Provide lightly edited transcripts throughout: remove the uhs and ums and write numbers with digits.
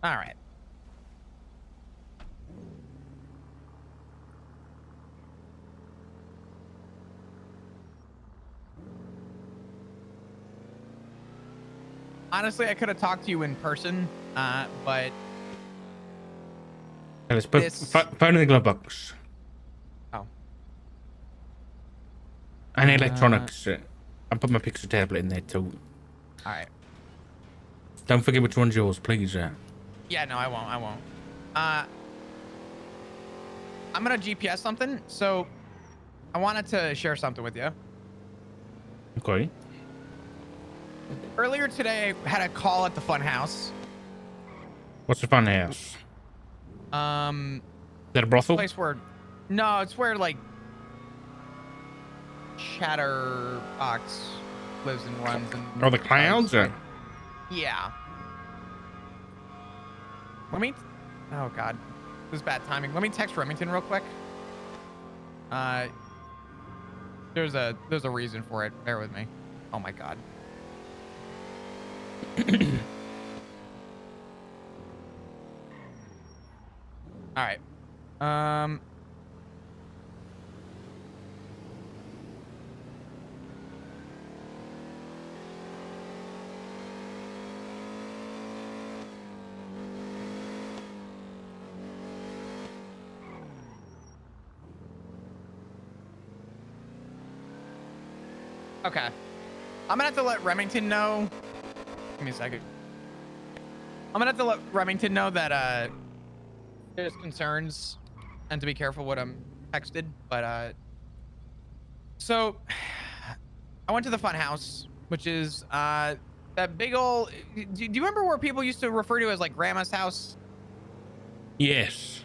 All right. Honestly, I could have talked to you in person, but Let's put this. phone in the glove box. Oh. And electronics. I'll put my Pixel tablet in there too. All right. Don't forget which one's yours, please. Yeah, no, I won't. I won't. I'm gonna GPS something. So I wanted to share something with you. Okay. Earlier today, I had a call at the fun house. What's the fun house? Is that a brothel? Place where, no, it's where like Chatterbox lives and runs and. Oh, the clouds? Like, yeah. Let me. Oh God, this is bad timing. Let me text Remington real quick. There's a reason for it. Bear with me. Oh my God. All right. Okay. I'm gonna have to let Remington know. Give me a second. I'm gonna have to let Remington know that there's concerns and to be careful what I'm texted. But so I went to the fun house, which is that big old. Do you remember where people used to refer to as like Grandma's house? Yes.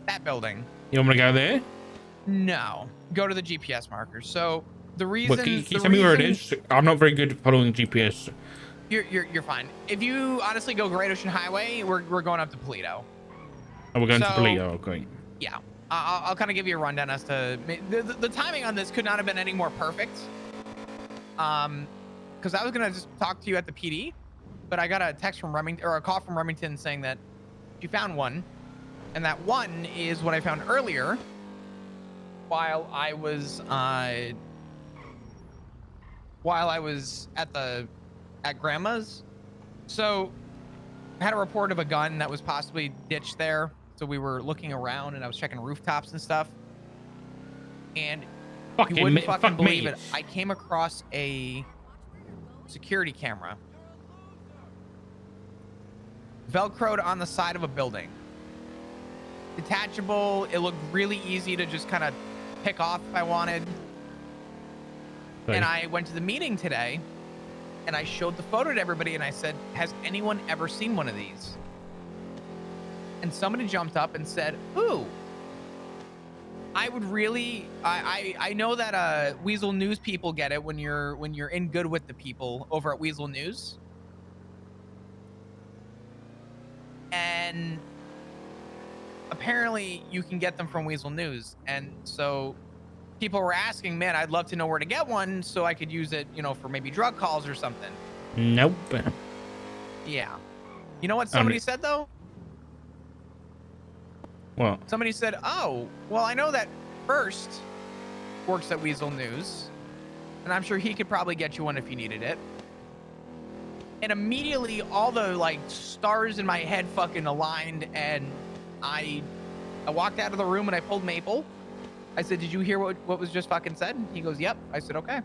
That building. You want me to go there? No. Go to the GPS markers. So the reason. Well, can you tell me where it is? I'm not very good at following GPS. You're fine. If you honestly go Great Ocean Highway, we're going up to Polito. Oh, we're going to Polito. Okay. Yeah. I'll kind of give you a rundown as to the timing on this could not have been any more perfect. Because I was gonna just talk to you at the PD, but I got a text from Remington or a call from Remington saying that you found one, and that one is what I found earlier while I was at Grandma's. So I had a report of a gun that was possibly ditched there. So we were looking around and I was checking rooftops and stuff. And you wouldn't fucking believe it. I came across a security camera velcroed on the side of a building. Detachable. It looked really easy to just kind of pick off if I wanted. Right. And I went to the meeting today and I showed the photo to everybody and I said, has anyone ever seen one of these? And somebody jumped up and said, ooh, I would really, I know that Weasel News people get it when you're in good with the people over at Weasel News. And apparently you can get them from Weasel News. And so people were asking, man, I'd love to know where to get one so I could use it, you know, for maybe drug calls or something. Nope. Yeah. You know what somebody said though? What? Somebody said, oh, well, I know that First works at Weasel News, and I'm sure he could probably get you one if you needed it. And immediately all the like stars in my head fucking aligned, and I walked out of the room and I pulled Maple. I said, did you hear what was just fucking said? He goes, yep. I said, okay.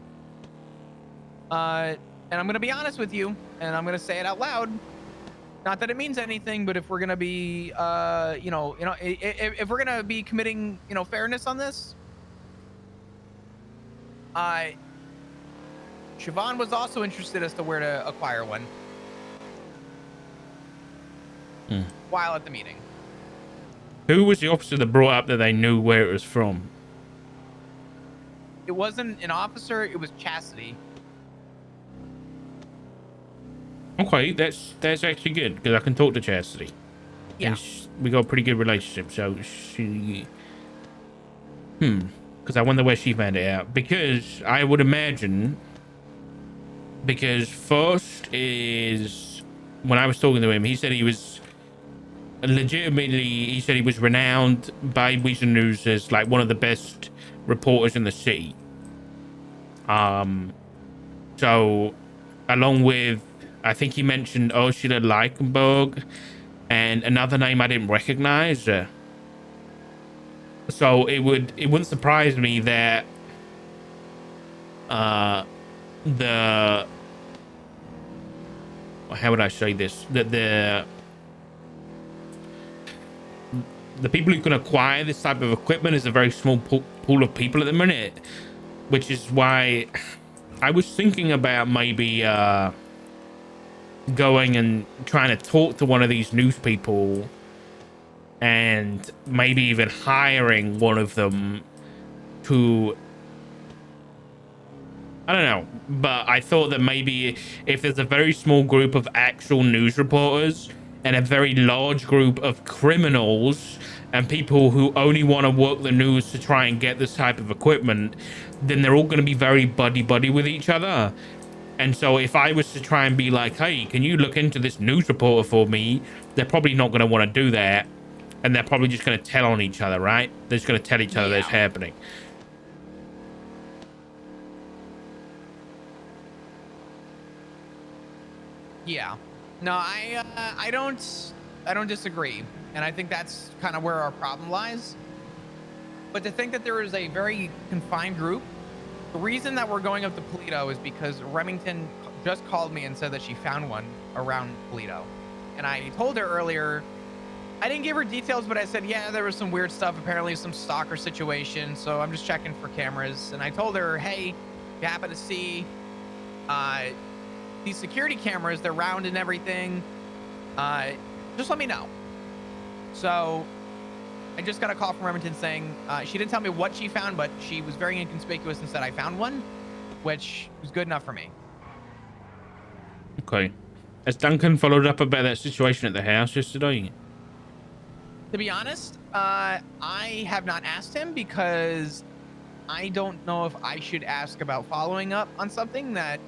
And I'm going to be honest with you, and I'm going to say it out loud. Not that it means anything, but if we're going to be, if we're going to be committing, fairness on this, Siobhan was also interested as to where to acquire one while at the meeting. Who was the officer that brought up that they knew where it was from? It wasn't an officer, it was Chastity. Okay, that's actually good because I can talk to Chastity. Yeah. We got a pretty good relationship, so she... Because I wonder where she found it out. Because I would imagine... Because First is when I was talking to him, he said he was legitimately, he said he was renowned by Weasel News as like one of the best reporters in the city. So along with, I think he mentioned Ursula Leichenberg and another name I didn't recognize. So it wouldn't surprise me that the how would I say this, that the people who can acquire this type of equipment is a very small pool of people at the minute, which is why I was thinking about maybe going and trying to talk to one of these news people and maybe even hiring one of them to, I don't know, but I thought that maybe if there's a very small group of actual news reporters and a very large group of criminals and people who only want to work the news to try and get this type of equipment, then they're all going to be very buddy with each other. And so if I was to try and be like, hey, can you look into this news reporter for me? They're probably not going to want to do that. And they're probably just going to tell on each other, right? They're just going to tell each other that's happening. Yeah. No, I don't disagree, and I think that's kind of where our problem lies. But to think that there is a very confined group, the reason that we're going up to Polito is because Remington just called me and said that she found one around Polito, and I told her earlier. I didn't give her details, but I said, yeah, there was some weird stuff, apparently some stalker situation, so I'm just checking for cameras. And I told her, hey, if you happen to see these security cameras, they're round and everything, just let me know. So I just got a call from Remington saying she didn't tell me what she found, but she was very inconspicuous and said I found one, which was good enough for me. Okay. Has Duncan followed up about that situation at the house yesterday? To be honest, I have not asked him because I don't know if I should ask about following up on something that.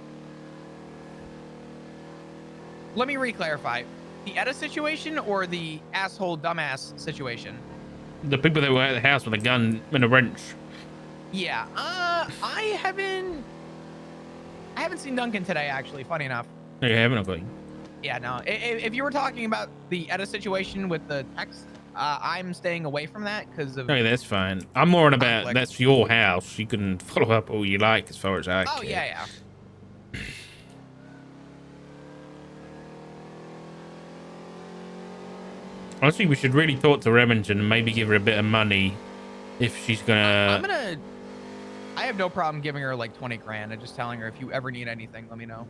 Let me re-clarify. The Etta situation or the asshole dumbass situation? The people that were at the house with a gun and a wrench. Yeah. I haven't seen Duncan today, actually, funny enough. No, you haven't, okay. Yeah, no. If you were talking about the Etta situation with the text, I'm staying away from that because of. Okay, that's fine. I'm more on about conflict. that's your house. You can follow up all you like as far as I care. Oh, yeah. Honestly, we should really talk to Remington and maybe give her a bit of money if she's gonna. I have no problem giving her like 20 grand and just telling her if you ever need anything, let me know.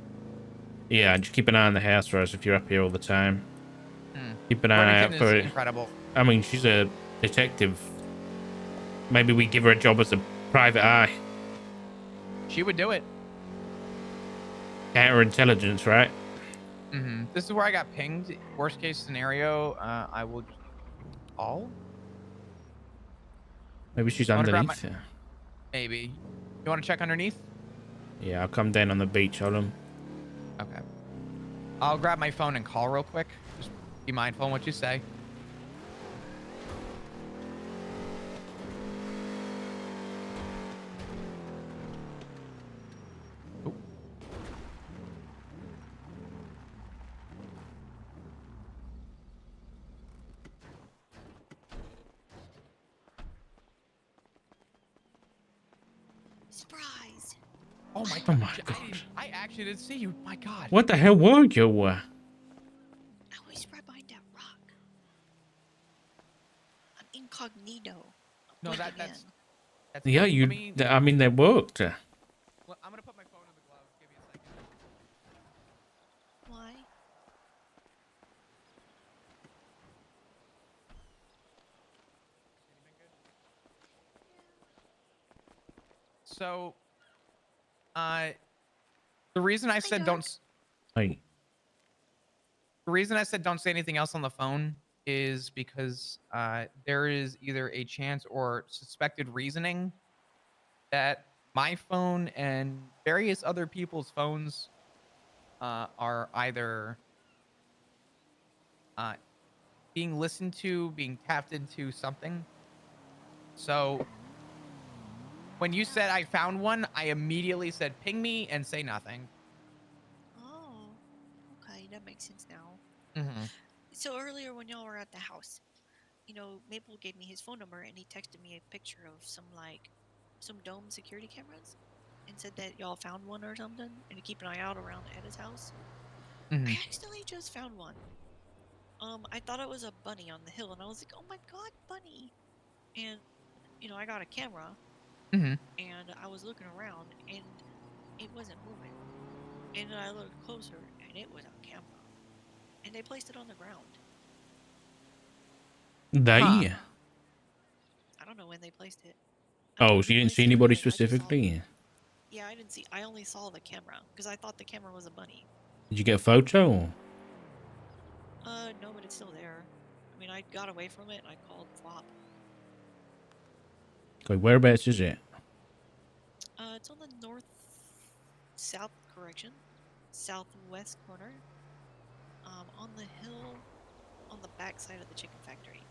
Yeah, just keep an eye on the house for us if you're up here all the time. Keep an eye Remington out for is incredible. I mean, she's a detective. Maybe we give her a job as a private eye. She would do it. Counterintelligence, right? This is where I got pinged. Worst case scenario, I will just call. Maybe she's underneath. Maybe. You want to check underneath? Yeah, I'll come down on the beach. Hold on. Okay. I'll grab my phone and call real quick. Just be mindful on what you say. Surprise. Oh my Oh god. my god. I actually did see you. My god. What the hell were you? I was right behind that rock. I'm incognito. No, Blending that's yeah, good. you. I mean, they worked. I'm gonna put my phone in the glove. Give me a second. Why? So, the reason I said don't. Hey. The reason I said don't say anything else on the phone is because there is either a chance or suspected reasoning that my phone and various other people's phones are either uh, being listened to, being tapped into something. So when you said I found one, I immediately said ping me and say nothing. Oh, okay, that makes sense now. Mm-hmm. So earlier when y'all were at the house, Maple gave me his phone number and he texted me a picture of some dome security cameras and said that y'all found one or something and to keep an eye out around Edda's house. I Mm-hmm. accidentally just found one. I thought it was a bunny on the hill and I was like, oh my god, bunny. And, I got a camera Mm-hmm. and I was looking around and it wasn't moving. And then I looked closer and it was on camera. And they placed it on the ground. Huh. They. I don't know when they placed it. I know Oh, when so they you didn't see placed it anybody earlier, I just saw. specifically? Yeah, I didn't see. I only saw the camera because I thought the camera was a bunny. Did you get a photo? No, but it's still there. I mean, I got away from it and I called Flop. Okay, whereabouts is it? It's on the south correction, southwest corner. On the hill, on the back side of the chicken factory.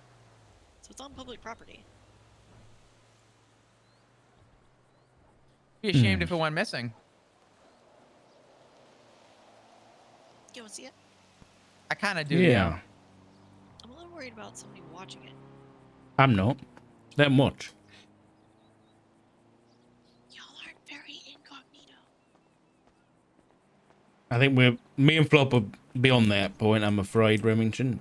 So it's on public property. Be ashamed Hmm. if it went missing. You want to see it? I kind of do, yeah. Yeah, I'm a little worried about somebody watching it. I'm not. That much. Y'all aren't very incognito. I think me and Flop are beyond that point, I'm afraid, Remington.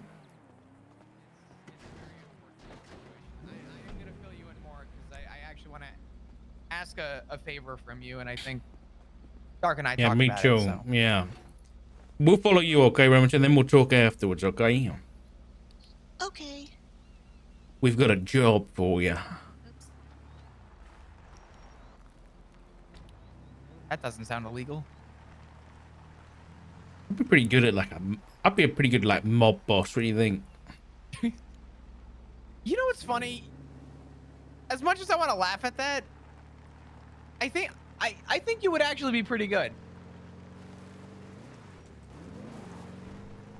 It's a very unfortunate situation. I am gonna fill you in more because I actually want to ask a favor from you, and I think Dark and I Yeah, talked me about it. too. So Yeah. We'll follow you, okay, Remington? Then we'll talk afterwards, okay? Okay. We've got a job for you. Oops. that doesn't sound illegal. I'd be pretty good at I'd be a pretty good like mob boss. What do you think? You know what's funny? As much as I want to laugh at that, I think I think you would actually be pretty good.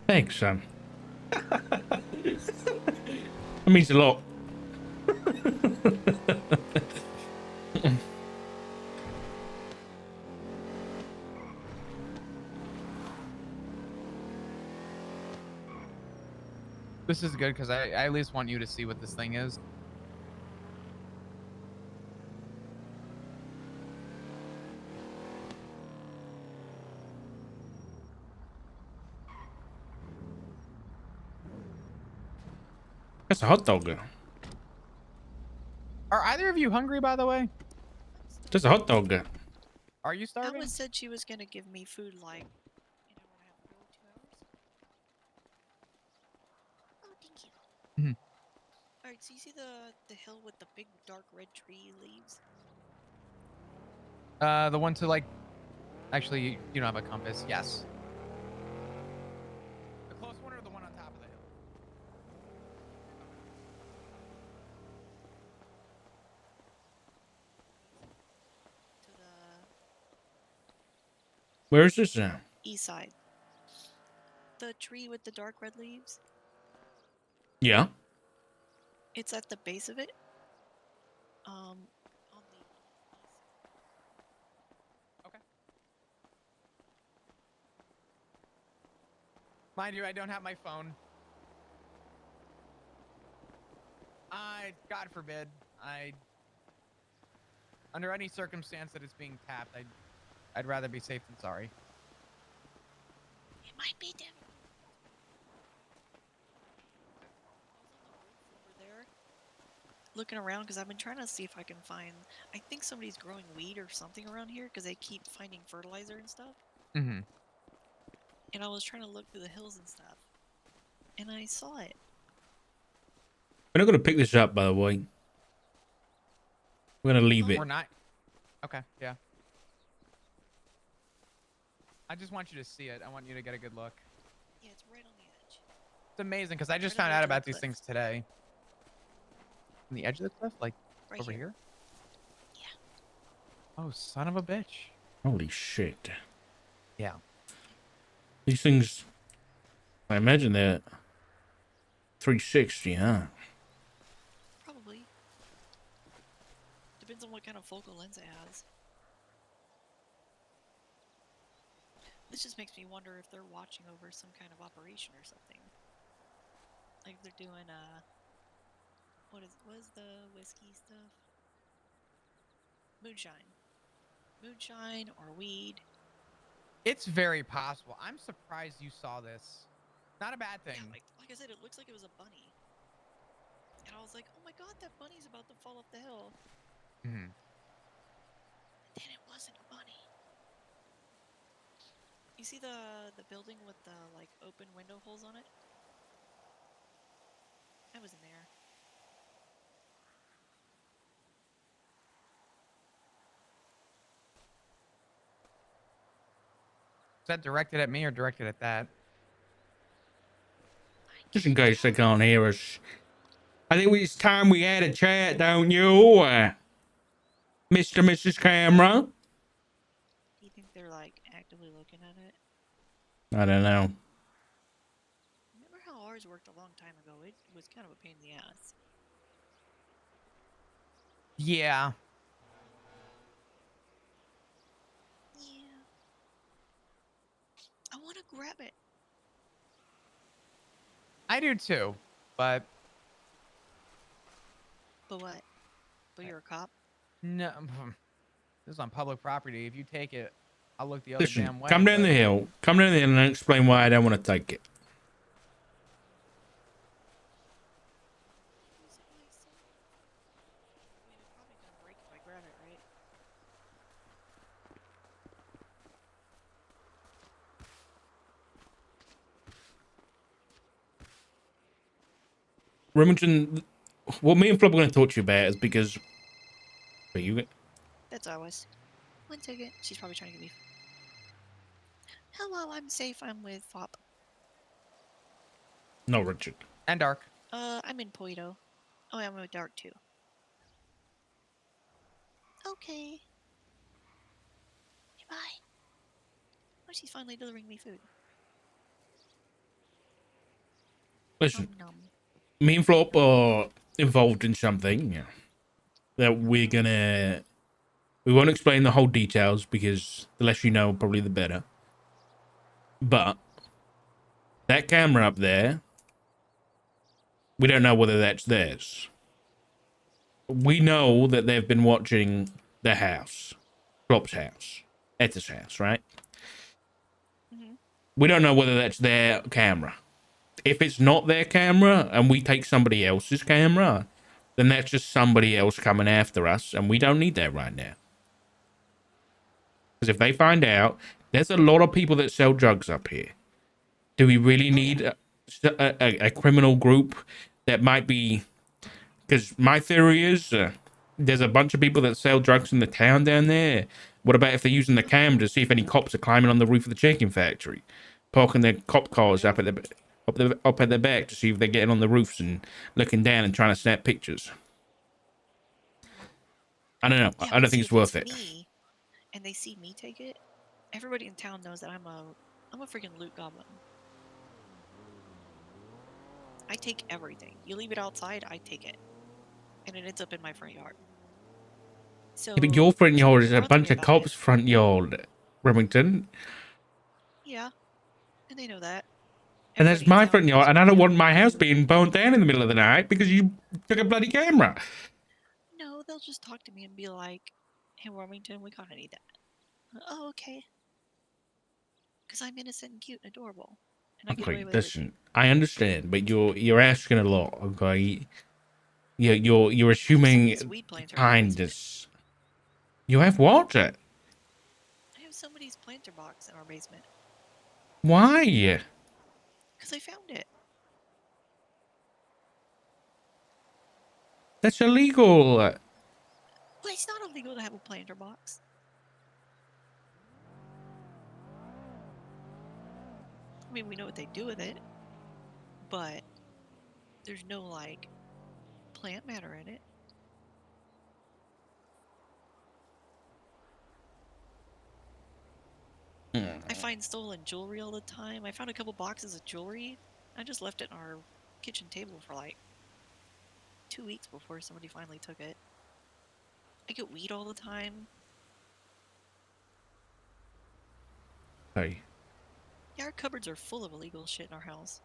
Thanks, son. That means a lot. This is good because I at least want you to see what this thing is. That's a hot dog. Are either of you hungry, by the way? I'm That's a starving. hot dog. Are you starving? Alice said she was gonna give me food like an hour and a half ago, 2 hours. Oh, thank you. Mhm. All right, so you see the hill with the big dark red tree leaves? The one to like. Actually, you don't have a compass. Yes. The close one or the one on top of the hill? To the Where is this now? east side. The tree with the dark red leaves. Yeah. It's at the base of it. On the east side. Okay. Mind you, I don't have my phone. God forbid, under any circumstance that it's being tapped, I'd rather be safe than sorry. It might be them. I was on the roof over there looking around because I've been trying to see if I can find. I think somebody's growing weed or something around here because they keep finding fertilizer and stuff. Mm-hmm. And I was trying to look through the hills and stuff, and I saw it. We're not gonna pick this up, by the way. We're gonna leave it. Or not. Okay, yeah. I just want you to see it. I want you to get a good look. Yeah, it's right on the edge. It's amazing because I just Right on found the out edge of the about these cliff. things today. On the edge of the cliff? Like Right over here. here? Yeah. Oh, son of a bitch. Holy shit. Yeah. These things. I imagine that 360, huh? Probably. Depends on what kind of focal lens it has. This just makes me wonder if they're watching over some kind of operation or something. Like they're doing what is the whiskey stuff? Moonshine or weed. It's very possible. I'm surprised you saw this. Not a bad thing. Yeah, like I said, it looks like it was a bunny. And I was like, oh my god, that bunny's about to fall off the hill. Mm-hmm. And then it wasn't a bunny. You see the building with the like open window holes on it? I was in there. Is that directed at me or directed at that? Just in case they can't hear us. I think it's time we had a chat, don't you? Mr. and Mrs. Camera? Do you think they're like actively looking at it? I don't know. Remember how ours worked a long time ago? It was kind of a pain in the ass. Yeah. Yeah. I want to grab it. I do too, but But what? But you're a cop? no. This is on public property. If you take it, I'll look the other Listen, damn way. come down the hill. Come down the hill and explain why I don't want to take it. Is it like so? I mean, it's probably gonna break if I grab it, right? Remington, what me and Flop are going to talk to you about is because... Are you... That's always. One second. She's probably trying to get me. Hello, I'm safe. I'm with Fop. No, Richard. And dark. I'm in Poito. Oh, I'm with Dark too. Okay. Bye. Oh, she's finally delivering me food. Listen, Nom nom. me and Flop are involved in something that we're gonna... We won't explain the whole details because the less you know, probably the better. But that camera up there, we don't know whether that's theirs. We know that they've been watching the house, Flop's house, Etta's house, right? Mm-hmm. We don't know whether that's their camera. If it's not their camera and we take somebody else's camera, then that's just somebody else coming after us, and we don't need that right now. Because if they find out, there's a lot of people that sell drugs up here. Do we really need a criminal group that might be... Because my theory is there's a bunch of people that sell drugs in the town down there. What about if they're using the camera to see if any cops are climbing on the roof of the chicken factory, parking their cop cars up at the back to see if they're getting on the roofs and looking down and trying to snap pictures? I don't know. Yeah, I don't think it's worth it. Me, and they see me take it. Everybody in town knows that I'm a freaking loot goblin. I take everything. You leave it outside, I take it, and it ends up in my front yard. So, Yeah, but your front yard is a confronts bunch me of about cops' it. front yard, Remington. Yeah, and they know that. And that's Everybody in my town front knows yard, and I my don't yard. want my house being burned down in the middle of the night because you took a bloody camera. No, they'll just talk to me and be like, "Hey, Wilmington, we gotta need that." Oh, okay. Because I'm innocent and cute and adorable, and I get away Okay, with listen, everything. I understand, but you're asking a lot. Okay, you're I have some of these assuming weed plants in my basement. kindness. You have what? I have somebody's planter box in our basement Why? because I found it. That's illegal. Well, it's not illegal to have a planter box. I mean, we know what they do with it, but there's no like plant matter in it. I find stolen jewelry all the time. I found a couple boxes of jewelry. I just left it in our kitchen table for like 2 weeks before somebody finally took it. I get weed all the time. Hey, Yeah, our cupboards are full of illegal shit in our house.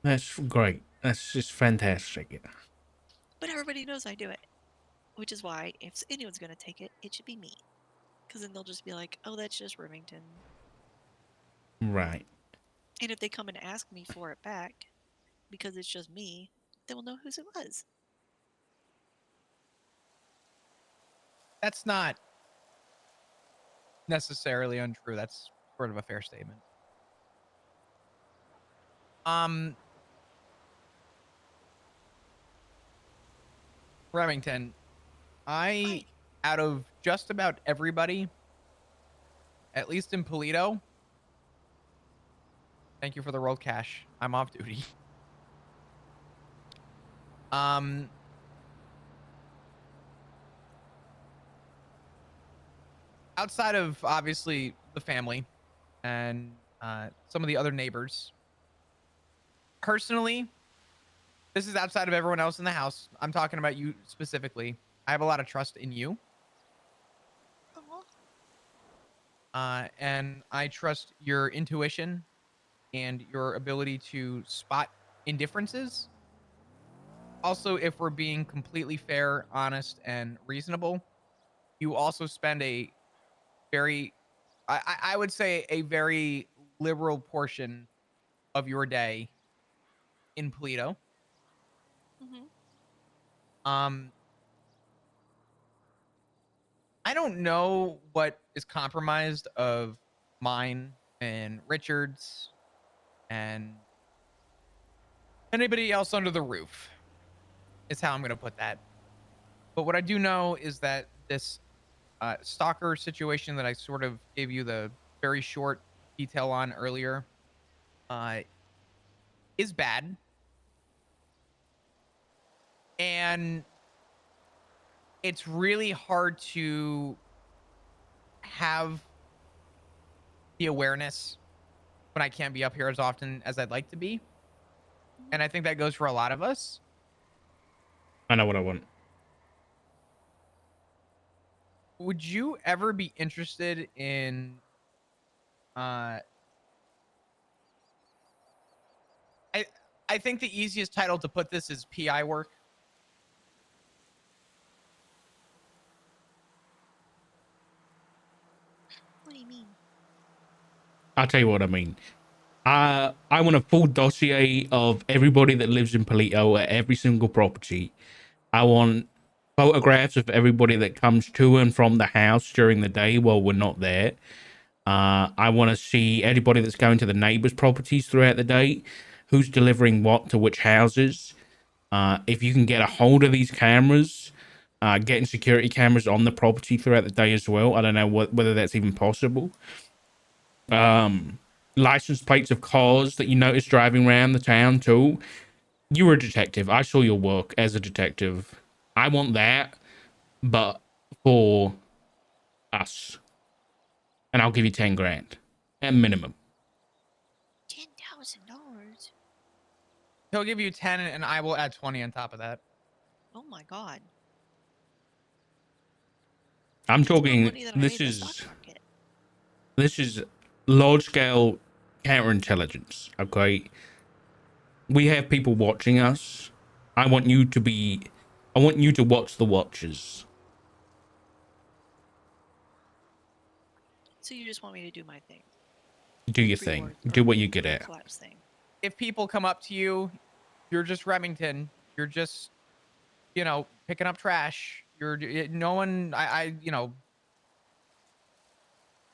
that's great. That's just fantastic. But everybody knows I do it. Which is why, if anyone's going to take it, it should be me. Because then they'll just be like, oh, that's just Remington. Right. And if they come and ask me for it back, because it's just me, they will know whose it was. That's not necessarily untrue. That's sort of a fair statement. Remington, Hi. out of just about everybody, at least in Polito, thank you for the roll cash. I'm off duty. Um, outside of obviously the family and some of the other neighbors, personally, this is outside of everyone else in the house. I'm talking about you specifically. I have a lot of trust in you. And I trust your intuition and your ability to spot indifferences. Also, if we're being completely fair, honest, and reasonable, you also spend a very, I would say, a very liberal portion of your day in Polito. Mm-hmm. Um, I don't know what is compromised of mine and Richard's and anybody else under the roof, is how I'm going to put that. But what I do know is that this stalker situation that I sort of gave you the very short detail on earlier uh, is bad. And it's really hard to have the awareness when I can't be up here as often as I'd like to be. Mm-hmm. And I think that goes for a lot of us. I know what I want. Would you ever be interested in uh I I think the easiest title to put this is PI work. What do you mean? I'll tell you what I mean. I want a full dossier of everybody that lives in Polito at every single property. I want photographs of everybody that comes to and from the house during the day while we're not there. I want to see anybody that's going to the neighbors' properties throughout the day, who's delivering what to which houses. If you can get a hold of these cameras, getting security cameras on the property throughout the day as well. I don't know whether that's even possible. License plates of cars that you notice driving around the town too. You were a detective. I saw your work as a detective. I want that, but for us. And I'll give you 10 grand at minimum. $10,000. He'll give you 10 and I will add 20 on top of that. Oh my god. I'm That's more talking money than I made in the stock market. this is large scale counterintelligence, okay? We have people watching us. I want you to be I want you to watch the watchers. So you just want me to do my thing. Do The your thing. Do what you get at. pre-collapse thing. If people come up to you, you're just Remington. You're just, picking up trash. No one,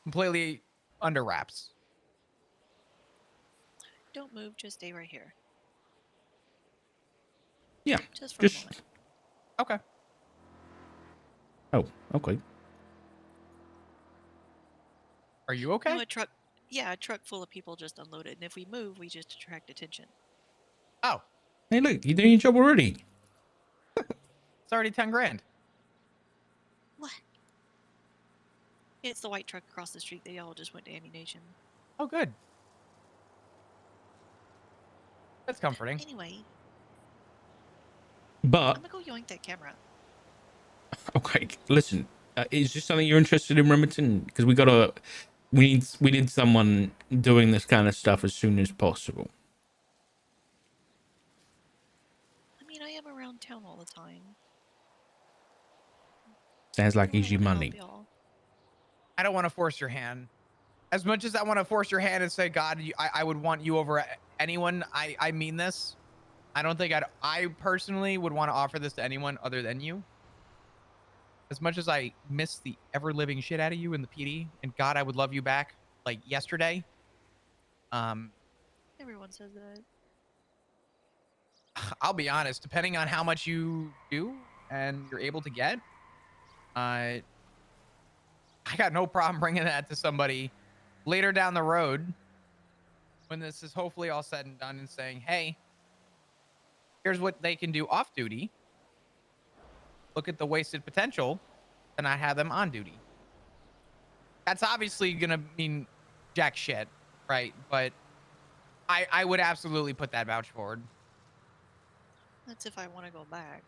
completely under wraps. Don't move, just stay right here. Yeah. Just for a Just moment. Okay. oh, okay. Are you No, okay? a truck full of people just unloaded, and if we move, we just attract attention. Oh, Hey, look, you're doing your job already. it's already 10 grand. What? It's the white truck across the street. They all just went to ammunition. Oh, good. That's comforting. Anyway, But I'm gonna go yoink that camera. okay, listen, is this something you're interested in, Remington? Because we need someone doing this kind of stuff as soon as possible. I mean, I am around town all the time. Sounds I like know I easy want to help money. y'all. I don't want to force your hand. As much as I want to force your hand and say, God, I would want you over anyone. I mean this. I don't think I personally would want to offer this to anyone other than you. As much as I miss the ever living shit out of you in the PD, and God, I would love you back like yesterday. Um, Everyone says that. I'll be honest. Depending on how much you do and you're able to get, I got no problem bringing that to somebody later down the road when this is hopefully all said and done and saying, hey, here's what they can do off duty. Look at the wasted potential and I have them on duty. That's obviously going to mean jack shit, right? But I would absolutely put that vouch forward. That's if I want to go back.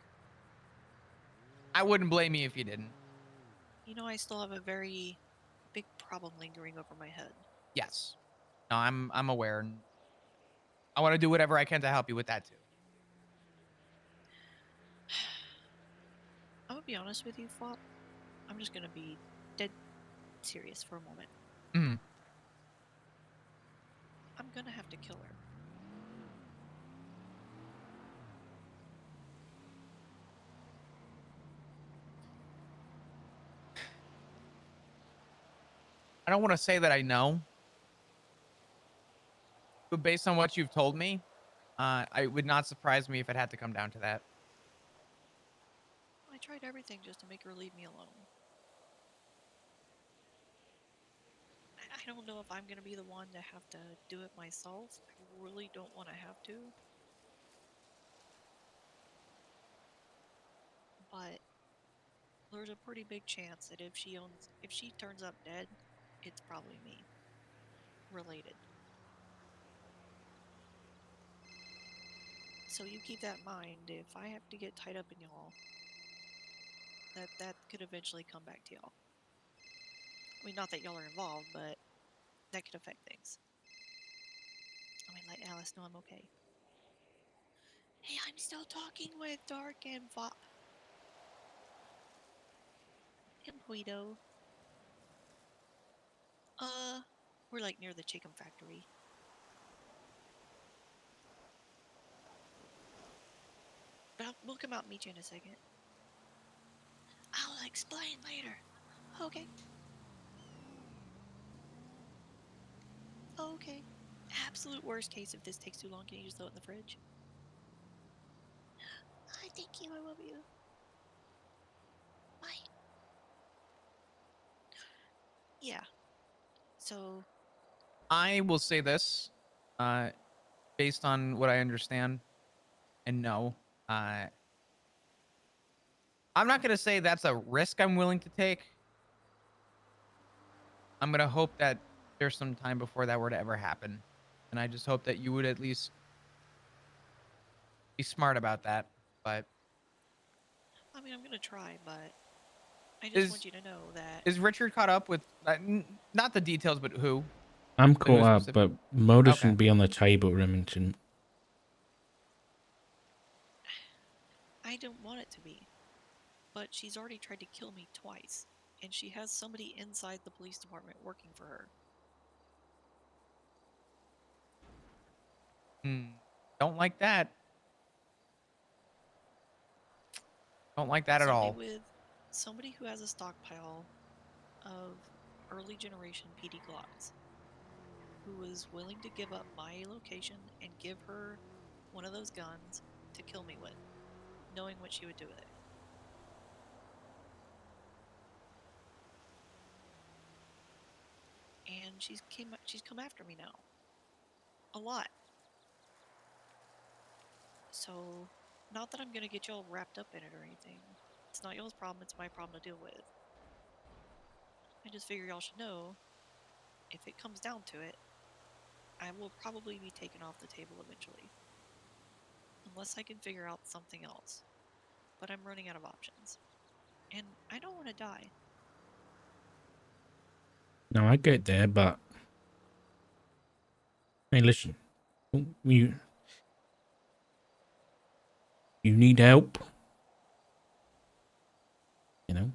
I wouldn't blame you if you didn't. You know, I still have a very big problem lingering over my head. Yes. No, I'm aware, and I want to do whatever I can to help you with that too. I'm gonna be honest with you, Flop. I'm just gonna be dead serious for a moment. Mm. I'm gonna have to kill her. I don't want to say that I know, but based on what you've told me, it would not surprise me if it had to come down to that. I tried everything just to make her leave me alone. I don't know if I'm gonna be the one to have to do it myself. I really don't want to have to. But there's a pretty big chance that if she turns up dead, it's probably me. Related. So you keep that in mind. If I have to get tied up in y'all, that could eventually come back to y'all. I mean, not that y'all are involved, but that could affect things. I mean, let Alice know I'm okay. Hey, I'm still talking with Dark and Guido. We're like near the chicken factory. But we'll come out and meet you in a second. I'll explain later. Okay. Okay. Absolute worst case, if this takes too long, can you just throw it in the fridge? I thank you. I love you. Bye. Yeah. So, I will say this, uh, based on what I understand and know. Uh, I'm not going to say that's a risk I'm willing to take. I'm going to hope that there's some time before that were to ever happen. And I just hope that you would at least be smart about that. But I mean, I'm gonna try, but I just want is you to know that is Richard caught up with not the details, but who? I'm Who caught up, specific? but Motor Okay. shouldn't be on the table, Remington. I don't want it to be. But she's already tried to kill me twice, and she has somebody inside the police department working for her. Don't like that. Don't like that at Somebody all. with somebody who has a stockpile of early generation PD Glocks, who was willing to give up my location and give her one of those guns to kill me with, knowing what she would do with it. And she's come after me now. A lot. So, not that I'm gonna get y'all wrapped up in it or anything. It's not y'all's problem, it's my problem to deal with. I just figure y'all should know, if it comes down to it, I will probably be taken off the table eventually. unless I can figure out something else. But I'm running out of options. And I don't want to die. No, I get there, but hey, listen, you need help, you know.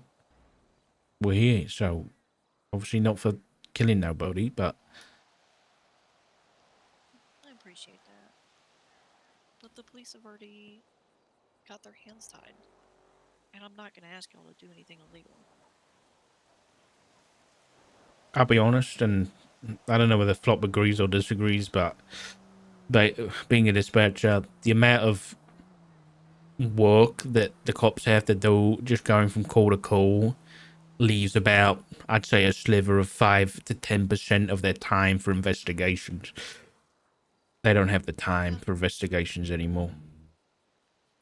We're here, so obviously not for killing nobody, but I appreciate that. But the police have already got their hands tied. And I'm not going to ask y'all to do anything illegal. I'll be honest, and I don't know whether Flop agrees or disagrees, but being a dispatcher, the amount of work that the cops have to do just going from call to call leaves about, I'd say, a sliver of 5 to 10% of their time for investigations. They don't have the time for investigations anymore.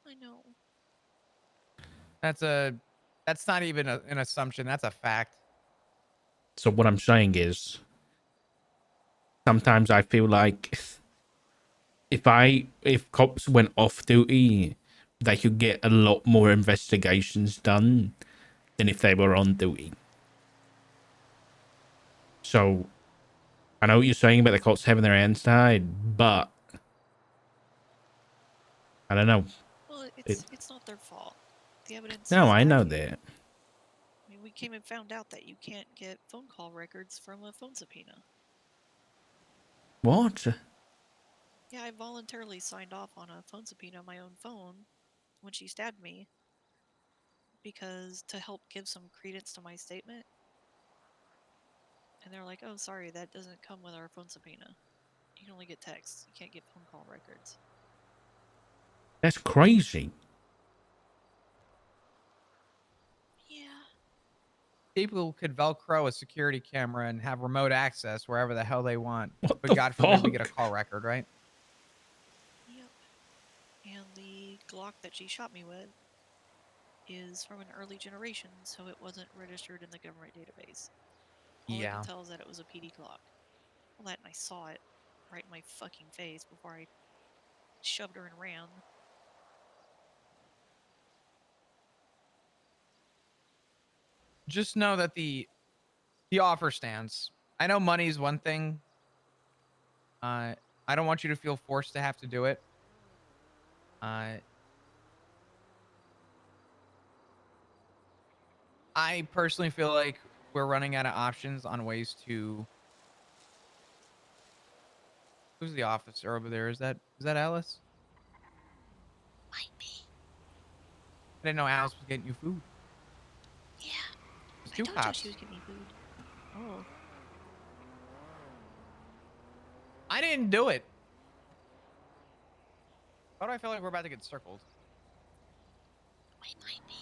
I know. That's not even an assumption. That's a fact. So what I'm saying is, sometimes I feel like if cops went off duty, they could get a lot more investigations done than if they were on duty. So I know what you're saying about the cops having their hands tied, but I don't know. Well, It, it's not their fault. The evidence no, is I know lacking. that. I mean, we came and found out that you can't get phone call records from a phone subpoena. What? Yeah, I voluntarily signed off on a phone subpoena on my own phone when she stabbed me because to help give some credence to my statement. And they're like, oh, sorry, that doesn't come with our phone subpoena. You can only get texts. You can't get phone call records. That's crazy. Yeah. People could Velcro a security camera and have remote access wherever the hell they want. What But the God forbid we get a fuck? call record, right? Yep. And the Glock that she shot me with is from an early generation, so it wasn't registered in the government database. All I can Yeah. tell is that it was a PD Glock. Well, that and I saw it right in my fucking face before I shoved her and ran. Just know that the offer stands. I know money's one thing. I don't want you to feel forced to have to do it. Uh, I personally feel like we're running out of options on ways to. Who's the officer over there? Is that Alice? Might be. I didn't know Alice was getting you food. Yeah. There's I two told you she cops. was getting me food. Oh. I didn't do it. Why do I feel like we're about to get circled? We might be.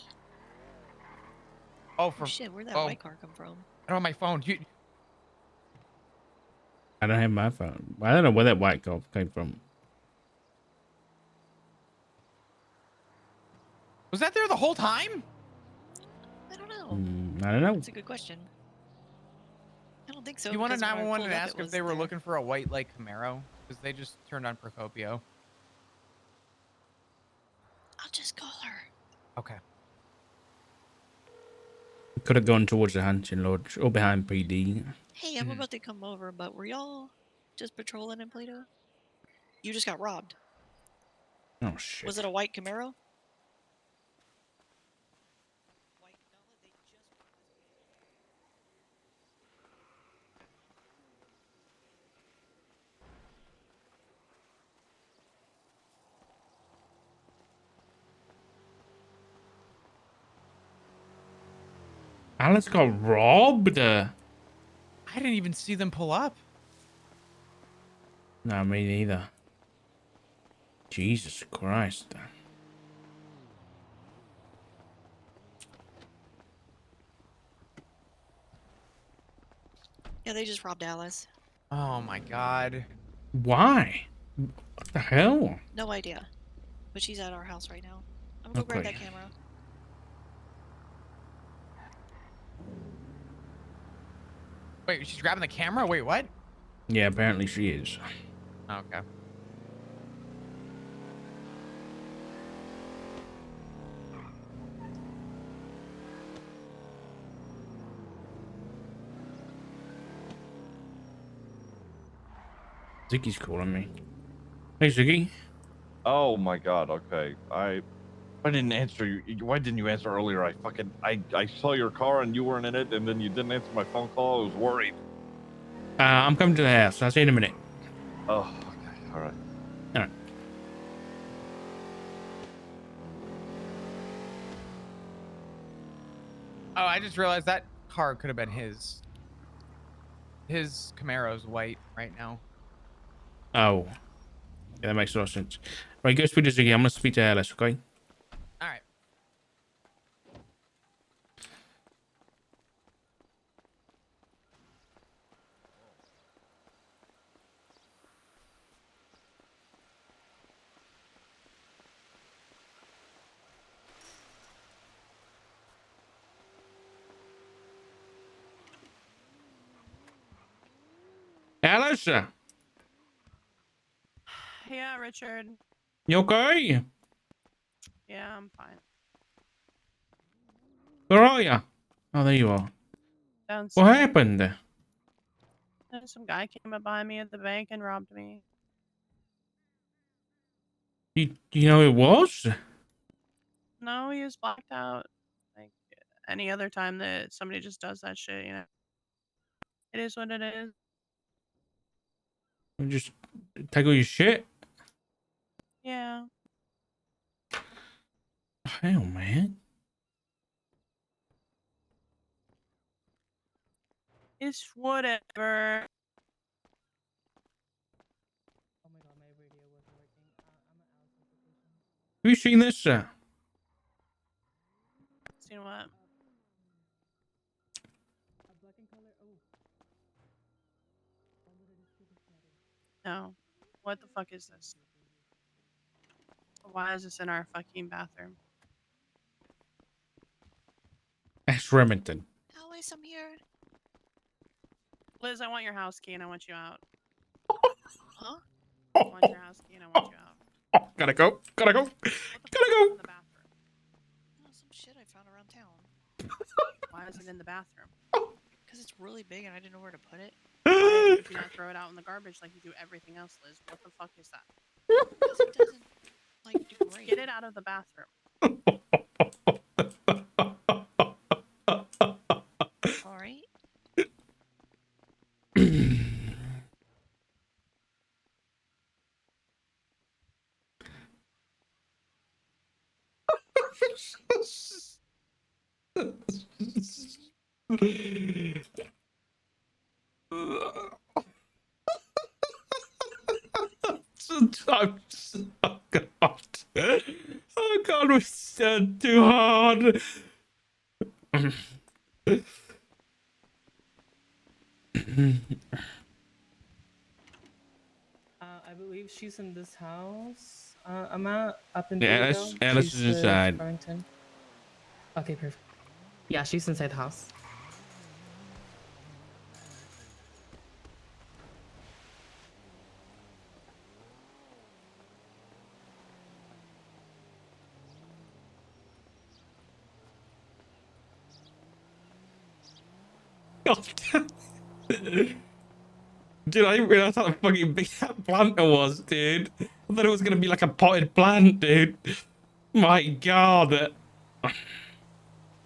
Oh, Oh shit, where'd that oh, white car come from? I don't have my phone. I don't have my phone. I don't know where that white golf came from. Was that there the whole time? I don't know. I don't know. That's a good question. I don't think so. You want to Because when I 911 pulled and up, ask it if was they were there. looking for a white light Camaro? Because they just turned on Procopio. I'll just call her. Okay. Could have gone towards the hunting lodge or behind PD. Hey, I'm about to come over, but were y'all just patrolling in Plato? You just got robbed. Oh shit. Was it a white Camaro? White Gala, they just robbed this place. Alice got robbed. I didn't even see them pull up. No, me neither. Jesus Christ. Yeah, they just robbed Alice. Oh my god. Why? What the hell? No idea. But she's at our house right now. I'm gonna go grab Okay. that camera. Wait, she's grabbing the camera? Wait, what? Yeah, apparently she is. Okay. Ziggy's calling me. Hey, Ziggy. Oh my god, okay. I didn't answer you. Why didn't you answer earlier? I saw your car and you weren't in it, and then you didn't answer my phone call. I was worried. I'm coming to the house. I'll see you in a minute. Oh, okay. All right. All right. Oh, I just realized that car could have been his. His Camaro's white right now. Oh. Yeah, that makes a lot of sense. Right, go speak to Ziggy. I'm going to speak to Alice, okay? All right. Alice? Yeah, Richard. You okay? Yeah, I'm fine. Where are you? Oh, there you are. Downstairs. What happened? And some guy came up behind me at the bank and robbed me. You know who it was? No, he was blacked out. Like any other time that somebody just does that shit, you know. It is what it is. Just take all your shit? Yeah. Hell, man. It's whatever. Oh my god, my radio wasn't working. I'm at Allison's location. Have you seen this? Seen what? A black and color. Oh. Oh my god, it's super scary. No. What the fuck is this? Why is this in our fucking bathroom? That's Remington. Alice, I'm here. Liz, I want your house key and I want you out. Huh? I want your house key and I want you out. Oh, gotta go. Gotta go. What the fuck Gotta is go. in the bathroom? Oh, some shit I found around town. Why is it in the bathroom? Because it's really big and I didn't know where to put it. Why did you not throw it out in the garbage like you do everything else, Liz? What the fuck is that? Because it doesn't, like, degrade. Get it out of the bathroom. Alright? Sometimes, oh god, oh god, we said too hard. I believe she's in this house. I'm up in Yeah, Diego. Alice She's is with inside. Farmington. Okay, perfect. Yeah, she's inside the house. God damn. Dude, I didn't realize how fucking big that planter was, dude. I thought it was gonna be like a potted plant, dude. My god. At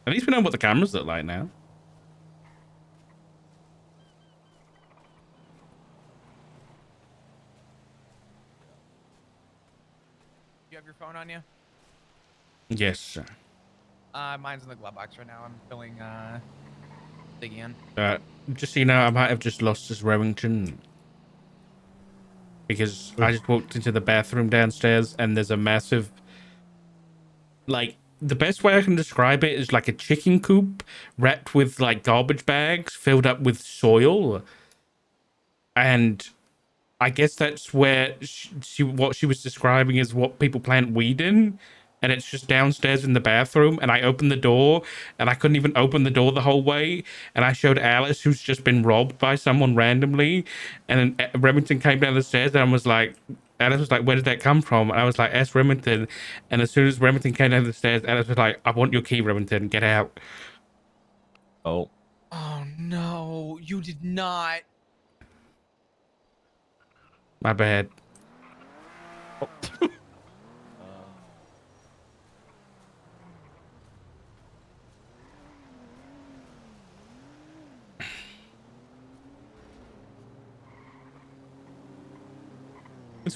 least we know what the cameras look like now. You have your phone on you? Yes, sir. Mine's in the glove box right now. I'm filling Ziggy in. Just so you know, I might have just lost this Remington. Because I just walked into the bathroom downstairs and there's a massive, like, the best way I can describe it is like a chicken coop wrapped with like garbage bags filled up with soil. And I guess that's where what she was describing is what people plant weed in. And it's just downstairs in the bathroom. And I opened the door and I couldn't even open the door the whole way. And I showed Alice, who's just been robbed by someone randomly. And then Remington came down the stairs and was like, Alice was like, where did that come from? And I was like, ask Remington. And as soon as Remington came down the stairs, Alice was like, I want your key, Remington. Get out. Oh. Oh no, you did not. My bad. Oh.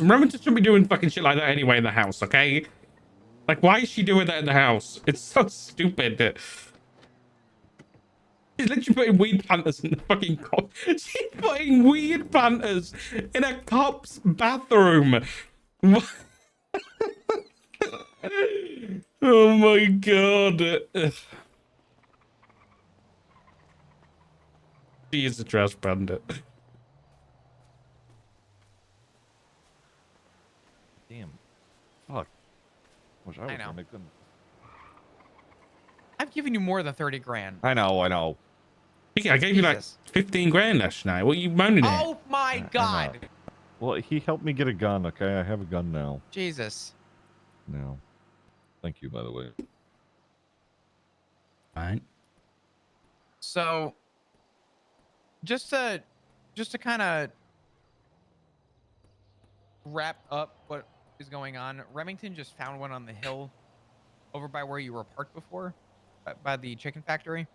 Remington shouldn't be doing fucking shit like that anyway in the house, okay? Like, why is she doing that in the house? It's so stupid. She's literally putting weed planters in the fucking cop. She's putting weed planters in a cop's bathroom. What? Oh my god. She is a trash bandit. Damn. Fuck. Wish I I was know. Remington. I've given you more than 30 grand. I know. I gave you like Jesus. 15 grand last night. What are you moaning at? Oh my I know. God. Well, he helped me get a gun, okay? I have a gun now. Jesus. Now. Thank you, by the way. Fine. So just to kind of wrap up what is going on, Remington just found one on the hill over by where you were parked before, by the chicken factory.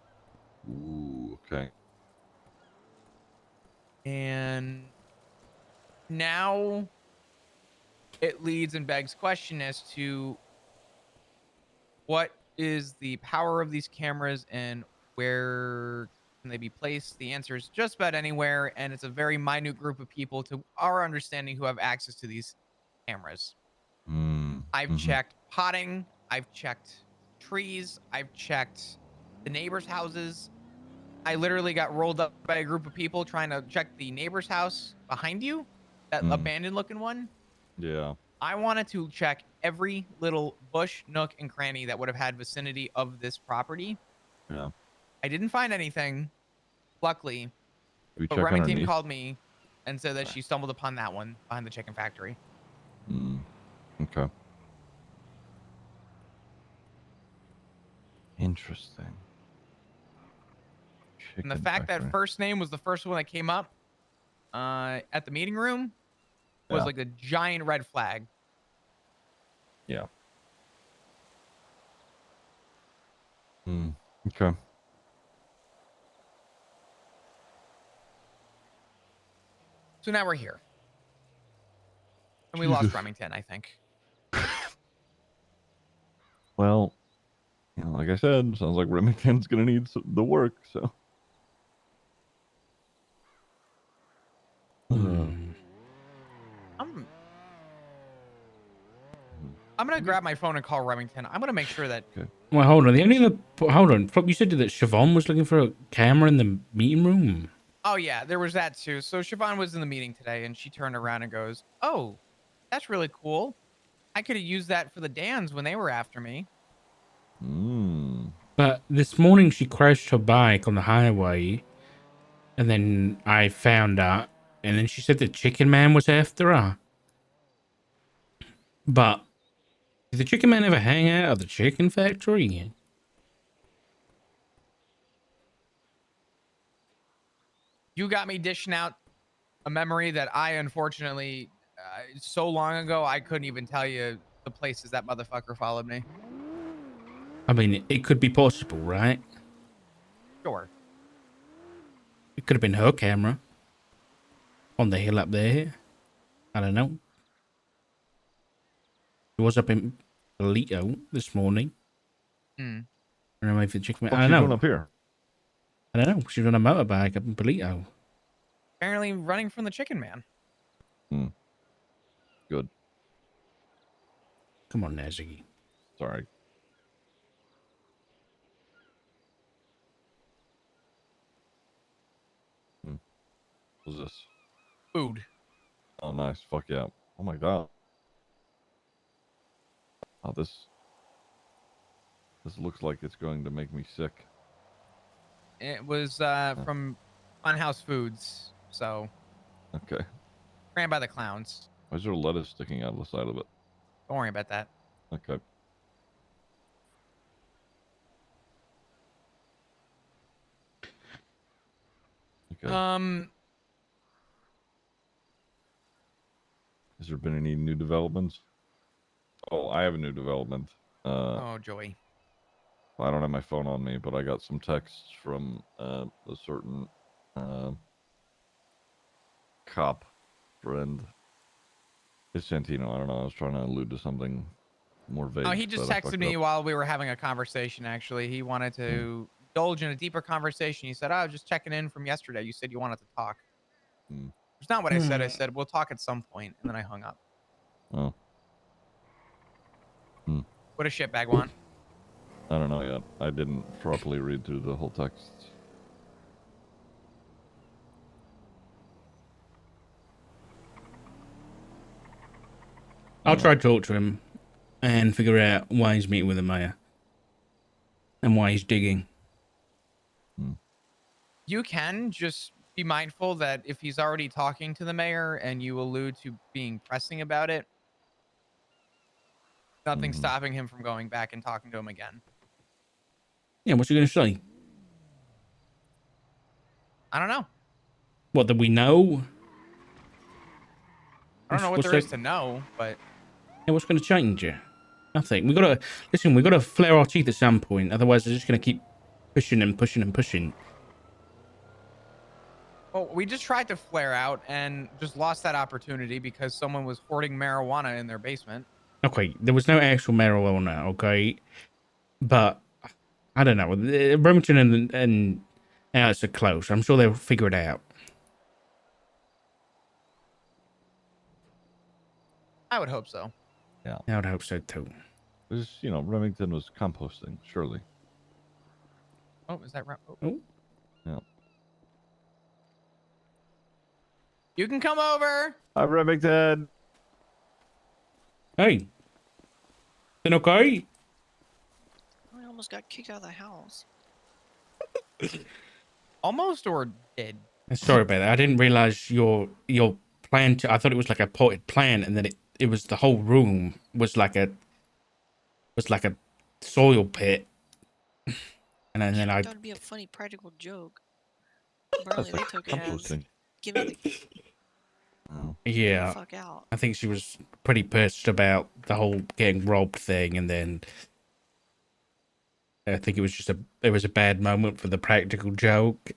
Ooh, okay. And now it leads and begs question as to what is the power of these cameras and where can they be placed. The answer is just about anywhere, and it's a very minute group of people, to our understanding, who have access to these cameras. I've checked potting, I've checked trees, I've checked the neighbors' houses. I literally got rolled up by a group of people trying to check the neighbor's house behind you, that abandoned looking one. Yeah. I wanted to check every little bush, nook, and cranny that would have had vicinity of this property. Yeah. I didn't find anything, luckily, We but check Remington underneath. called me and said that she stumbled upon that one behind the chicken factory. Okay. Interesting. And the Chicken fact factory. that first name was the first one that came up at the meeting room was Yeah. like a giant red flag. Yeah. Okay. So now we're here. And we lost Jesus. Remington, I think. Well, you know, like I said, sounds like Remington's gonna need the work. So. I'm gonna grab my phone and call Remington. I'm gonna make sure that Okay. Well, hold on. The only other... Hold on. Flop, you said that Siobhan was looking for a camera in the meeting room. Oh yeah, there was that too. So Siobhan was in the meeting today and she turned around and goes, "Oh, that's really cool. I could have used that for the Dans when they were after me." But this morning she crashed her bike on the highway, and then I found out, and then she said the chicken man was after her. But did the chicken man ever hang out at the chicken factory? You got me dishing out a memory that I unfortunately so long ago I couldn't even tell you the places that motherfucker followed me. I mean, it could be possible, right? Sure. It could have been her camera on the hill up there. I don't know. It was up in Polito this morning. Hmm. I don't know if the chicken man... What's I she don't doing know. up here? I don't know. She was on a motorbike up in Polito. Apparently running from the chicken man. Good. Come on, Nazzy. Sorry. What's this? Food. Oh, nice. Fuck yeah. Oh my god. Oh, this looks like it's going to make me sick. It was from Funhouse Foods, so Okay. ran by the clowns. Why is there lettuce sticking out of the side of it? Don't worry about that. Okay. Okay. Has there been any new developments? Oh, I have a new development. Oh, joy. I don't have my phone on me, but I got some texts from a certain cop friend. It's Santino. I don't know. I was trying to allude to something more vague. Oh, he just but I texted fucked me up. while we were having a conversation, actually. He wanted to indulge in a deeper conversation. He said, oh, just checking in from yesterday. You said you wanted to talk. Hmm. It's not what I said. I said, we'll talk at some point, and then I hung up. Oh. Hmm. What does shitbag want? I don't know yet. I didn't properly read through the whole text. I'll try to talk to him and figure out why he's meeting with the mayor and why he's digging. You can just be mindful that if he's already talking to the mayor and you allude to being pressing about it, nothing's stopping him from going back and talking to him again. Yeah, what's he going to say? I don't know. What, that we know? I don't know what What's there is to know, but Yeah, what's going to change it? Nothing. We got to flare our teeth at some point. Otherwise, they're just going to keep pushing and pushing and pushing. well, we just tried to flare out and just lost that opportunity because someone was hoarding marijuana in their basement. Okay, there was no actual marijuana, okay? But, I don't know. Remington and Alice are close. I'm sure they'll figure it out. I would hope so. Yeah. I would hope so, too. It was, Remington was composting, surely. Oh, is that right? Oh. Yeah. You can come over. Hi, Remington. Hey. Been okay? I almost got kicked out of the house. Almost or did? Sorry about that. I didn't realize your plant. I thought it was like a potted plant, and then it was the whole room was like a soil pit. And then I thought it'd be a funny practical joke. Apparently they took it as Composting. give me the yeah, fuck out. I think she was pretty pissed about the whole getting robbed thing, and then I think it was a bad moment for the practical joke.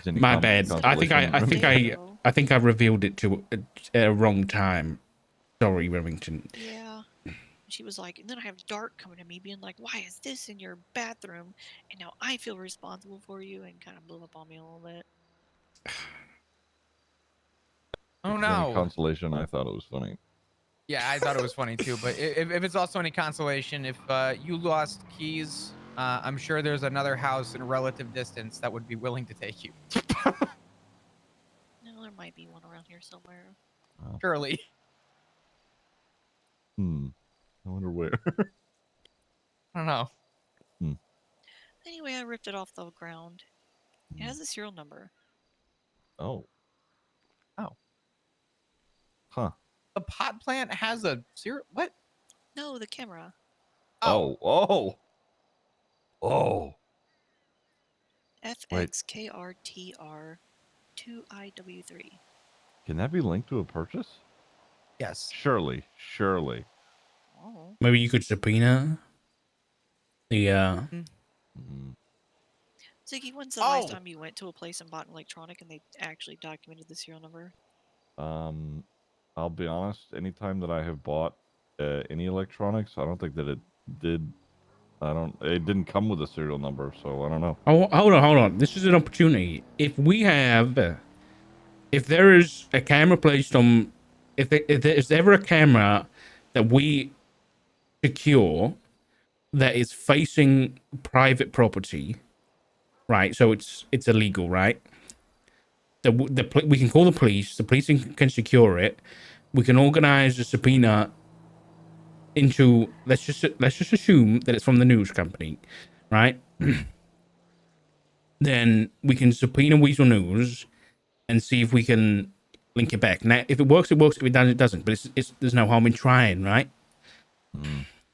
My bad. I think I revealed it to at a wrong time. Sorry, Remington. Yeah. She was like, and then I have Dart coming to me being like, why is this in your bathroom? And now I feel responsible for you, and kind of blew up on me a little bit. Oh If it's any no. consolation, I thought it was funny. Yeah, I thought it was funny too. But if it's also any consolation, if you lost keys, I'm sure there's another house in relative distance that would be willing to take you. No, there might be one around here somewhere. Surely. I wonder where. I don't know. Anyway, I ripped it off the ground. It has a serial number. Oh. Oh. Huh. The pot plant has a serial. What? No, the camera. Oh. FXKRTR2IW3. Can that be linked to a purchase? Yes. Surely. Oh. Maybe you could subpoena the Ziggy, when's the last time you went to a place and bought an electronic and they actually documented the serial number? I'll be honest. Anytime that I have bought any electronics, I don't think that it did. It didn't come with a serial number, so I don't know. Oh, hold on. This is an opportunity. If there is a camera placed on, if there's ever a camera that we secure that is facing private property, right? So it's illegal, right? We can call the police. The police can secure it. We can organize a subpoena into. Let's just assume that it's from the news company, right? Then we can subpoena Weasel News and see if we can link it back. Now, if it works, it works. If it doesn't, it doesn't. But it's there's no harm in trying, right?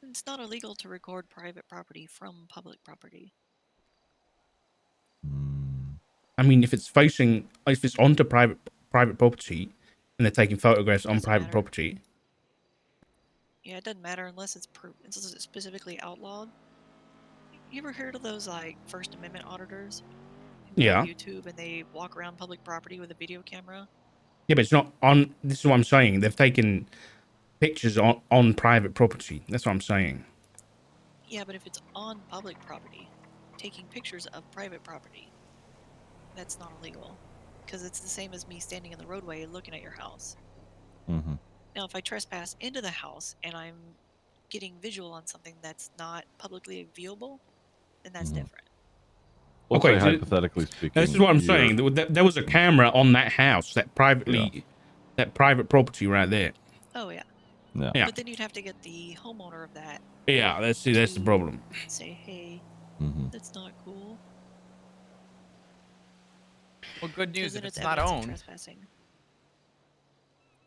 It's not illegal to record private property from public property. I mean, if it's onto private property, and they're taking photographs on Doesn't private matter. property. Yeah, it doesn't matter unless it's specifically outlawed. You ever heard of those like First Amendment auditors who go Yeah. on YouTube and they walk around public property with a video camera? Yeah, but it's not on. This is what I'm saying. They've taken pictures on private property. That's what I'm saying. Yeah, but if it's on public property, taking pictures of private property, that's not illegal. Because it's the same as me standing in the roadway looking at your house. Mm-hmm. Now, if I trespass into the house and I'm getting visual on something that's not publicly viewable, then that's Mhm. different. We'll Okay, say so hypothetically speaking. this is what I'm you're- saying. There was a camera on that house, that private property right there. Oh, yeah. Yeah. Yeah. But then you'd have to get the homeowner of that Yeah, that's the to problem. say, hey, Mm-hmm. that's not cool. Well, good Because news then if it's it's not evidence of owned. trespassing.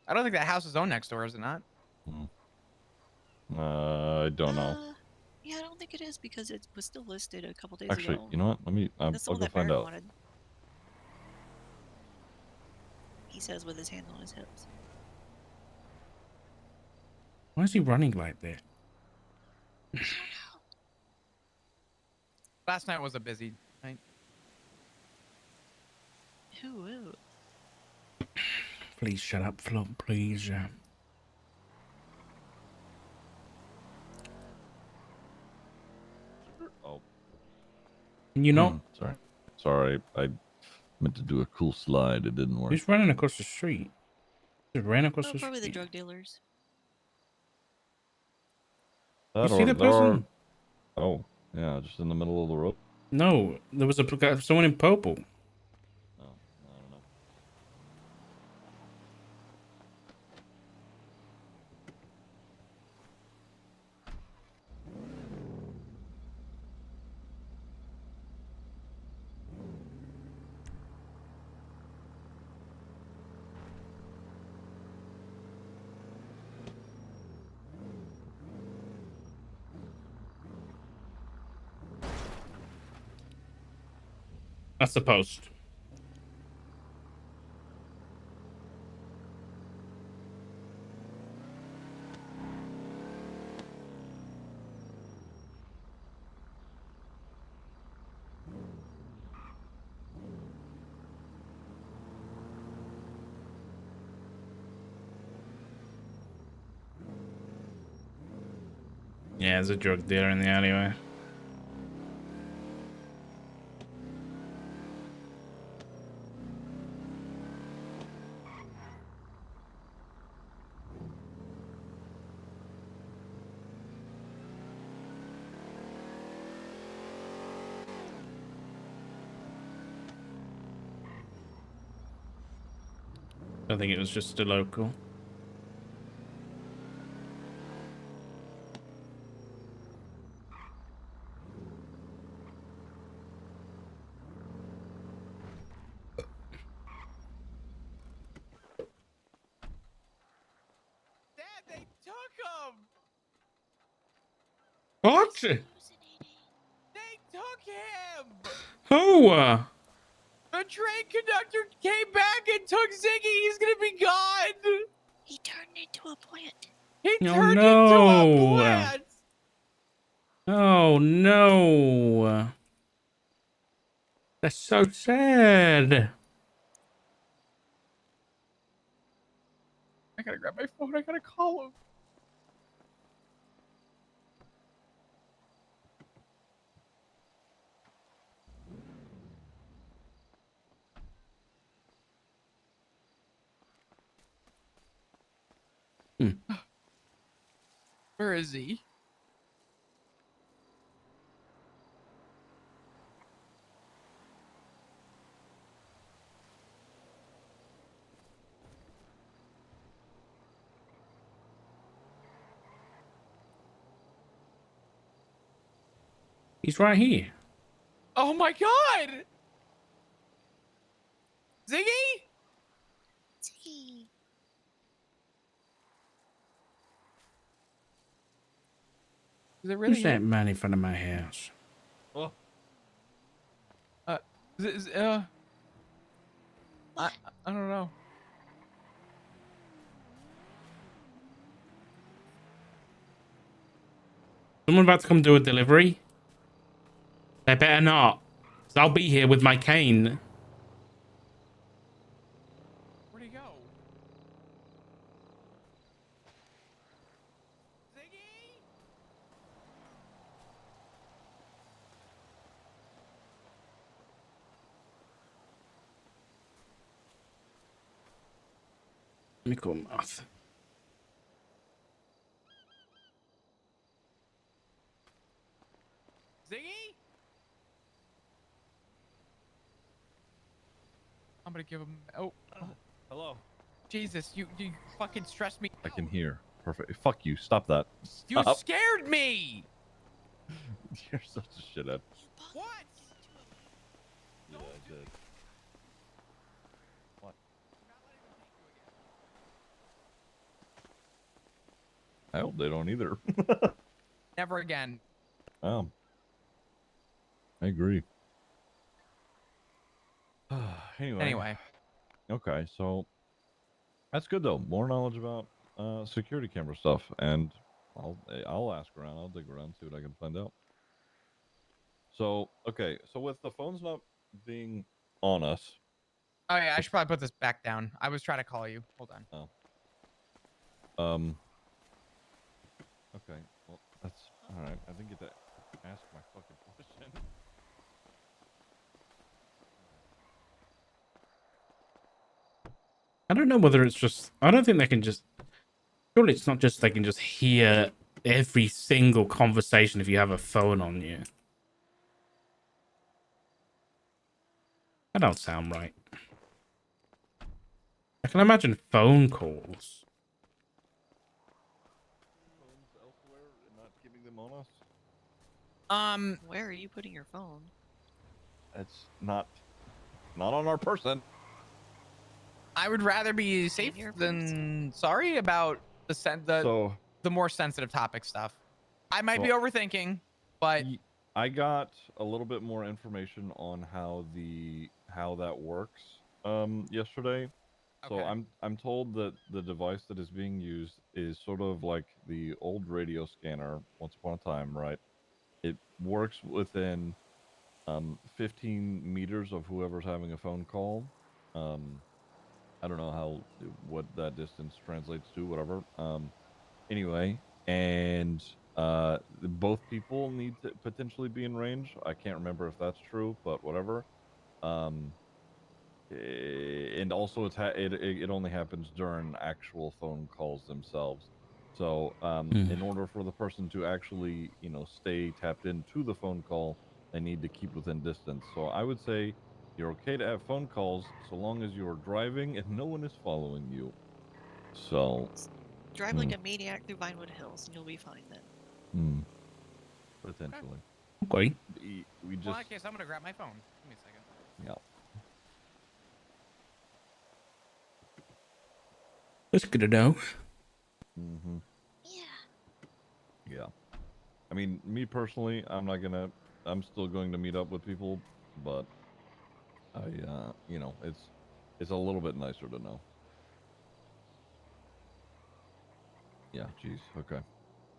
I don't think that house is owned next door, is it not? I don't know. Yeah, I don't think it is because it was still listed a couple days Actually, ago. you know what? Let me. That's the I'll one go that find Barrett out. wanted. He says with his hands on his hips. Why is he running like that? I don't know. Last night was a busy night. Ooh. Please shut up, Flop. Please. Oh, You know, sorry. I meant to do a cool slide. It didn't work. who's running across the street? Just ran across Oh, the probably the street. drug dealers. You see that person? Oh, yeah, just in the middle of the road. No, there was someone in purple. Oh, I don't know. That's the post. Yeah, there's a drug dealer in the alleyway. I think it was just a local. Dad, they took him! What? Hallucinating. They took him! Who? The train conductor came back and took Ziggy. He's gonna be gone. He turned into a plant. He Oh, turned into a no. plant. Oh no. That's so sad. I gotta grab my phone. I gotta call him. Where is he? He's right here. Oh my god! Ziggy? Ziggy. Is it really Who's that him? man in front of my house? Oh, I don't know. Someone about to come do a delivery? They better not. 'Cause I'll be here with my cane. Where'd he go? Ziggy! Let me call Martha. Ziggy? I'm gonna give him. Oh, Hello. Jesus! You fucking stressed me. I can hear. Perfect. Fuck you. Stop that. You Stop. scared me. You're such a shithead. What? Yeah, I did. What? I'm not letting them take you again. I hope they don't either. Never again. I agree. Anyway. Okay, so that's good though. More knowledge about security camera stuff, and I'll ask around. I'll dig around, see what I can find out. So okay, so with the phones not being on us. Oh yeah, I should probably put this back down. I was trying to call you. Hold on. Oh. Okay. Well, that's all right. I didn't get to ask my fucking question. I don't know whether it's just. I don't think they can just. Surely it's not just they can just hear every single conversation if you have a phone on you. That don't sound right. I can imagine phone calls. Phones elsewhere and not keeping them on us. Where are you putting your phone? It's not on our person. I would rather be safe your than sorry about So the more sensitive topic stuff. I might be So- overthinking, but I got a little bit more information on how that works yesterday. So okay. I'm told that the device that is being used is sort of like the old radio scanner once upon a time, right? It works within 15 meters of whoever's having a phone call. I don't know what that distance translates to, whatever. Anyway, and both people need to potentially be in range. I can't remember if that's true, but whatever. Um, and also it only happens during actual phone calls themselves. So in order for the person to actually stay tapped into the phone call, they need to keep within distance. So I would say you're okay to have phone calls so long as you're driving and no one is following you. So Drive like a maniac through Vinewood Hills, and you'll be fine then. potentially. Okay. We Well, in just that case, I'm gonna grab my phone. Give me a second. yeah. That's good to know. Mm-hmm. Yeah. Yeah. I mean, me personally, I'm still going to meet up with people, but it's a little bit nicer to know. Yeah, geez. Okay.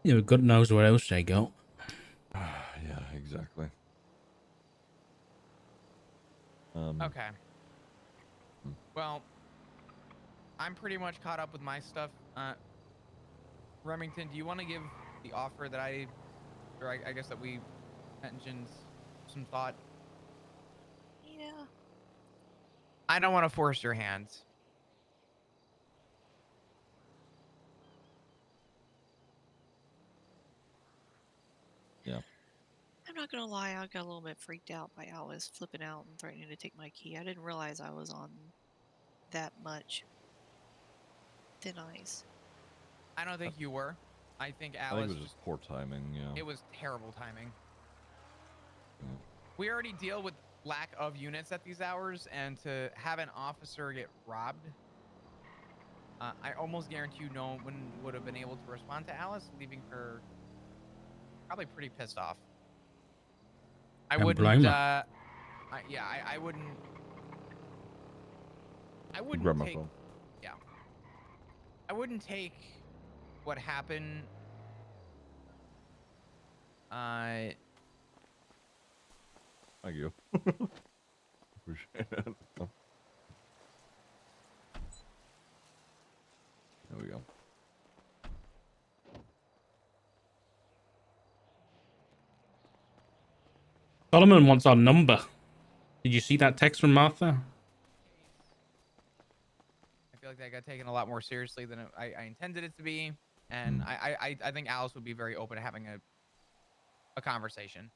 Yeah, God knows what else they got. Yeah, exactly. Okay. Hmm. Well, I'm pretty much caught up with my stuff. Remington, do you want to give the offer that I guess that we mentioned some thought? Yeah. I don't want to force your hands. Yeah. I'm not gonna lie, I got a little bit freaked out by Alice flipping out and threatening to take my key. I didn't realize I was on that much thin ice. I don't think you were. I think I think Alice it was just poor timing. Yeah. it was terrible timing. Yeah. We already deal with lack of units at these hours, and to have an officer get robbed, I almost guarantee you no one would have been able to respond to Alice, leaving her probably pretty pissed off. I Can't wouldn't. blame her. I wouldn't. I Grab wouldn't my take. phone. Yeah. I wouldn't take what happened Uh, Thank you. Appreciate it. Oh, there we go. Solomon wants our number. Did you see that text from Martha? I feel like that got taken a lot more seriously than I intended it to be, and I think Alice would be very open to having a conversation.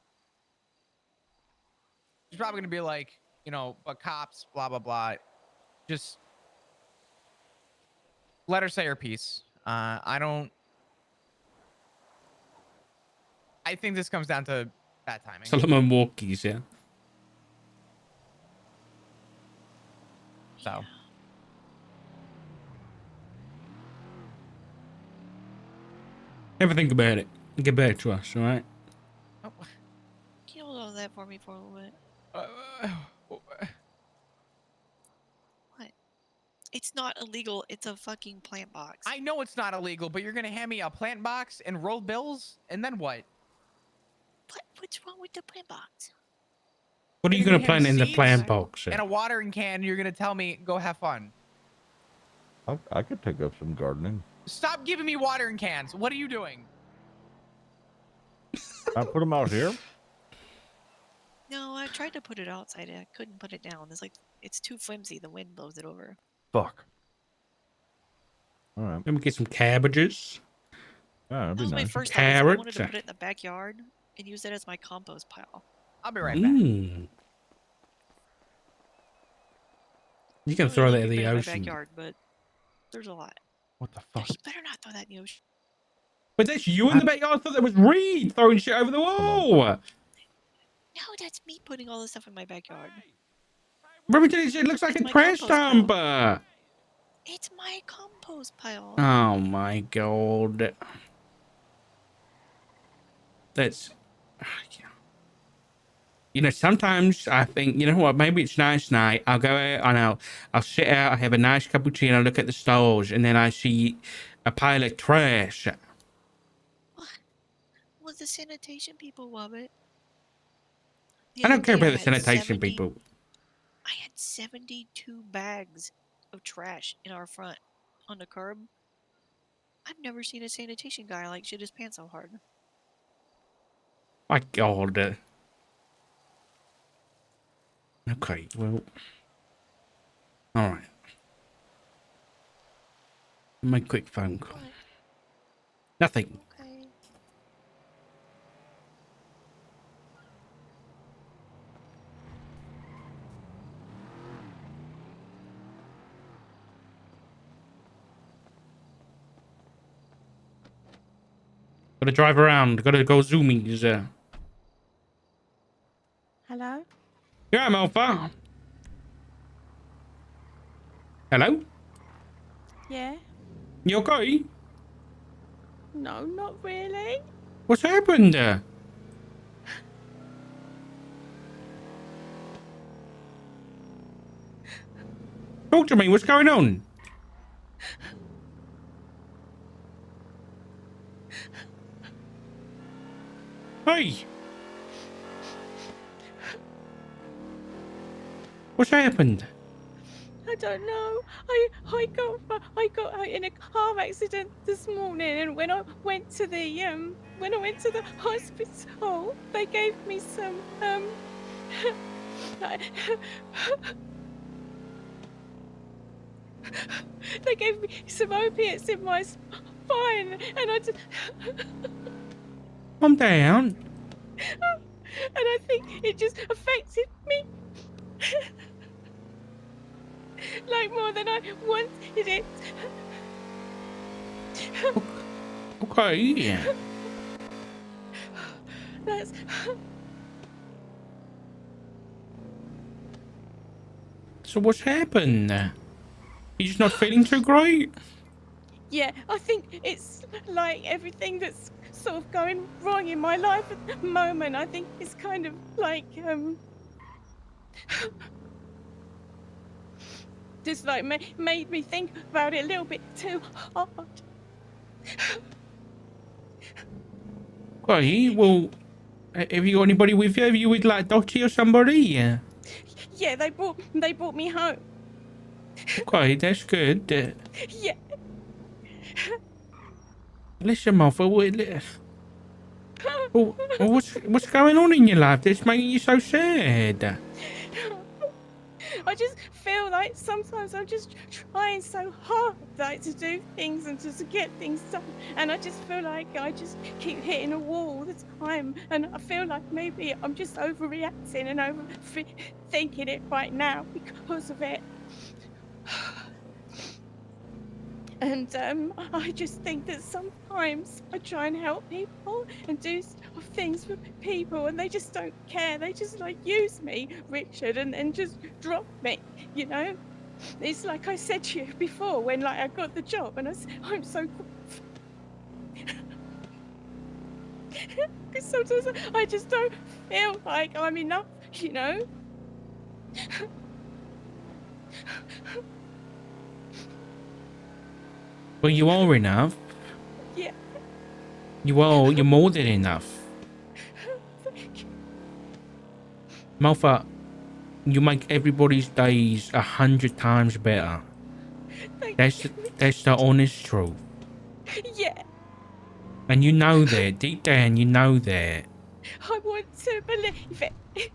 She's probably gonna be like, you know, but cops, blah blah blah. Just let her say her piece. I don't. I think this comes down to bad timing. Solomon walkies, yeah. So. Ever think about it? Get back to us, all right? Oh. Can you hold on to that for me for a little bit? What? It's not illegal. It's a fucking plant box. I know it's not illegal, but you're gonna hand me a plant box and rolled bills, and then what? What's wrong with the plant box? What are you going to plant in the plant box? And a watering can. You're gonna tell me go have fun. I could take up some gardening. Stop giving me watering cans. What are you doing? I put them out here. No, I tried to put it outside. I couldn't put it down. It's too flimsy. The wind blows it over. Fuck. All right. Let me get some cabbages. Yeah, that'd That be was my nice. first thought. I wanted to Carrots. put it in the backyard and use it as my compost pile. I'll be right back. You can I throw really that love in the keeping it in my ocean. backyard, but there's a lot. What the fuck? You better not throw that in the ocean. But that's you in the backyard. I thought that was Reed throwing shit over the wall. No, that's me putting all this stuff in my backyard. Remington, it looks like It's a my trash compost dump. It's my compost pile. Oh my god. That's... You know, sometimes I think, you know what, maybe it's nice night. I'll go out and I'll sit out, I have a nice cappuccino, look at the stars, and then I see a pile of trash. Well, the sanitation people love it. I don't care about the sanitation people. I had 72 bags of trash in our front on the curb. I've never seen a sanitation guy like shit his pants so hard. My god. Okay, well. Alright. Make a quick phone call. What? Nothing. Okay. Gotta drive around, gotta go zoomies. Hello? Yeah, I'm Alpha. Hello? Yeah? You okay? No, not really. What's happened? Talk to me, what's going on? Hey! What's happened? I don't know. I got out in a car accident this morning, and when I went to the hospital, they gave me some they gave me some opiates in my spine, and I just Calm down. and I think it just affected me like more than I wanted it. Okay. That's So what's happened? You just not feeling too great? yeah. I think it's like everything that's sort of going wrong in my life at the moment. I think it's kind of like just like made me think about it a little bit too hard. Okay, well, Have you got anybody with you? Are you with like Dottie or somebody? Yeah. Yeah, they brought me home. Okay, that's good. Yeah. Listen, Martha, what's going on in your life that's making you so sad? I just feel like sometimes I'm just trying so hard, like to do things and to get things done, and I just feel like I just keep hitting a wall all the time, and I feel like maybe I'm just overreacting and thinking it right now because of it. And I just think that sometimes I try and help people and do things for people, and they just don't care. They just like use me, Richard, and just drop me. You know, it's like I said to you before when like I got the job, and I'm so grateful. Because sometimes I just don't feel like I'm enough. You know. Well, you are enough. Yeah. You're more than enough. Thank you. Martha, you make everybody's days 100 times better. Thank That's you. that's the honest truth. Yeah. And you know that. Deep down, you know that. I want to believe it.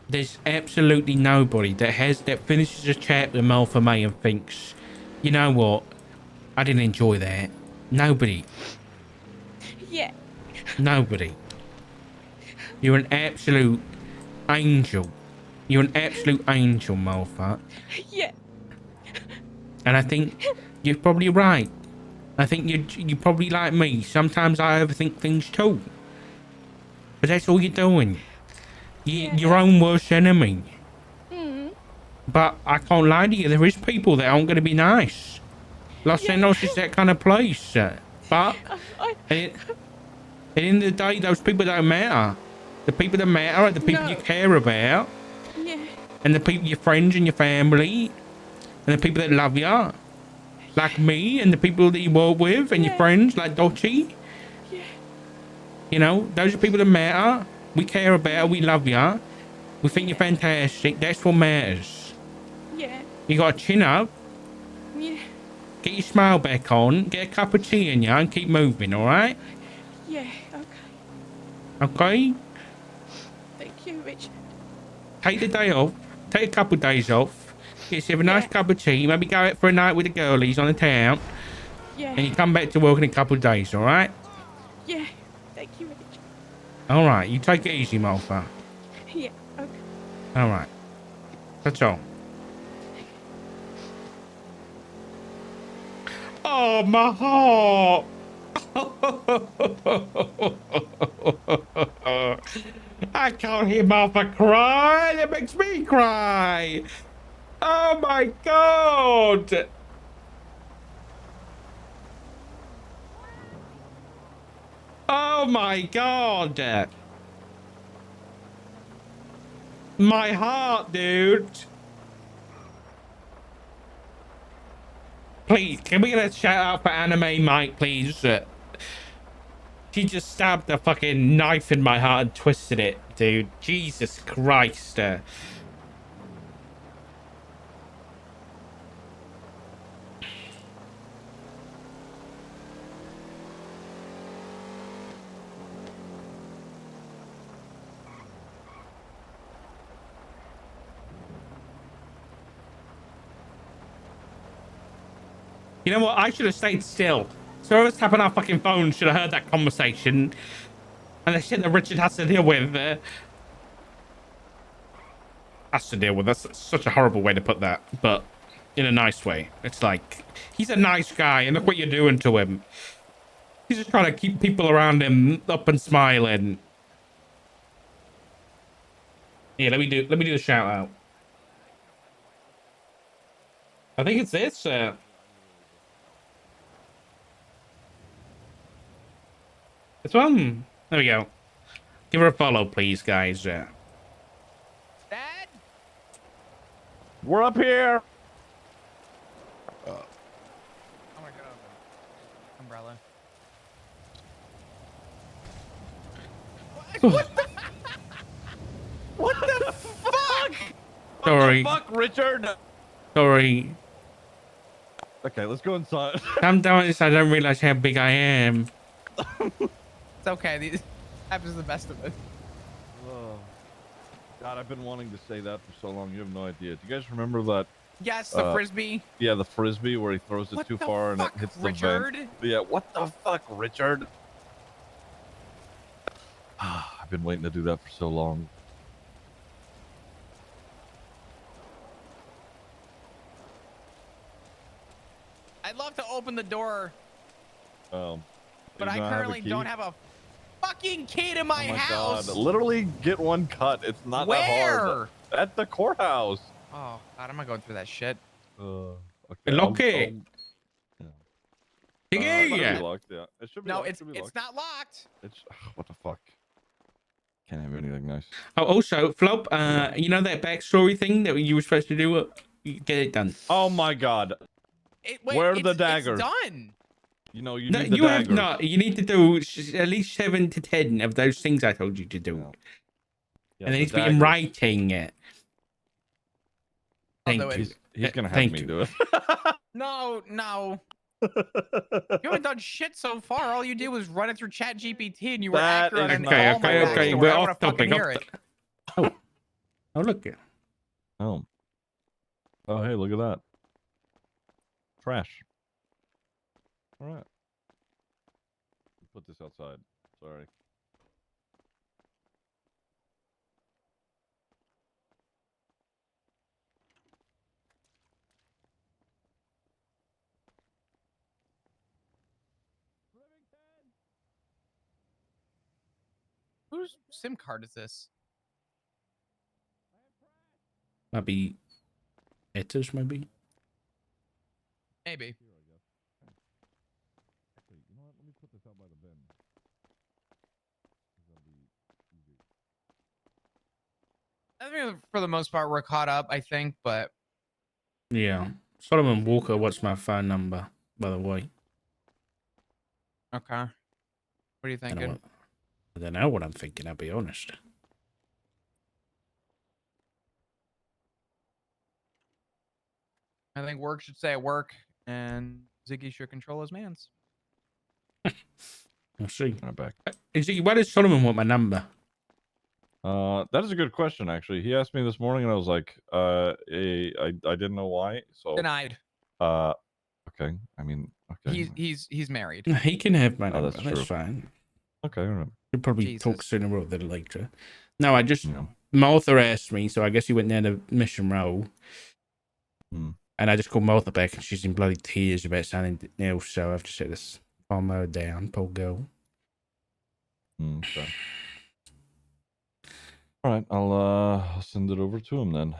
There's absolutely nobody that finishes a chat with Martha May and thinks, you know what? I didn't enjoy that. Nobody. Yeah. Nobody. You're an absolute angel. You're an absolute angel, Martha. Yeah. And I think you're probably right. I think you're probably like me. Sometimes I overthink things too. But that's all you're doing. You're Yeah. your own worst enemy. Mm. But I can't lie to you. There is people that aren't going to be nice. Los Yeah. Angeles is that kind of place. But I at the end of the day, those people don't matter. The people that matter are the people you No. care about, Yeah. and the people, your friends and your family, and the people that love you, like me, and the people that you work with, and your Yeah. friends, like Dottie. Yeah. You know, those are people that matter. We care about, we love you. We think Yeah. you're fantastic. That's what matters. Yeah. You got to chin up, Yeah. get your smile back on, get a cup of tea in you, and keep moving, all right? Yeah. Okay. Okay? Thank you, Richard. Take the day off. Take a couple of days off. Get yourself a nice Yeah. cup of tea. Maybe go out for a night with the girlies on the town. Yeah. And you come back to work in a couple of days, all right? Yeah. Thank you, Richard. All right. You take it easy, Martha. Yeah. Okay. All right. That's all. Oh, my heart. I can't hear Martha cry. It makes me cry. Oh, my God. Oh, my God. My heart, dude. Please, can we get a shout out for Anime Mike, please? She just stabbed a fucking knife in my heart and twisted it, dude. Jesus Christ. You know what? I should have stayed still. So whoever's tapping our fucking phone should have heard that conversation. And the shit that Richard has to deal with. Has to deal with. That's such a horrible way to put that. But in a nice way. It's like, he's a nice guy and look what you're doing to him. He's just trying to keep people around him up and smiling. Yeah, let me do the shout out. I think it's this. This one. There we go. Give her a follow, please, guys. Dad? We're up here. Oh my god. Umbrella. What the? What the fuck? Sorry. What the fuck, Richard? Sorry. Okay, let's go inside. Sometimes I don't realize how big I am. It's okay. These happens the best of it. Oh, God, I've been wanting to say that for so long. You have no idea. Do you guys remember that? Yes, the frisbee. Yeah, the frisbee where he throws it What too the far and it fuck, hits Richard? the vent. Yeah, what the fuck, Richard? I've been waiting to do that for so long. I'd love to open the door, But but I currently don't have a fucking key to my house. God. Literally get one cut. It's not that Where? hard. At the courthouse. Oh God, I'm not going through that shit. Okay. Lock it. It should be Yeah. locked, yeah. It should be No, locked. it's not locked. It's what the fuck? Can't have anything nice. Oh, also, Flop, you know that backstory thing that you were supposed to do? Get it done. Oh my God. Where are the daggers? It's done. You know, you No, need the you daggers. have not. You need to do at least 7 to 10 of those things I told you to do. Yeah, And the it needs to be in daggers. writing it. I'll Thank do it. you. He's gonna have Thank me you. do it. No, no. You haven't done shit so far. All you did was run it through Chat GPT, and you were That accurate is on not- all my Okay. backstory. We're I wanna off topic. fucking hear it. Oh, look. Oh, hey, look at that. Trash. All right. Put this outside. Sorry. Whose SIM card is this? Might be Etta's, maybe. Maybe. Here, I guess. Actually, you know what? Let me put this out by the bin. That'll be easy. I think for the most part we're caught up. I think, but Yeah. Solomon Walker, what's my phone number, by the way? okay. What are you thinking? I don't know what I'm thinking, I'll be honest. I think work should stay at work, and Ziggy should control his mans. I'll see. I'm back. Why does Solomon want my number? That is a good question, actually. He asked me this morning, and I was like, I didn't know why. So, Denied. okay. I mean, okay. He's married. He can have my Oh, number. that's That's true. fine. Okay. All right. We'll probably talk Jesus. sooner rather than later. No, I just Yeah. Martha asked me, so I guess he went down to Mission Row. Hmm. And I just called Martha back, and she's in bloody tears about signing else. So I've just said this, calm her down, poor girl. Okay. All right. I'll send it over to him then.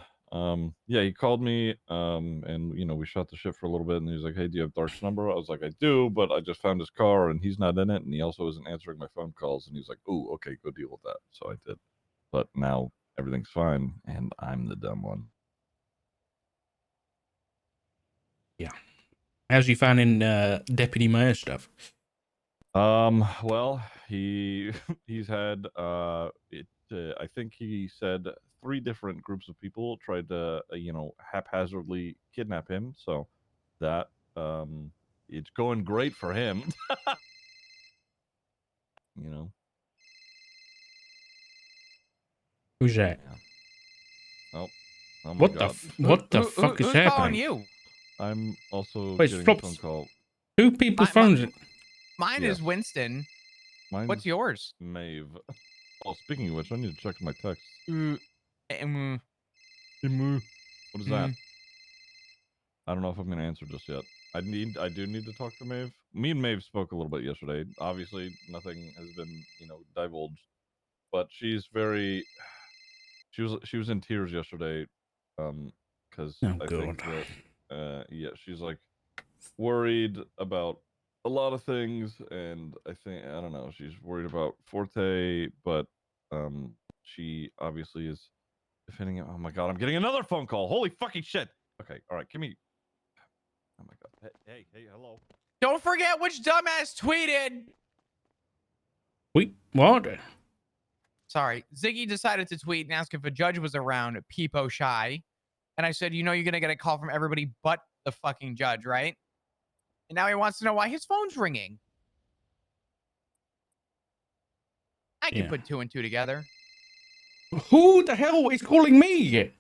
Yeah, he called me, and we shot the shit for a little bit, and he was like, "Hey, do you have Dark's number?" I was like, "I do, but I just found his car, and he's not in it, and he also isn't answering my phone calls." And he's like, "Oh, okay, go deal with that." So I did, but now everything's fine, and I'm the dumb one. Yeah. How's he finding Deputy Mayor stuff? Well, he's had I think he said 3 different groups of people tried to haphazardly kidnap him. So that it's going great for him. you know. Who's that? Yeah. Oh my What the God. what the fuck is Who's calling happening? you? I'm also Wait, getting a Flops. phone call. Two people's My- phones. Mine Yes. is Winston. Mine's What's yours? Maeve. Oh, speaking of which, I need to check my text. Um, What is that? I don't know if I'm going to answer just yet. I do need to talk to Maeve. Me and Maeve spoke a little bit yesterday. Obviously, nothing has been, divulged. But she's very. She was in tears yesterday, because Oh, I God. think that, yeah, she's like worried about a lot of things, and I don't know, she's worried about Forte, but she obviously is defending it. Oh my God, I'm getting another phone call. Holy fucking shit. Okay, all right, give me. Oh my God. Hey, hello. Don't forget which dumbass tweeted. Wait, what? Sorry, Ziggy decided to tweet and ask if a judge was around, peepo shy. And I said, you know, you're going to get a call from everybody but the fucking judge, right? And now he wants to know why his phone's ringing. I can put 2 and 2 together. Who the hell is calling me?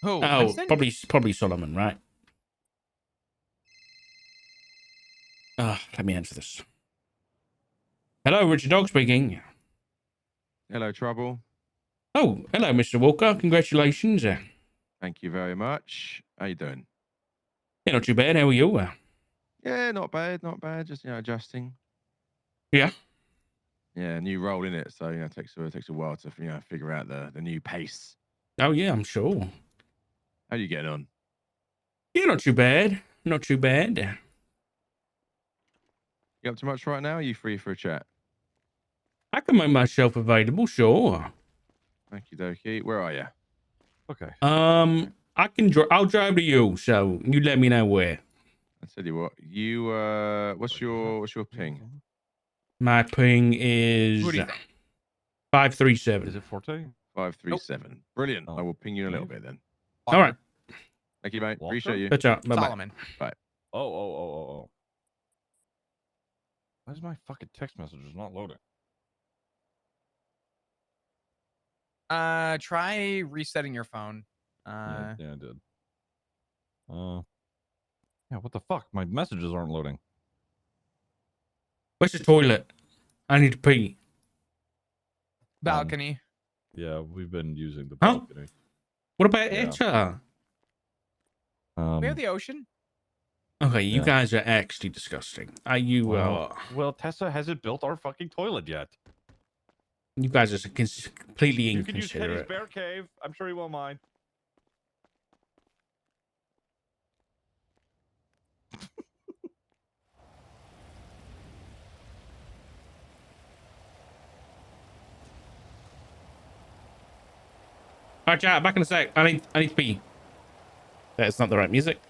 Who? Oh, Winston? probably Solomon, right? Let me answer this. Hello, Richard Dog speaking. Hello, Trouble. Oh, hello, Mr. Walker. Congratulations. Thank you very much. How you doing? Yeah, not too bad. How are you? Yeah, not bad, not bad. Just adjusting. Yeah. Yeah, new role in it, so it takes a while to figure out the new pace. Oh yeah, I'm sure. How you getting on? Yeah, not too bad. Not too bad. You up to much right now? Are you free for a chat? I can make myself available, sure. Okie dokie. Where are you? Okay. I can. I'll drive to you, so you let me know where. I tell you what. You what's your ping? My ping Who is do you think? 537. Is it Forte? 537. Brilliant. Oh. I will ping you in a little bit then. All right. Thank you, mate. Walker? Appreciate you. That's up. Bye bye. Solomon. Bye. Oh. Why is my fucking text messages not loading? Try resetting your phone. Yeah, I did. Yeah, what the fuck? My messages aren't loading. Where's the toilet? I need to pee. Balcony. Yeah, we've been using the Huh? balcony. What about Yeah. Etta? We have the ocean. Okay, you Yeah. guys are actually disgusting. Are you? Well, Tessa hasn't built our fucking toilet yet. You guys are completely You can use Teddy's inconsiderate. bear cave. I'm sure he won't mind. All right, chat. Back in a sec. I need to pee. That's not the right music.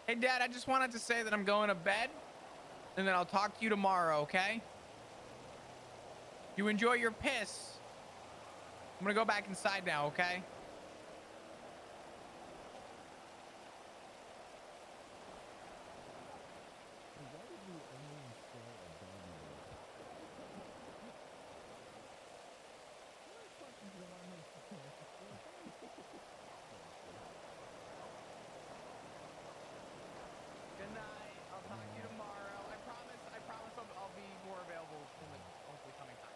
Hey, Dad, I just wanted to say that I'm going to bed, and then I'll talk to you tomorrow, okay? You enjoy your piss. I'm gonna go back inside now, okay? Good night. I'll talk to you tomorrow. I promise I'll be more available in the hopefully coming time.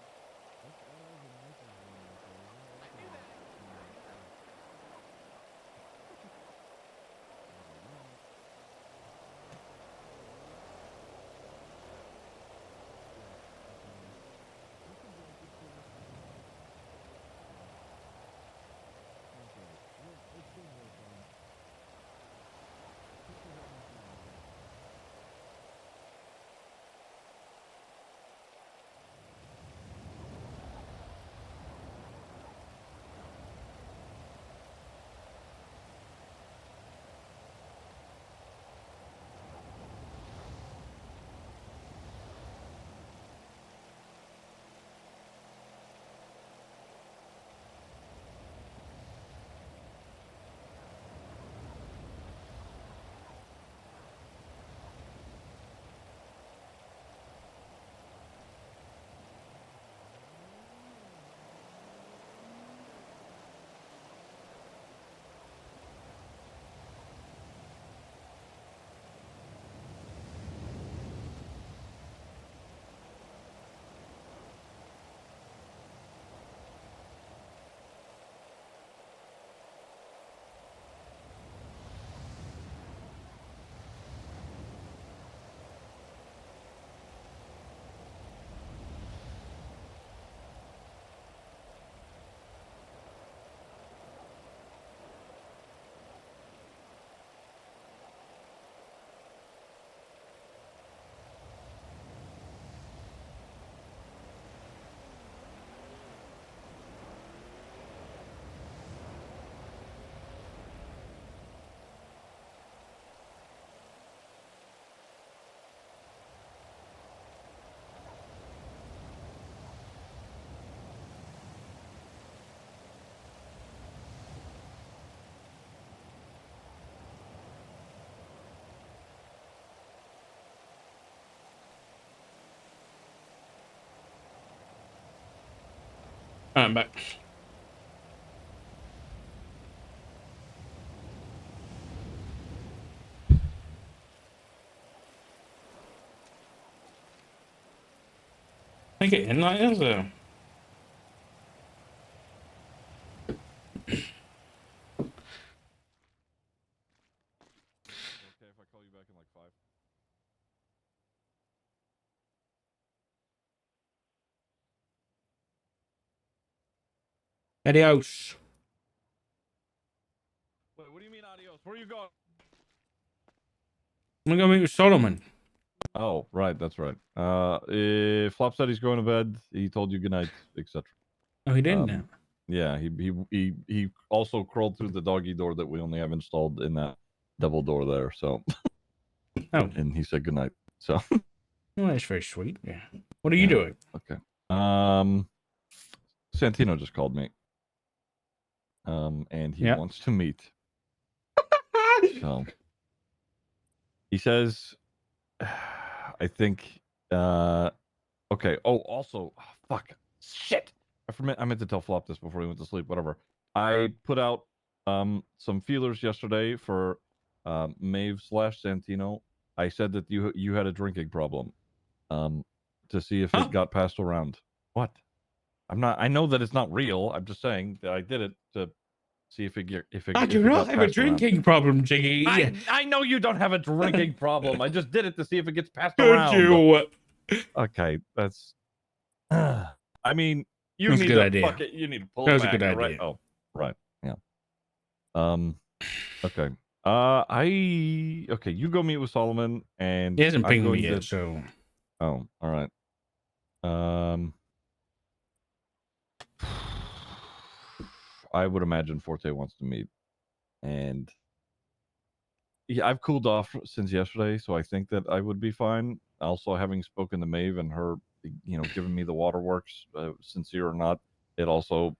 I knew that. I'm back. I get in like this. Okay, if I call you back in like 5. Adios. Wait, what do you mean adios? Where are you going? I'm gonna go meet with Solomon. Oh, right, that's right. Flop said he's going to bed. He told you goodnight, etc. Oh, he didn't now. Yeah, he also crawled through the doggy door that we only have installed in that double door there. So, Oh, and he said goodnight. So, well, that's very sweet. Yeah. What are you yeah, doing? okay. Santino just called me. And he Yeah. wants to meet. So, he says, I think, okay. Oh, also, fuck, shit. I meant to tell Flop this before he went to sleep. Whatever. I put out some feelers yesterday for Maeve / Santino. I said that you had a drinking problem, to see if it got passed around. What? I'm not. I know that it's not real. I'm just saying that I did it to see if it I if do it not got have a passed around. drinking problem, Jiggy. I know you don't have a drinking problem. I just did it to see if it gets passed Could around. you? Okay, that's. I mean, you That's a need good to idea. fuck it. You need to pull That it was a back. good Right? idea. Oh, right. Yeah. Okay. Okay. You go meet with Solomon, and He hasn't I'm pinged me going yet, to. so Oh, all right. I would imagine Forte wants to meet, and yeah, I've cooled off since yesterday, so I think that I would be fine. Also, having spoken to Maeve and her, giving me the waterworks, sincere or not, it also,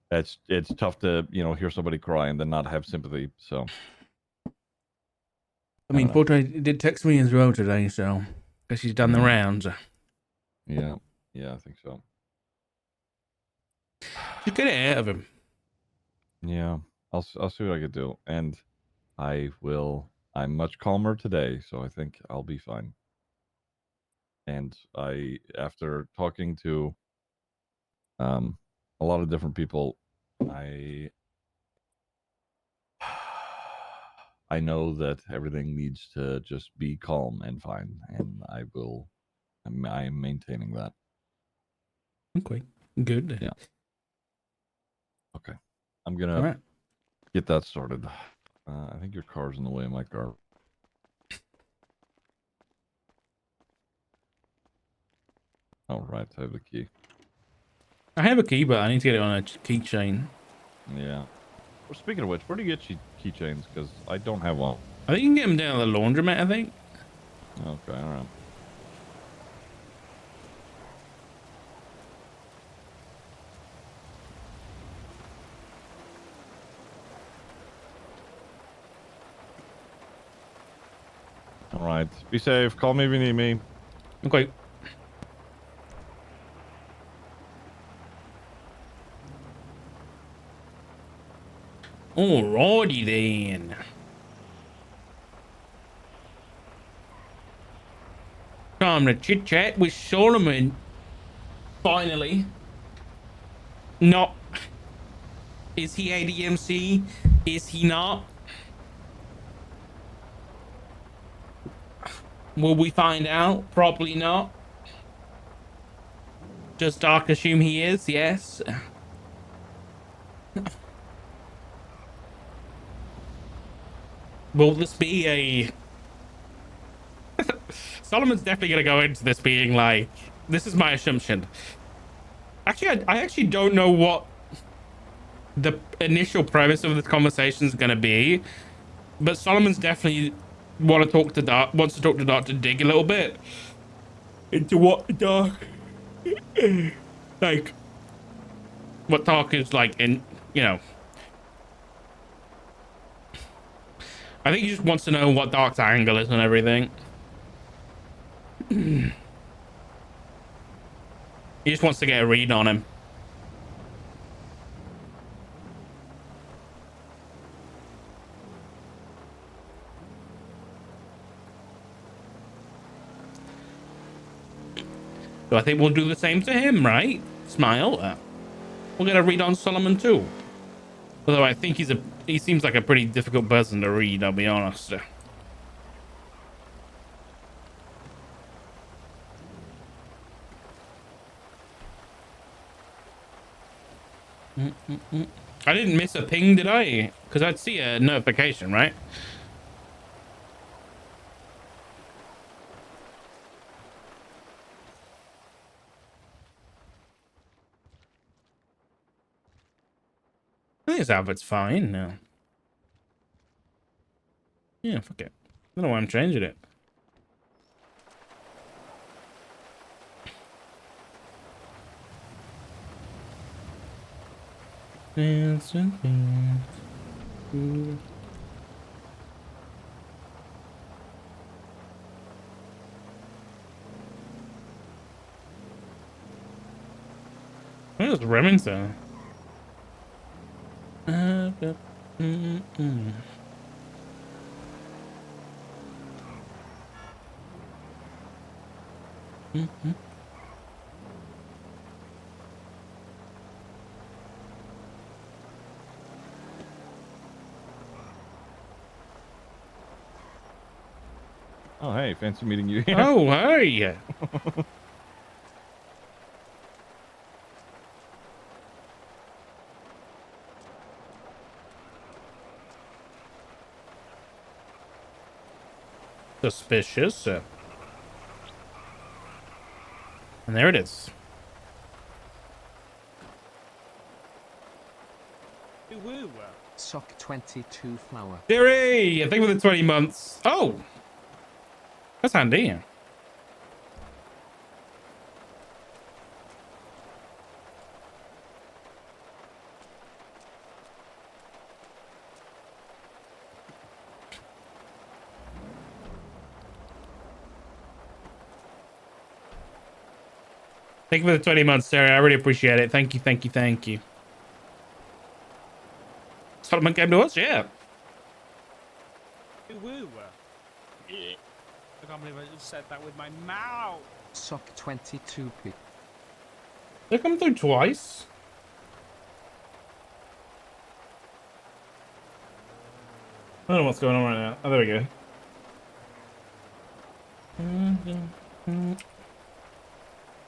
it's tough to, hear somebody cry and then not have sympathy. So, I mean, don't know. Forte did text me as well today, so guess he's done the rounds. Yeah, I think so. Just get it out of him. Yeah, I'll see what I could do, and I will. I'm much calmer today, so I think I'll be fine. And after talking to a lot of different people, I know that everything needs to just be calm and fine, and I am maintaining that. Okay, good. Yeah. Okay, I'm All gonna right. get that started. I think your car's in the way of my car. Oh, right, I have the key. I have a key, but I need to get it on a keychain. Yeah. Well, speaking of which, where do you get keychains? Because I don't have one. I think you can get them down at the laundromat, I think. Okay, all right. All right. Be safe. Call me if you need me. Okay. Alrighty then. Time to chit chat with Solomon. Finally. Not. Is he ADMC? Is he not? Will we find out? Probably not. Does Doc assume he is? Yes. Will this be a... Solomon's definitely going to go into this being like... This is my assumption. Actually, I actually don't know what the initial premise of this conversation is going to be. But Solomon's definitely wants to talk to Doc to dig a little bit into what Doc... like... What Doc is like in... I think he just wants to know what Doc's angle is and everything. He just wants to get a read on him. So I think we'll do the same to him, right? Smile. We'll get a read on Solomon too. Although I think he seems like a pretty difficult person to read, I'll be honest. I didn't miss a ping, did I? Because I'd see a notification, right? I think this outfit's fine now. Yeah, fuck it. I don't know why I'm changing it. Where's Remington? Oh, hey, fancy meeting you here. Oh, hey. Suspicious. And there it is. Sock 22 flower. Jerry, thank you for the 20 months. Oh, that's handy. Thank you for the 20 months, Sarah. I really appreciate it. Thank you, thank you, thank you. Solomon came to us, yeah. Woo. Yeah. I can't believe I just said that with my mouth. Sock 22 p. They come through twice. I don't know what's going on right now. Oh, there we go.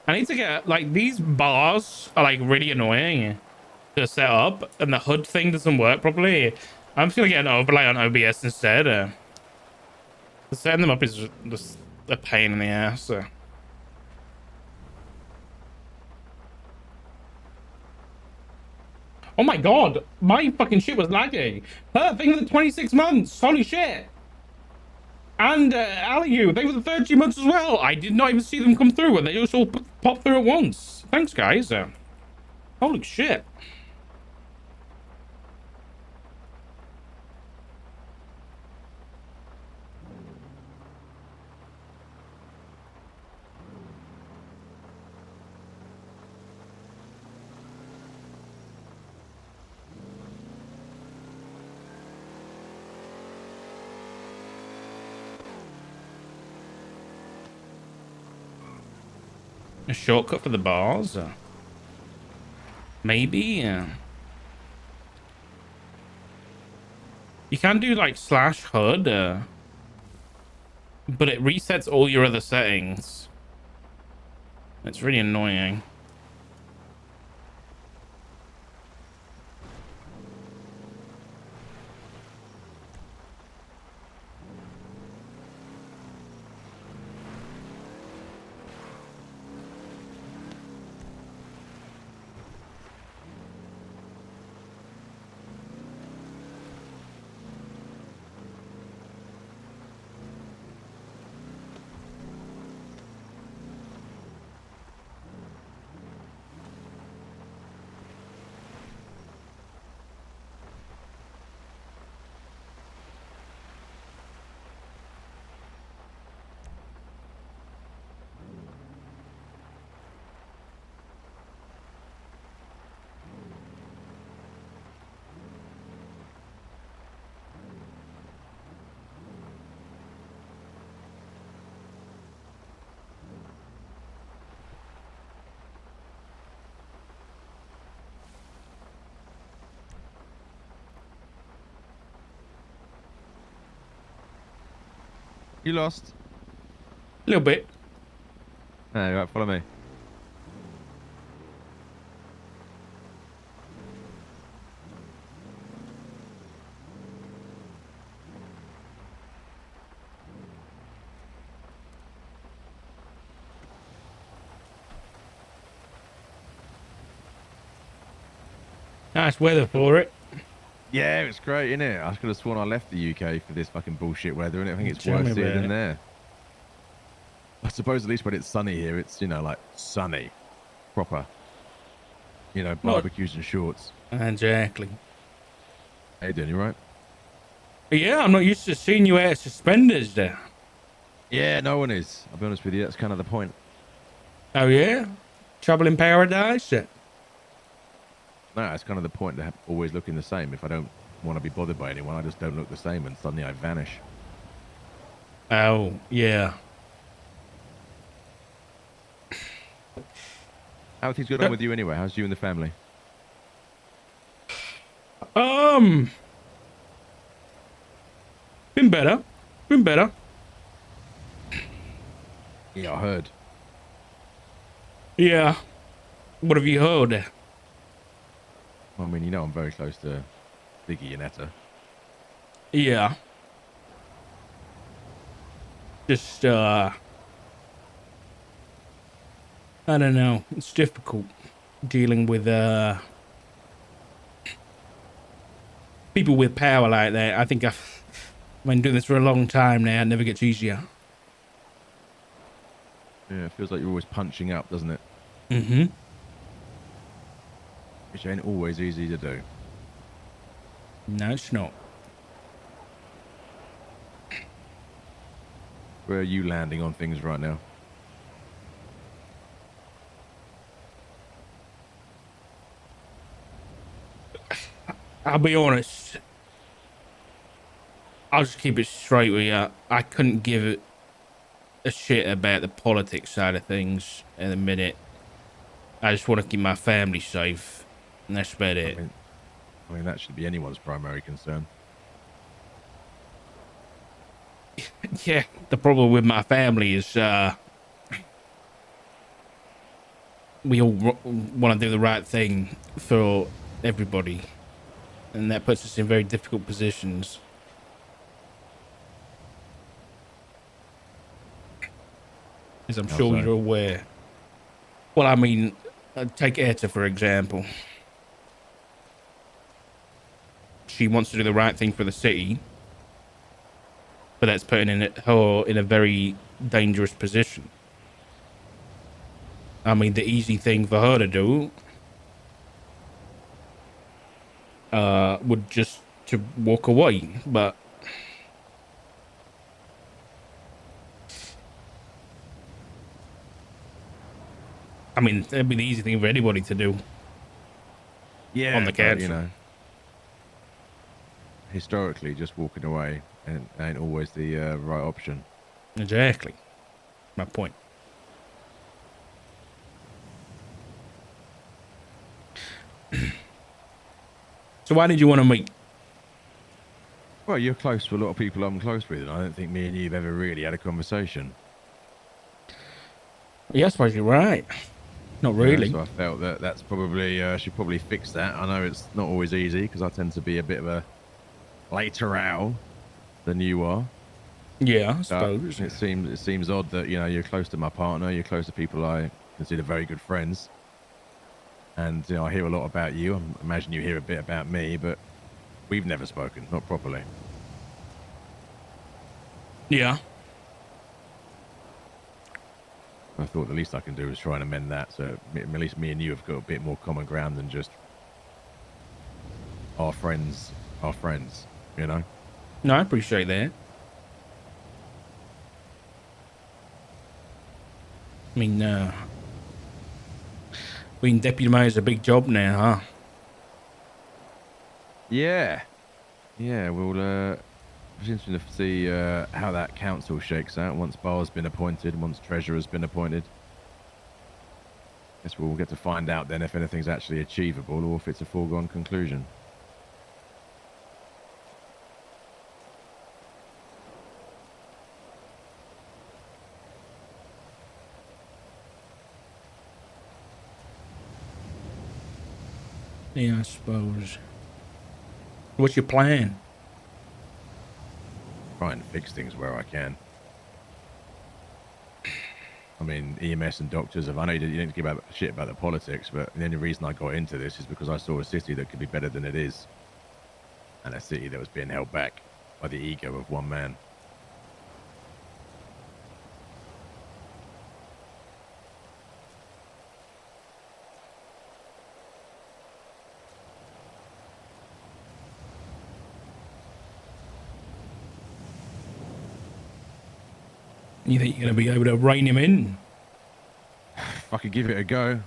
I need to get, like, these bars are, like, really annoying to set up, and the HUD thing doesn't work properly. I'm just gonna get an overlay on OBS instead. Setting them up is just a pain in the ass. Oh my god, my fucking shit was lagging. Thank you for the 26 months. Holy shit. And Aliu, thank you for the 30 months as well. I did not even see them come through, and they just all popped through at once. Thanks, guys. Holy shit. A shortcut for the bars? Maybe? You can do like /HUD, but it resets all your other settings. It's really annoying. You lost. A little bit. Hey, right, follow me. Nice weather for it. Yeah, it's great, isn't it? I could have sworn I left the UK for this fucking bullshit weather, and I think it's Tell me worse here about than it. there. I suppose at least when it's sunny here, it's, you know, like sunny, proper. You know, Not barbecues and shorts. exactly. How you doing? You right? Yeah, I'm not used to seeing you out of suspenders there. Yeah, no one is. I'll be honest with you. That's kind of the point. Oh yeah, trouble in paradise. No, it's kind of the point to always looking the same. If I don't want to be bothered by anyone, I just don't look the same, and suddenly I vanish. Oh yeah. How are things going on with you anyway? How's you and the family? Been better. Been better. Yeah, I heard. Yeah. What have you heard? I mean, you know, I'm very close to Biggie and Etta. Yeah. Just I don't know. It's difficult dealing with people with power like that. I think I've been doing this for a long time now. It never gets easier. Yeah, it feels like you're always punching up, doesn't it? Mm-hmm. Which ain't always easy to do. No, it's not. Where are you landing on things right now? I'll be honest. I'll just keep it straight with you. I couldn't give it a shit about the politics side of things in a minute. I just want to keep my family safe, and that's about it. I mean, that should be anyone's primary concern. Yeah, the problem with my family is we all want to do the right thing for everybody, and that puts us in very difficult positions. As I'm sure you're aware. Well, I mean, take Etta for example. She wants to do the right thing for the city, but that's putting her in a very dangerous position. I mean, the easy thing for her to do would just to walk away, but I mean, that'd be the easy thing for anybody to do. Yeah, on the council. you know, historically, just walking away ain't always the right option. Exactly. My point. So why did you want to meet? Well, you're close to a lot of people I'm close with, and I don't think me and you've ever really had a conversation. Yeah, I suppose you're right. Not really. So I felt that that's probably should probably fix that. I know it's not always easy because I tend to be a bit of a later owl than you are. Yeah, I suppose. It seems odd that, you know, you're close to my partner, you're close to people I consider very good friends, and, you know, I hear a lot about you. I imagine you hear a bit about me, but we've never spoken, not properly. Yeah. I thought the least I can do is try and amend that, so at least me and you have got a bit more common ground than just our friends, you know? No, I appreciate that. I mean, being deputy mayor is a big job now, huh? Yeah. Yeah, well, it's interesting to see how that council shakes out once Bar's been appointed, once Treasurer's been appointed. Guess we'll get to find out then if anything's actually achievable or if it's a foregone conclusion. Yeah, I suppose. What's your plan? Try and fix things where I can. I mean, EMS and doctors have. I know you didn't give a shit about the politics, but the only reason I got into this is because I saw a city that could be better than it is, and a city that was being held back by the ego of one man. You think you're going to be able to rein him in? If I could give it a go,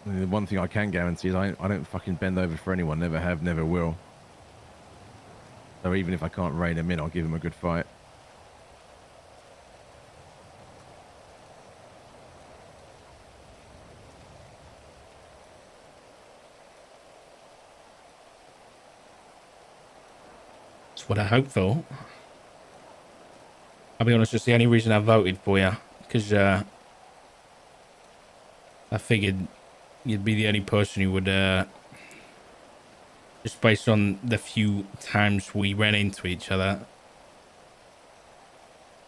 I mean, the one thing I can guarantee is I don't fucking bend over for anyone. Never have, never will. So even if I can't rein him in, I'll give him a good fight. That's what I hope for. I'll be honest, it's the only reason I voted for you, because I figured you'd be the only person who would, just based on the few times we ran into each other,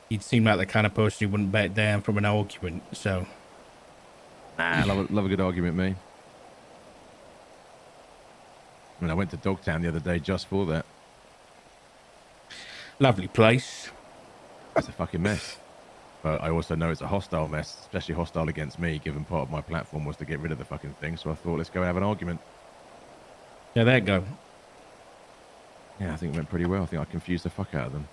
you'd seem like the kind of person who wouldn't back down from an argument, so. Nah, love a good argument, me. I mean, I went to Dogtown the other day just for that. Lovely place. It's a fucking mess. But I also know it's a hostile mess, especially hostile against me, given part of my platform was to get rid of the fucking thing. So I thought, let's go and have an argument. Yeah, there you go. Yeah, I think it went pretty well. I think I confused the fuck out of them.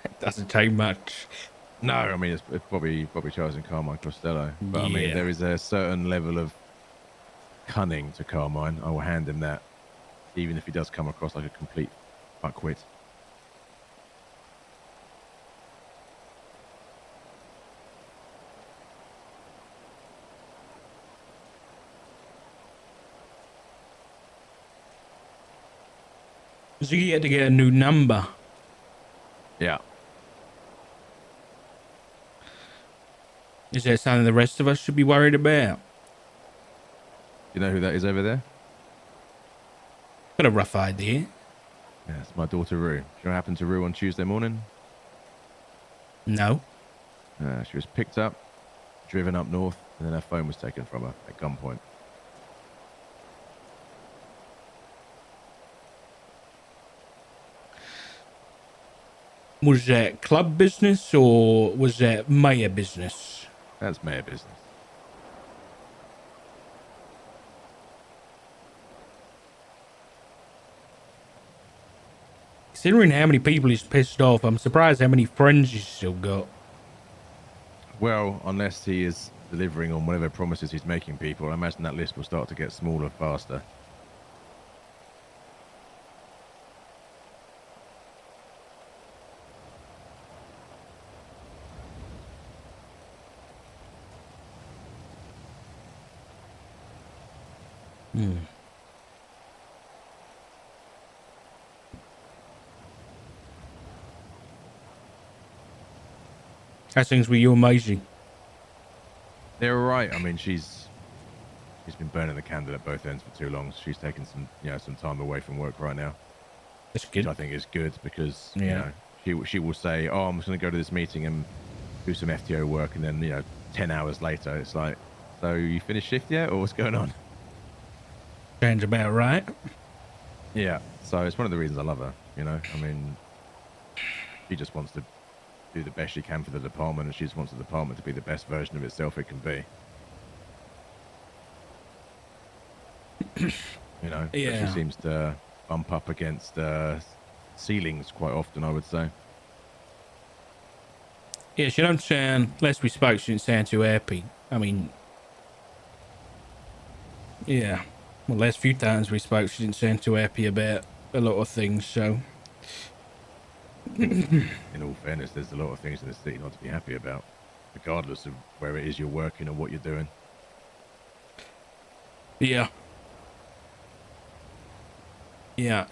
It doesn't take much. No, I mean, it's Bobby Charles and Carmine Costello. But I mean, Yeah. there is a certain level of cunning to Carmine. I will hand him that, even if he does come across like a complete fuckwit. So you had to get a new number. Yeah. Is that something the rest of us should be worried about? You know who that is over there? Got a rough idea. Yeah, it's my daughter Rue. Do you know what happened to Rue on Tuesday morning? No. She was picked up, driven up north, and then her phone was taken from her at gunpoint. Was that club business or was that mayor business? That's mayor business. Considering how many people he's pissed off, I'm surprised how many friends he's still got. Well, unless he is delivering on whatever promises he's making people, I imagine that list will start to get smaller faster. Hmm. How's things with you and Maisie? They're all right. I mean, she's been burning the candle at both ends for too long. So she's taking some time away from work right now. That's good. Which I think is good because Yeah. she will say, "Oh, I'm just going to go to this meeting and do some FTO work," and then 10 hours later, it's like, "So you finished shift yet, or what's going on?" Sounds about right. Yeah. So it's one of the reasons I love her. I mean, she just wants to do the best she can for the department, and she just wants the department to be the best version of itself it can be. But Yeah. she seems to bump up against ceilings quite often, I would say. Yeah, she don't sound, last we spoke, she didn't sound too happy. I mean, yeah. Well, last few times we spoke, she didn't sound too happy about a lot of things, so. In all fairness, there's a lot of things in the city not to be happy about, regardless of where it is you're working or what you're doing. Yeah. Yeah.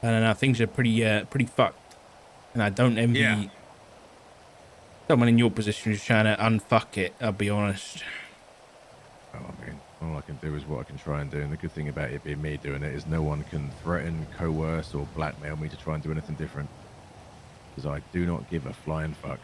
I don't know, things are pretty fucked. And I don't envy someone in your position who's trying to unfuck it, I'll be honest. Oh, I mean, I can do is what I can try and do. And the good thing about it being me doing it is no one can threaten, coerce, or blackmail me to try and do anything different. Because I do not give a flying fuck.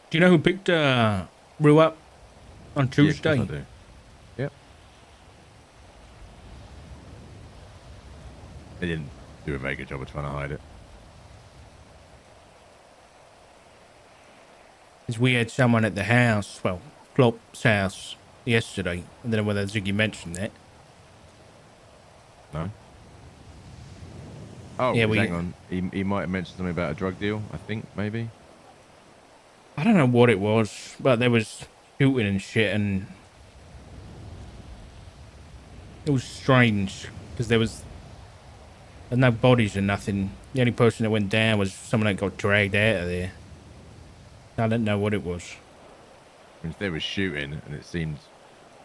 Do you know who picked Rue up on Yeah, Tuesday? of course I do. Yep. They didn't do a very good job of trying to hide it. Because we had someone at the house, well, Flop's house yesterday. I don't know whether Ziggy mentioned that. No. Oh, Yeah, hang on. He might have mentioned something about a drug deal, I think, maybe. I don't know what it was, but there was shooting and shit, and it was strange because there was no bodies or nothing. The only person that went down was someone that got dragged out of there. I don't know what it was. If there was shooting and it seemed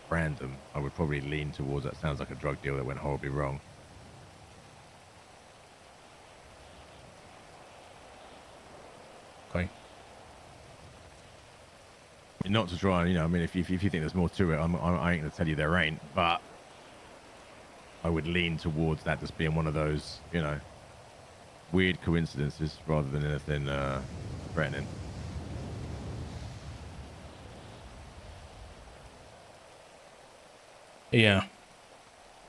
random, I would probably lean towards that sounds like a drug deal that went horribly wrong. Okay. Not to try and, I mean, if you think there's more to it, I ain't going to tell you there ain't, but I would lean towards that just being one of those, weird coincidences rather than anything threatening. Yeah.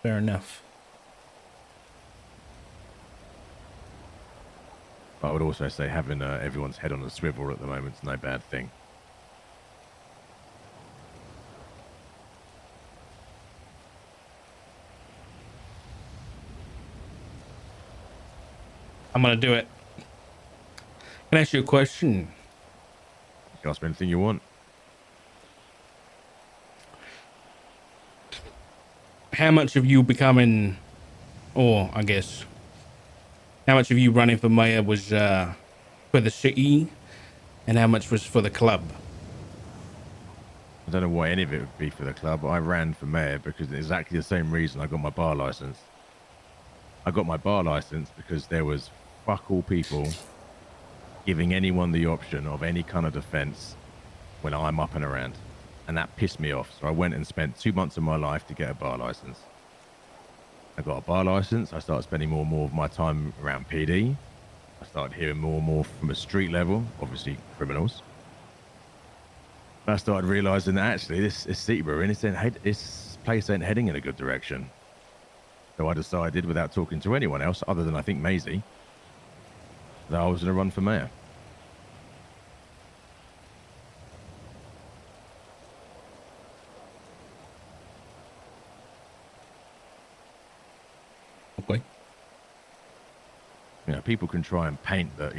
Fair enough. But I would also say having everyone's head on a swivel at the moment is no bad thing. I'm going to do it. Can I ask you a question? You can ask me anything you want. How much of you becoming, or I guess, how much of you running for mayor was for the city, and how much was for the club? I don't know why any of it would be for the club. I ran for mayor because it's exactly the same reason I got my bar license. I got my bar license because there was fuck all people giving anyone the option of any kind of defense when I'm up and around. And that pissed me off. So I went and spent 2 months of my life to get a bar license. I got a bar license. I started spending more and more of my time around PD. I started hearing more and more from a street level, obviously criminals. I started realizing that actually this city we're in, this place ain't heading in a good direction. So I decided, without talking to anyone else, other than I think Maisie, that I was going to run for mayor. Okay. People can try and paint that,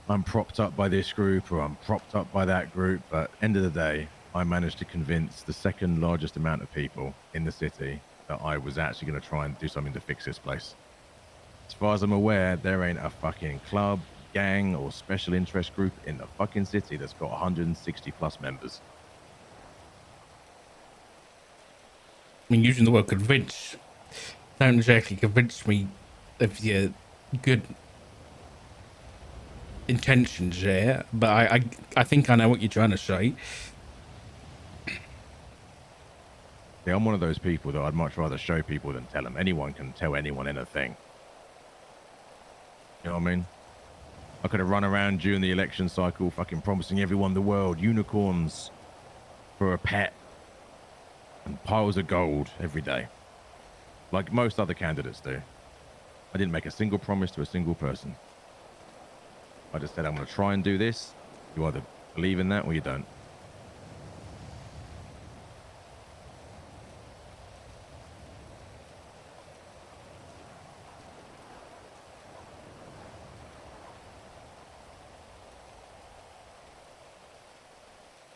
I'm propped up by this group or I'm propped up by that group, but end of the day, I managed to convince the second largest amount of people in the city that I was actually going to try and do something to fix this place. As far as I'm aware, there ain't a fucking club, gang, or special interest group in the fucking city that's got 160 plus members. I mean, using the word convince don't exactly convince me of your good intentions there, but I think I know what you're trying to say. Yeah, I'm one of those people that I'd much rather show people than tell them. Anyone can tell anyone anything. You know what I mean? I could have run around during the election cycle fucking promising everyone the world, unicorns for a pet, and piles of gold every day. Like most other candidates do. I didn't make a single promise to a single person. I just said, I'm going to try and do this. You either believe in that or you don't.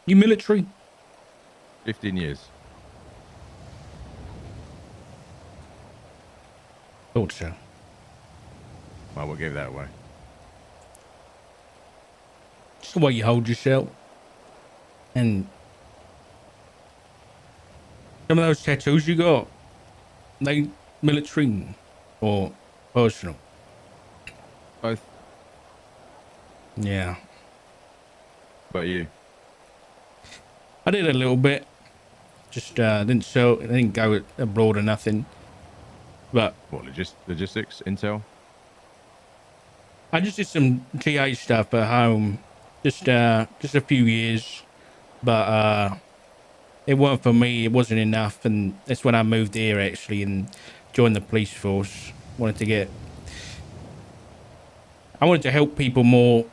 You military? 15 years. Thought so. Well, we'll give that away. It's the way you hold yourself. And some of those tattoos you got, they military or personal? Both. Yeah. But you? I did a little bit. Just didn't sell. I didn't go abroad or nothing. But What, logistics, intel? I just did some TA stuff at home. Just a few years. But it wasn't for me. It wasn't enough. And that's when I moved here actually and joined the police force. I wanted to help people more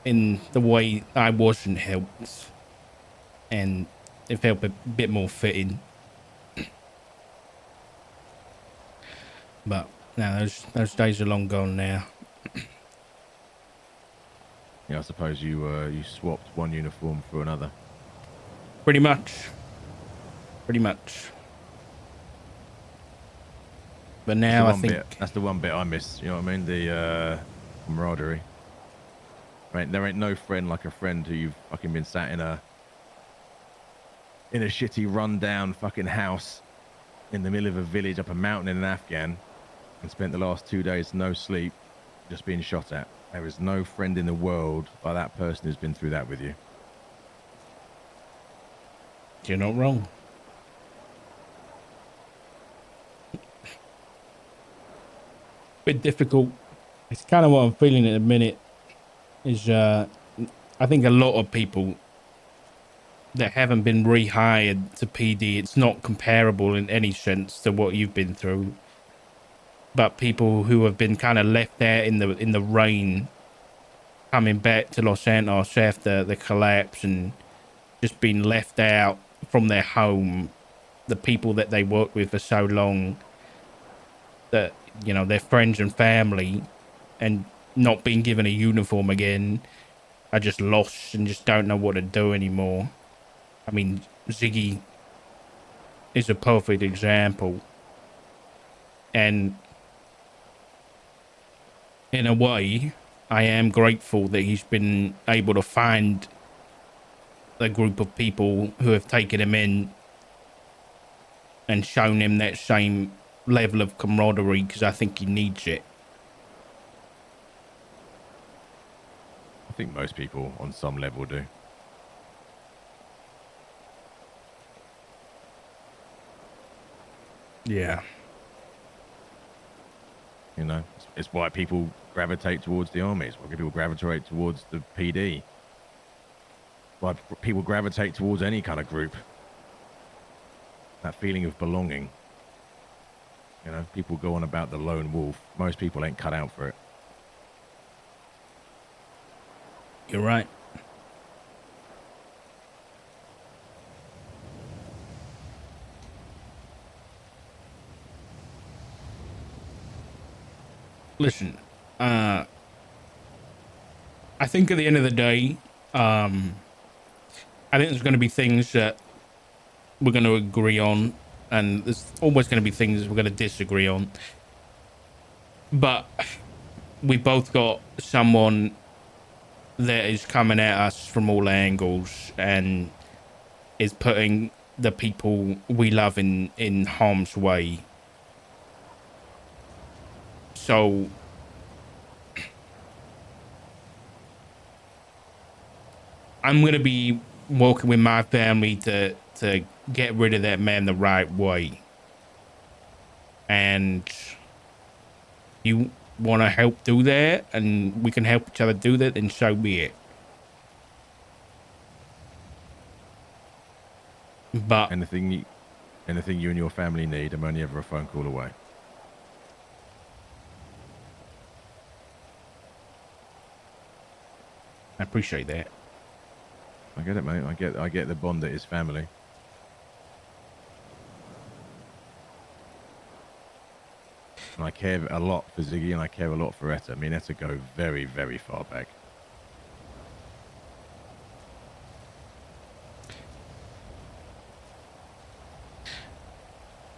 in the way I wasn't helped. And it felt a bit more fitting. But no, those days are long gone now. Yeah, I suppose you swapped one uniform for another. Pretty much. But now I think that's the one bit I miss. You know what I mean? The camaraderie. Right, there ain't no friend like a friend who you've fucking been sat in a shitty rundown fucking house in the middle of a village up a mountain in an Afghan and spent the last 2 days no sleep, just being shot at. There is no friend in the world like that person who's been through that with you. you're not wrong. Bit difficult. It's kind of what I'm feeling at the minute. Is I think a lot of people that haven't been rehired to PD, it's not comparable in any sense to what you've been through. But people who have been kind of left there in the rain, coming back to Los Santos after the collapse and just been left out from their home, the people that they worked with for so long, that, you know, their friends and family, and not being given a uniform again, are just lost and just don't know what to do anymore. I mean, Ziggy is a perfect example. And in a way, I am grateful that he's been able to find a group of people who have taken him in and shown him that same level of camaraderie, because I think he needs it. I think most people on some level do. Yeah. You know, it's why people gravitate towards the army. It's why people gravitate towards the PD. Why people gravitate towards any kind of group. That feeling of belonging. You know, people go on about the lone wolf. Most people ain't cut out for it. You're right. Listen, I think at the end of the day, I think there's going to be things that we're going to agree on, and there's always going to be things we're going to disagree on. But we both got someone that is coming at us from all angles and is putting the people we love in harm's way. So I'm going to be working with my family to get rid of that man the right way. And you want to help do that, and we can help each other do that, and so be it. But anything you and your family need, I'm only ever a phone call away. I appreciate that. I get it, mate. I get the bond that is family. And I care a lot for Ziggy, and I care a lot for Etta. I mean, Etta go very, very far back.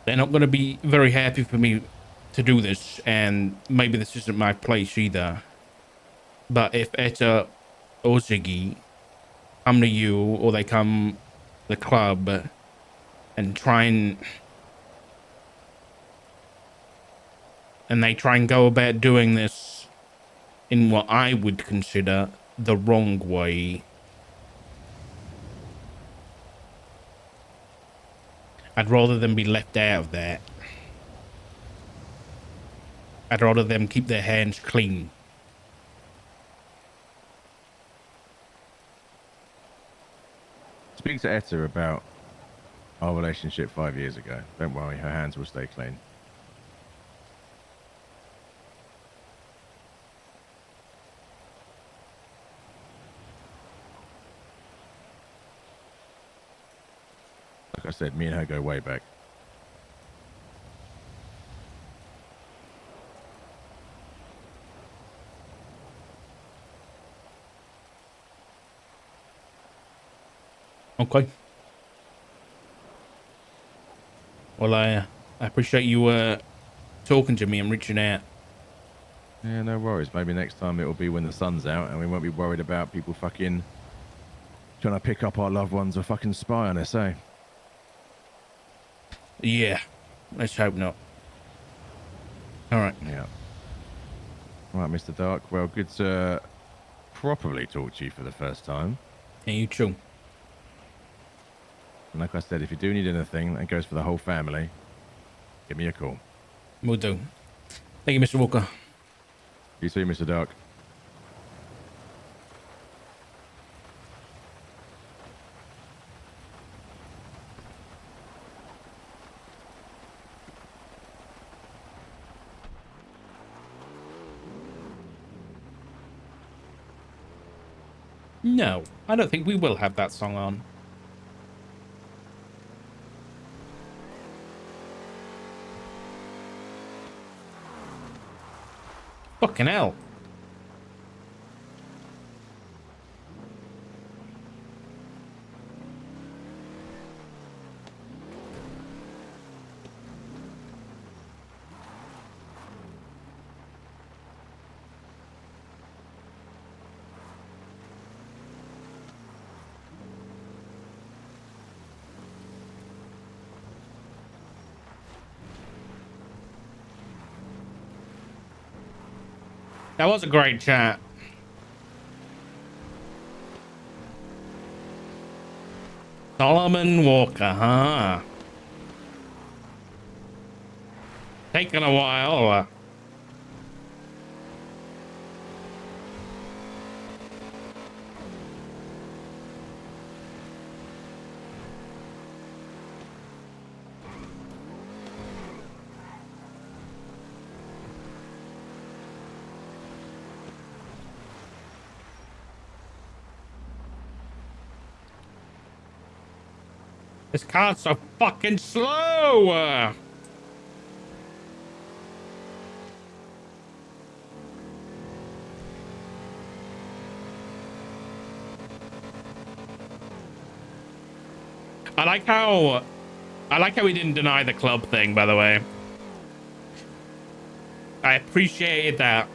They're not going to be very happy for me to do this, and maybe this isn't my place either. But if Etta or Ziggy come to you, or they come to the club and they try and go about doing this in what I would consider the wrong way, I'd rather them be left out of that. I'd rather them keep their hands clean. Speak to Etta about our relationship 5 years ago. Don't worry, her hands will stay clean. Like I said, me and her go way back. Okay. Well, I appreciate you talking to me and reaching out. Yeah, no worries. Maybe next time it will be when the sun's out and we won't be worried about people fucking trying to pick up our loved ones or fucking spy on us, eh? Yeah, let's hope not. All right. Yeah. All right, Mr. Dark. Well, good to properly talk to you for the first time. Yeah, you too. And like I said, if you do need anything, that goes for the whole family, give me a call. Will do. Thank you, Mr. Walker. You too, Mr. Dark. No, I don't think we will have that song on. Fucking hell. That was a great chat. Solomon Walker, huh? Taking a while. This car's so fucking slow. I like how he didn't deny the club thing, by the way. I appreciated that.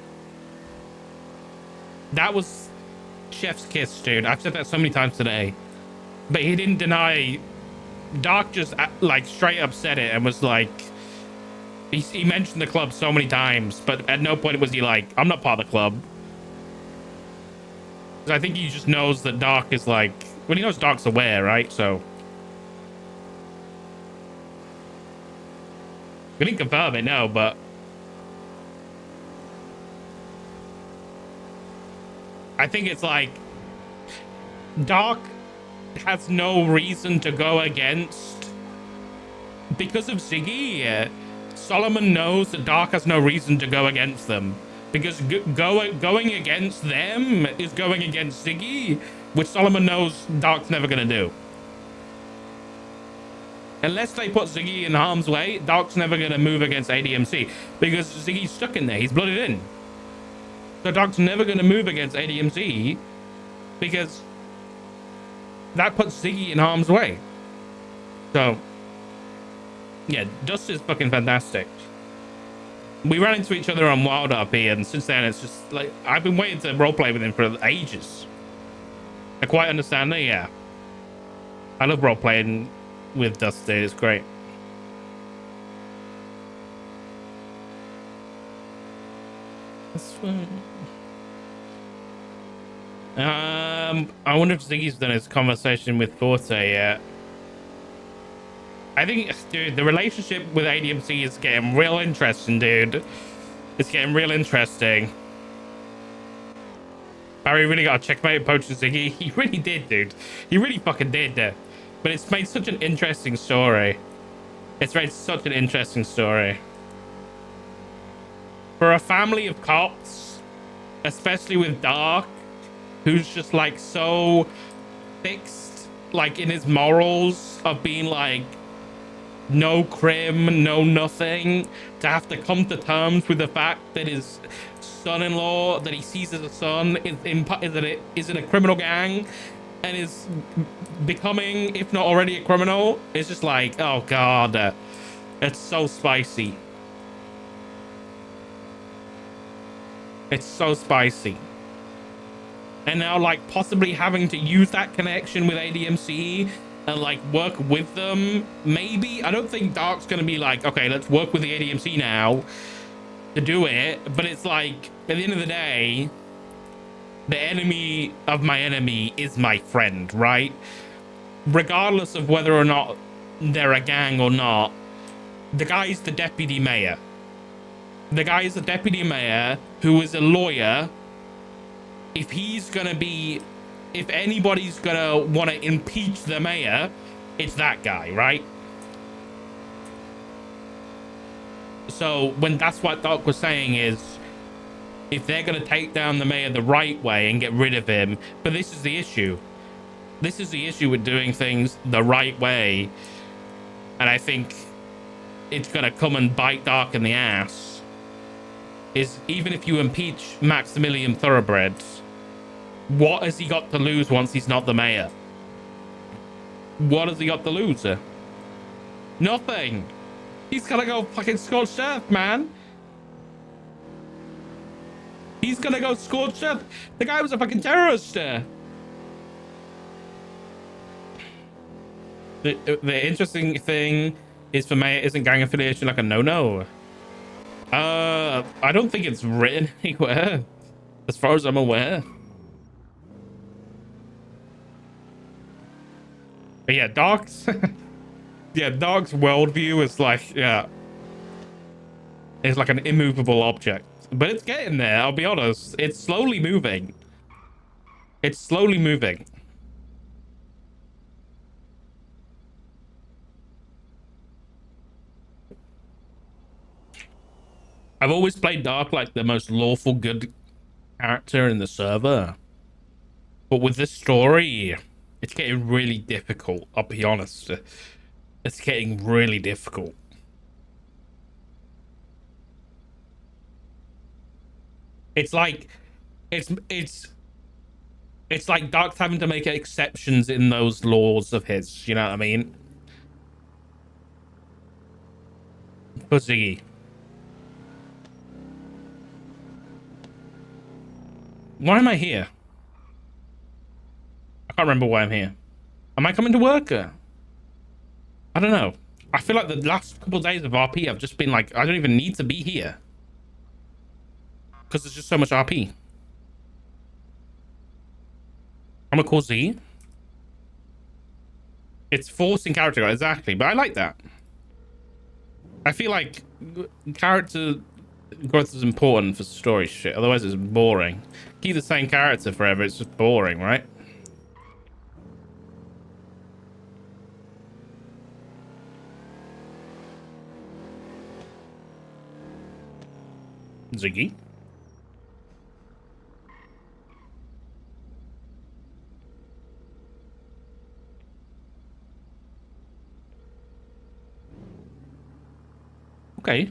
That was chef's kiss, dude. I've said that so many times today. But he didn't deny. Doc just like straight up said it and was like, he mentioned the club so many times, but at no point was he like, I'm not part of the club. I think he just knows that Doc is like, well, he knows Doc's aware, right? So we didn't confirm it, no, but I think it's like Doc has no reason to go against, because of Ziggy. Solomon knows that Doc has no reason to go against them, because going against them is going against Ziggy, which Solomon knows Doc's never gonna do. Unless they put Ziggy in harm's way, Doc's never gonna move against ADMC, because Ziggy's stuck in there. He's blooded in. So Doc's never gonna move against ADMC because that puts Ziggy in harm's way. So, yeah, Dust is fucking fantastic. We ran into each other on Wild RP, and since then it's just like I've been waiting to roleplay with him for ages. I quite understand that, yeah. I love roleplaying with Dusty, it's great. That's fun. I wonder if Ziggy's done his conversation with Forte yet. I think, dude, the relationship with ADMC is getting real interesting, dude. It's getting real interesting. Barry really got a checkmate poaching Ziggy. He really did, dude. He really fucking did. But it's made such an interesting story. It's made such an interesting story. For a family of cops, especially with Dark, who's just like so fixed, like in his morals of being like no crim, no nothing, to have to come to terms with the fact that his son-in-law that he sees as a son is in a criminal gang and is becoming, if not already, a criminal. It's just like, oh god, it's so spicy. It's so spicy. And now, like, possibly having to use that connection with ADMC and like work with them, maybe. I don't think Dark's gonna be like, okay, let's work with the ADMC now to do it. But it's like, at the end of the day, the enemy of my enemy is my friend, right? Regardless of whether or not they're a gang or not, the guy's the deputy mayor. The guy is the deputy mayor who is a lawyer. If he's gonna be, if anybody's gonna want to impeach the mayor, it's that guy, right? So when that's what Doc was saying is, if they're gonna take down the mayor the right way and get rid of him, but this is the issue. This is the issue with doing things the right way, and I think it's gonna come and bite Doc in the ass. Is even if you impeach Maximilian Thoroughbreds, what has he got to lose once he's not the mayor? What has he got to lose? Nothing. He's gonna go fucking scorched earth, man. He's gonna go scorched earth. The guy was a fucking terrorist. The interesting thing is, for mayor, isn't gang affiliation like a no-no? I don't think it's written anywhere, as far as I'm aware. But yeah, Dark's yeah, Dark's worldview is like, yeah, it's like an immovable object. But it's getting there, I'll be honest. It's slowly moving. It's slowly moving. I've always played Dark like the most lawful good character in the server. But with this story, it's getting really difficult, I'll be honest. It's getting really difficult. It's like it's like Dark's having to make exceptions in those laws of his, you know what I mean? For Ziggy. Why am I here? I can't remember why I'm here. Am I coming to work? I don't know. I feel like the last couple of days of RP, I've just been like, I don't even need to be here. Because there's just so much RP. I'm gonna call Z. It's forcing character growth, exactly, but I like that. I feel like character growth is important for story shit, otherwise it's boring. Keep the same character forever, it's just boring, right? Ziggy. Okay.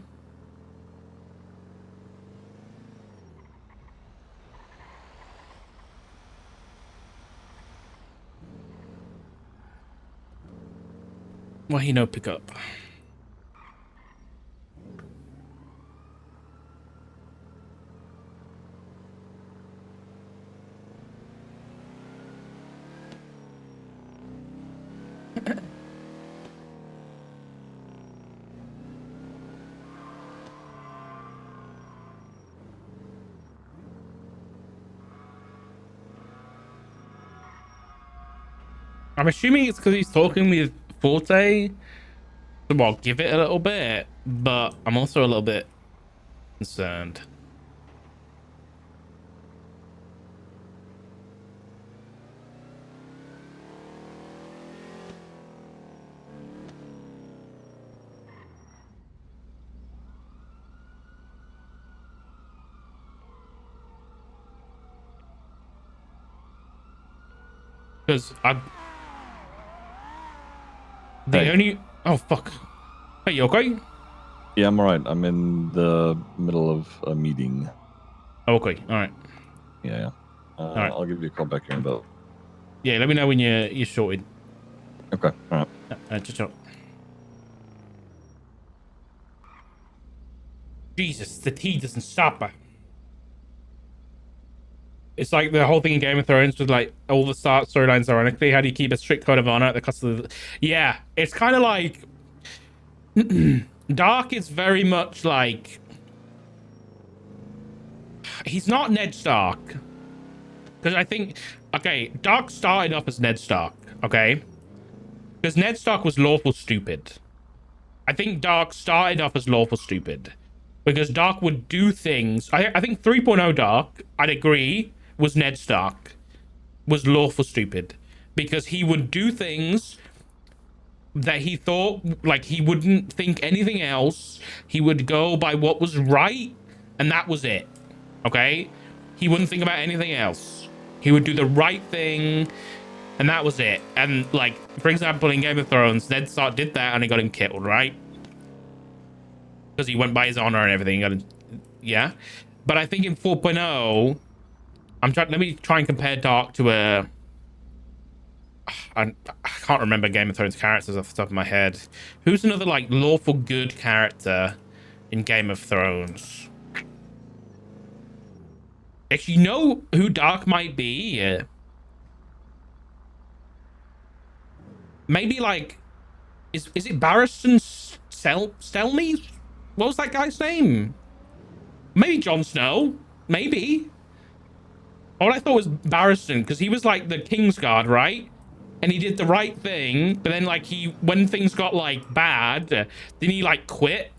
Why he no pick up? I'm assuming it's because he's talking with Forte. So I'll give it a little bit, but I'm also a little bit concerned. Because the only... Oh, fuck. Hey, you okay? Yeah, I'm alright. I'm in the middle of a meeting. Okay, alright. Yeah. Alright. I'll give you a call back here in about. Yeah, let me know when you're sorted. Okay, alright. Just up. Jesus, the tea doesn't stop her. It's like the whole thing in Game of Thrones with like all the storylines ironically. How do you keep a strict code of honor at the cost of the... Yeah, it's kind of like... Dark is very much like... He's not Ned Stark. Because I think... Okay, Dark started off as Ned Stark, okay? Because Ned Stark was lawful stupid. I think Dark started off as lawful stupid. Because Dark would do things... I think 3.0 Dark, I'd agree, was Ned Stark. Was lawful stupid. Because he would do things that he thought, like, he wouldn't think anything else. He would go by what was right, and that was it. Okay? He wouldn't think about anything else. He would do the right thing, and that was it. And, like, for example, in Game of Thrones, Ned Stark did that, and he got him killed, right? Because he went by his honor and everything. He got him, yeah? But I think in 4.0, let me try and compare Dark to a... I can't remember Game of Thrones characters off the top of my head. Who's another like lawful good character in Game of Thrones? If you know who Dark might be, maybe like is it Barristan Selmy? What was that guy's name? Maybe Jon Snow. Maybe. All I thought was Barristan because he was like the Kingsguard, right? And he did the right thing, but then like when things got like bad, didn't he like quit?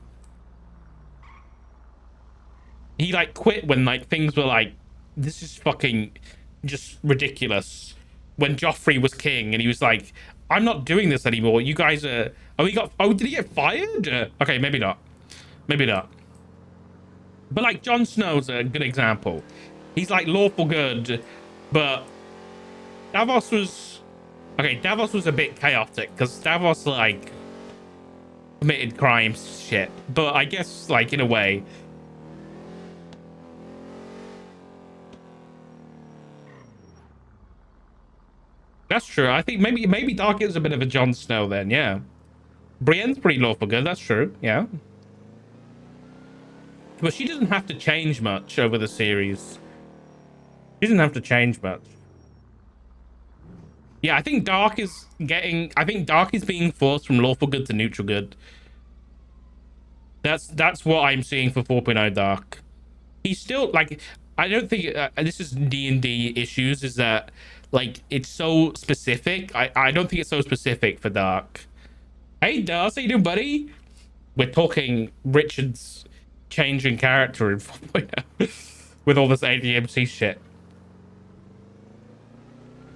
He like quit when like things were like, this is fucking just ridiculous. When Joffrey was king and he was like, I'm not doing this anymore. You guys are, did he get fired? Okay, maybe not. Maybe not. But like Jon Snow's a good example. He's like lawful good, but Davos was... Okay, Davos was a bit chaotic because Davos like committed crimes shit, but I guess like in a way. That's true. I think maybe Dark is a bit of a Jon Snow then, yeah. Brienne's pretty lawful good, that's true, yeah. But she doesn't have to change much over the series. She doesn't have to change much. Yeah, I think Dark is being forced from lawful good to neutral good. That's what I'm seeing for 4.0 Dark. He's still like, I don't think this is D&D issues, is that like it's so specific. I don't think it's so specific for Dark. Hey Dust, how you doing, buddy? We're talking Richard's changing character in 4.0 with all this ADMC shit.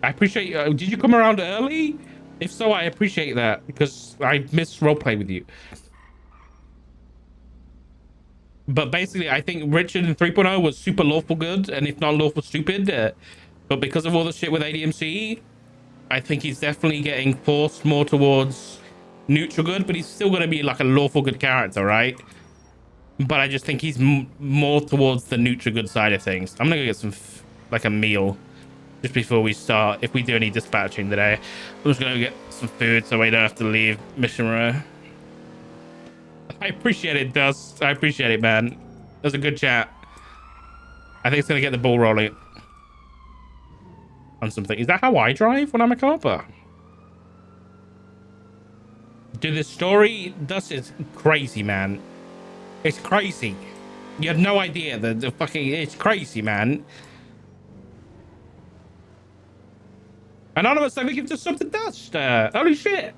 I appreciate... did you come around early? If so, I appreciate that because I missed roleplay with you. But basically, I think Richard in 3.0 was super lawful good, and if not lawful stupid. But because of all the shit with ADMC, I think he's definitely getting forced more towards neutral good, but he's still going to be like a lawful good character, right? But I just think he's more towards the neutral good side of things. I'm going to go get some, like a meal. Just before we start, if we do any dispatching today, I'm just gonna get some food so we don't have to leave mission row. I appreciate it, Dust. I appreciate it, man. It was a good chat. I think it's gonna get the ball rolling on something. Is that how I drive when I'm a copper? Dude, the story, Dust, is crazy, man. It's crazy. You have no idea. The fucking, it's crazy, man. Anonymous, thank you for the sub to Dust. Holy shit.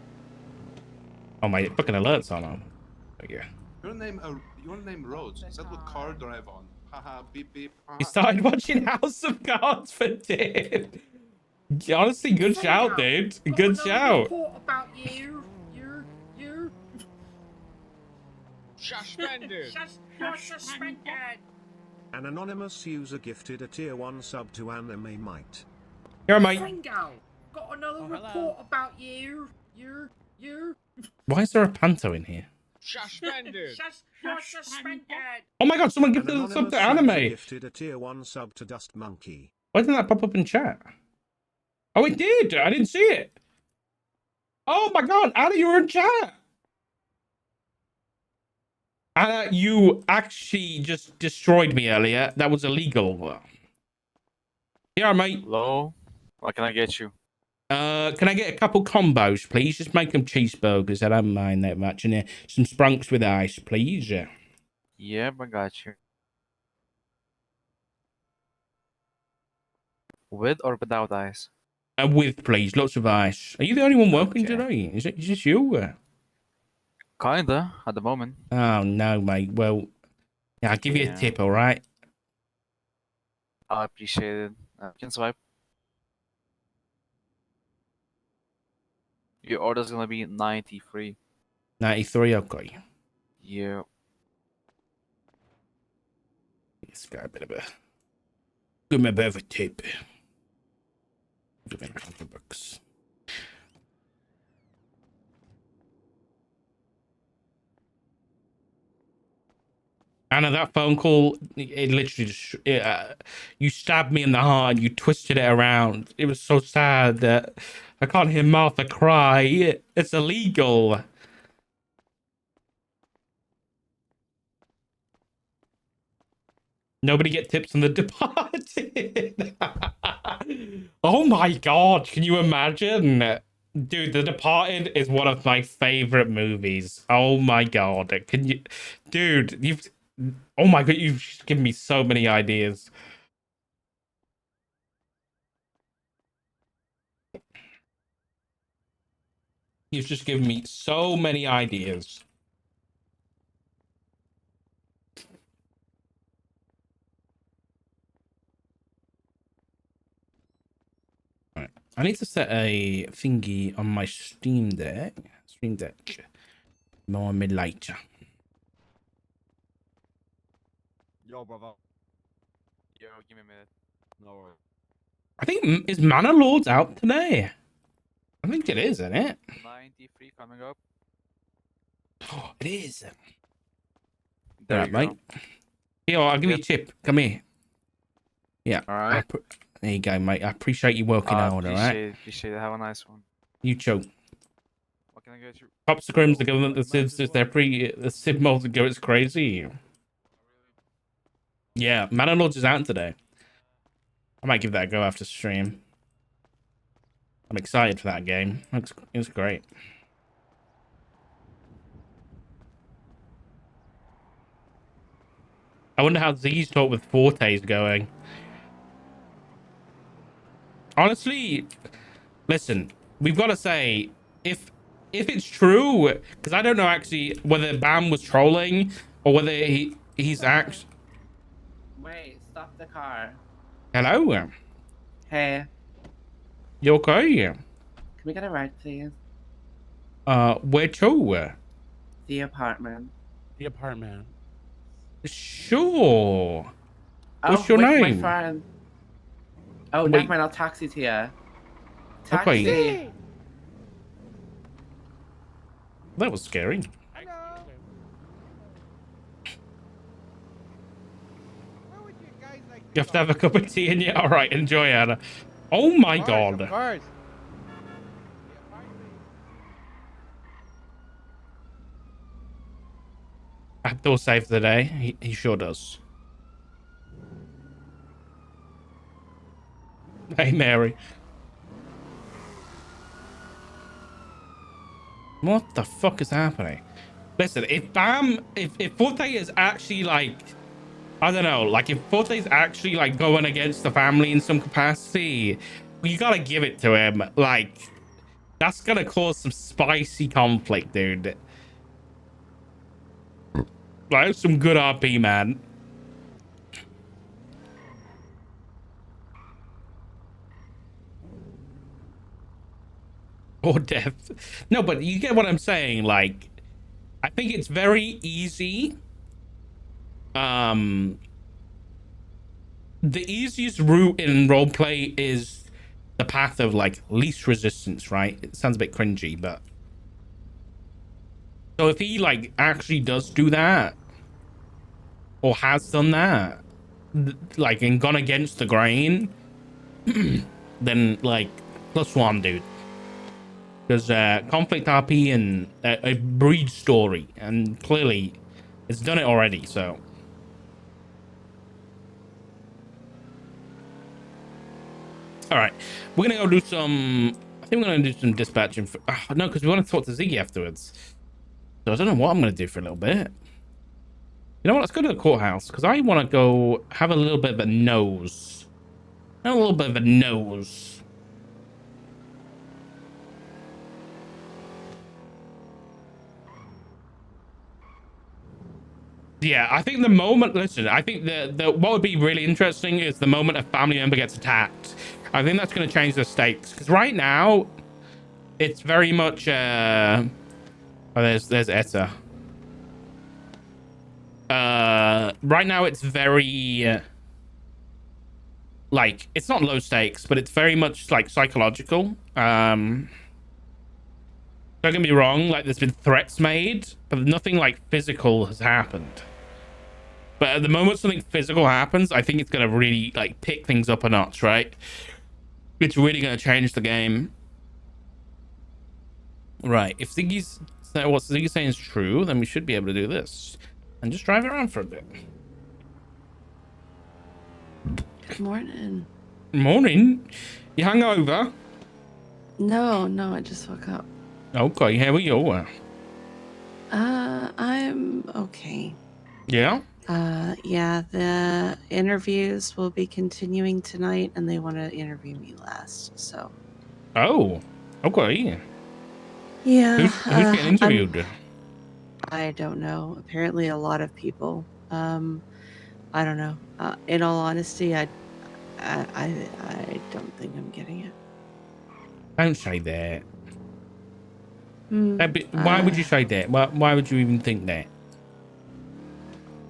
Oh, my fucking alerts on. Oh, yeah. Your name Rhodes. Is that what car do I have on? Haha, beep beep. He started watching House of Cards for Dib. Honestly, good shout, dude. Good shout. About you. Suspended. You're suspended. An anonymous user gifted a tier 1 sub to Anime Mite. Here, mate. Fringo, got another report about you. Why is there a panto in here? Suspended. You're suspended. Oh my god, someone An gifted a sub anonymous to user Anime. gifted a tier 1 sub to Dust Monkey. Why didn't that pop up in chat? Oh, it did. I didn't see it. Oh my god, Anna, you were in chat. Anna, you actually just destroyed me earlier. That was illegal. Yeah, mate. Hello? What can I get you? Can I get a couple combos, please? Just make them cheeseburgers. I don't mind that much. And some sprunks with ice, please. Yep, I got you. With or without ice? With, please. Lots of ice. Are you the only one working Okay. today? Is it just you? Kinda, at the moment. Oh, no, mate. Well, yeah, I'll give you a tip, all right? I appreciate it. You can swipe. Your order's gonna be 93. 93, okay. Yeah. It's got a bit of a... Give me a bit of a tip. Give me $100. Anna, that phone call, it literally just... you stabbed me in the heart and you twisted it around. It was so sad that I can't hear Martha cry. It's illegal. Nobody get tips on The Departed. Oh my god, can you imagine? Dude, The Departed is one of my favorite movies. Oh my god. Can you... Dude, you've... Oh my god, you've given me so many ideas. You've just given me so many ideas. Right. I need to set a thingy on my Steam Deck. Stream Deck. More mid later. Yo, brother. Yo, give me a minute. No worries. I think, is Mana Lords out today? I think it is, isn't it? 93 coming up. Oh, it is. There All you right, go. mate. Here, I'll give you a chip. Come here. Yeah. All right. There you go, mate. I appreciate you working hard, all right? Appreciate it. Have a nice one. You choke. What can I get you? Pops the Grims, the government, the Cids, the Cid mods go, it's crazy. Yeah, Mana Lords is out today. I might give that a go after stream. I'm excited for that game. It's great. I wonder how Z's talk with Forte is going. Honestly, listen, we've got to say, if it's true, because I don't know actually whether Bam was trolling or whether he's actually... Wait, stop the car. Hello? Hey, You okay? can we get a ride, please? Where to? The apartment. The apartment. Sure. What's your with name? my friend. Oh, Wait. never mind, I'll taxi to you. Taxi! Okay. That was scary. You have to have a cup of tea in you? Alright, enjoy, Anna. Oh my god. Of course. Abdul saved the day. He sure does. Hey, Mary. What the fuck is happening? Listen, if Bam, if Forte is actually like, I don't know, like if Forte is actually like going against the family in some capacity, You gotta give it to him. Like, that's gonna cause some spicy conflict, dude. Like, that's some good RP, man. Or death. No, but you get what I'm saying. Like, I think it's very easy. The easiest route in roleplay is the path of like least resistance, right? It sounds a bit cringy, but so if he like actually does do that or has done that, like and gone against the grain, then like +1, dude. Because conflict RP and a breed story, and clearly it's done it already. So all right, we're gonna go do some. I think we're gonna do some dispatching. No, because we want to talk to Ziggy afterwards. So I don't know what I'm gonna do for a little bit. You know what? Let's go to the courthouse because I want to go have a little bit of a nose. A little bit of a nose. Yeah, I think the moment. Listen, I think the what would be really interesting is the moment a family member gets attacked. I think that's going to change the stakes because right now it's very much. Oh, there's Etta. Right now it's very like it's not low stakes, but it's very much like psychological. Don't get me wrong, like there's been threats made, but nothing like physical has happened. But at the moment something physical happens, I think it's gonna really like pick things up a notch, right? It's really gonna change the game. Right. If what Ziggy's saying is true, then we should be able to do this. And just drive around for a bit. Good morning. Morning. You hungover? No, I just woke up. Okay, how are you? I'm okay. Yeah? Yeah, the interviews will be continuing tonight and they want to interview me last, so. Oh, okay. Yeah. Who's getting interviewed? I don't know. Apparently a lot of people. I don't know. In all honesty, I don't think I'm getting it. Don't say that. Mm, Why would you say that? Why would you even think that?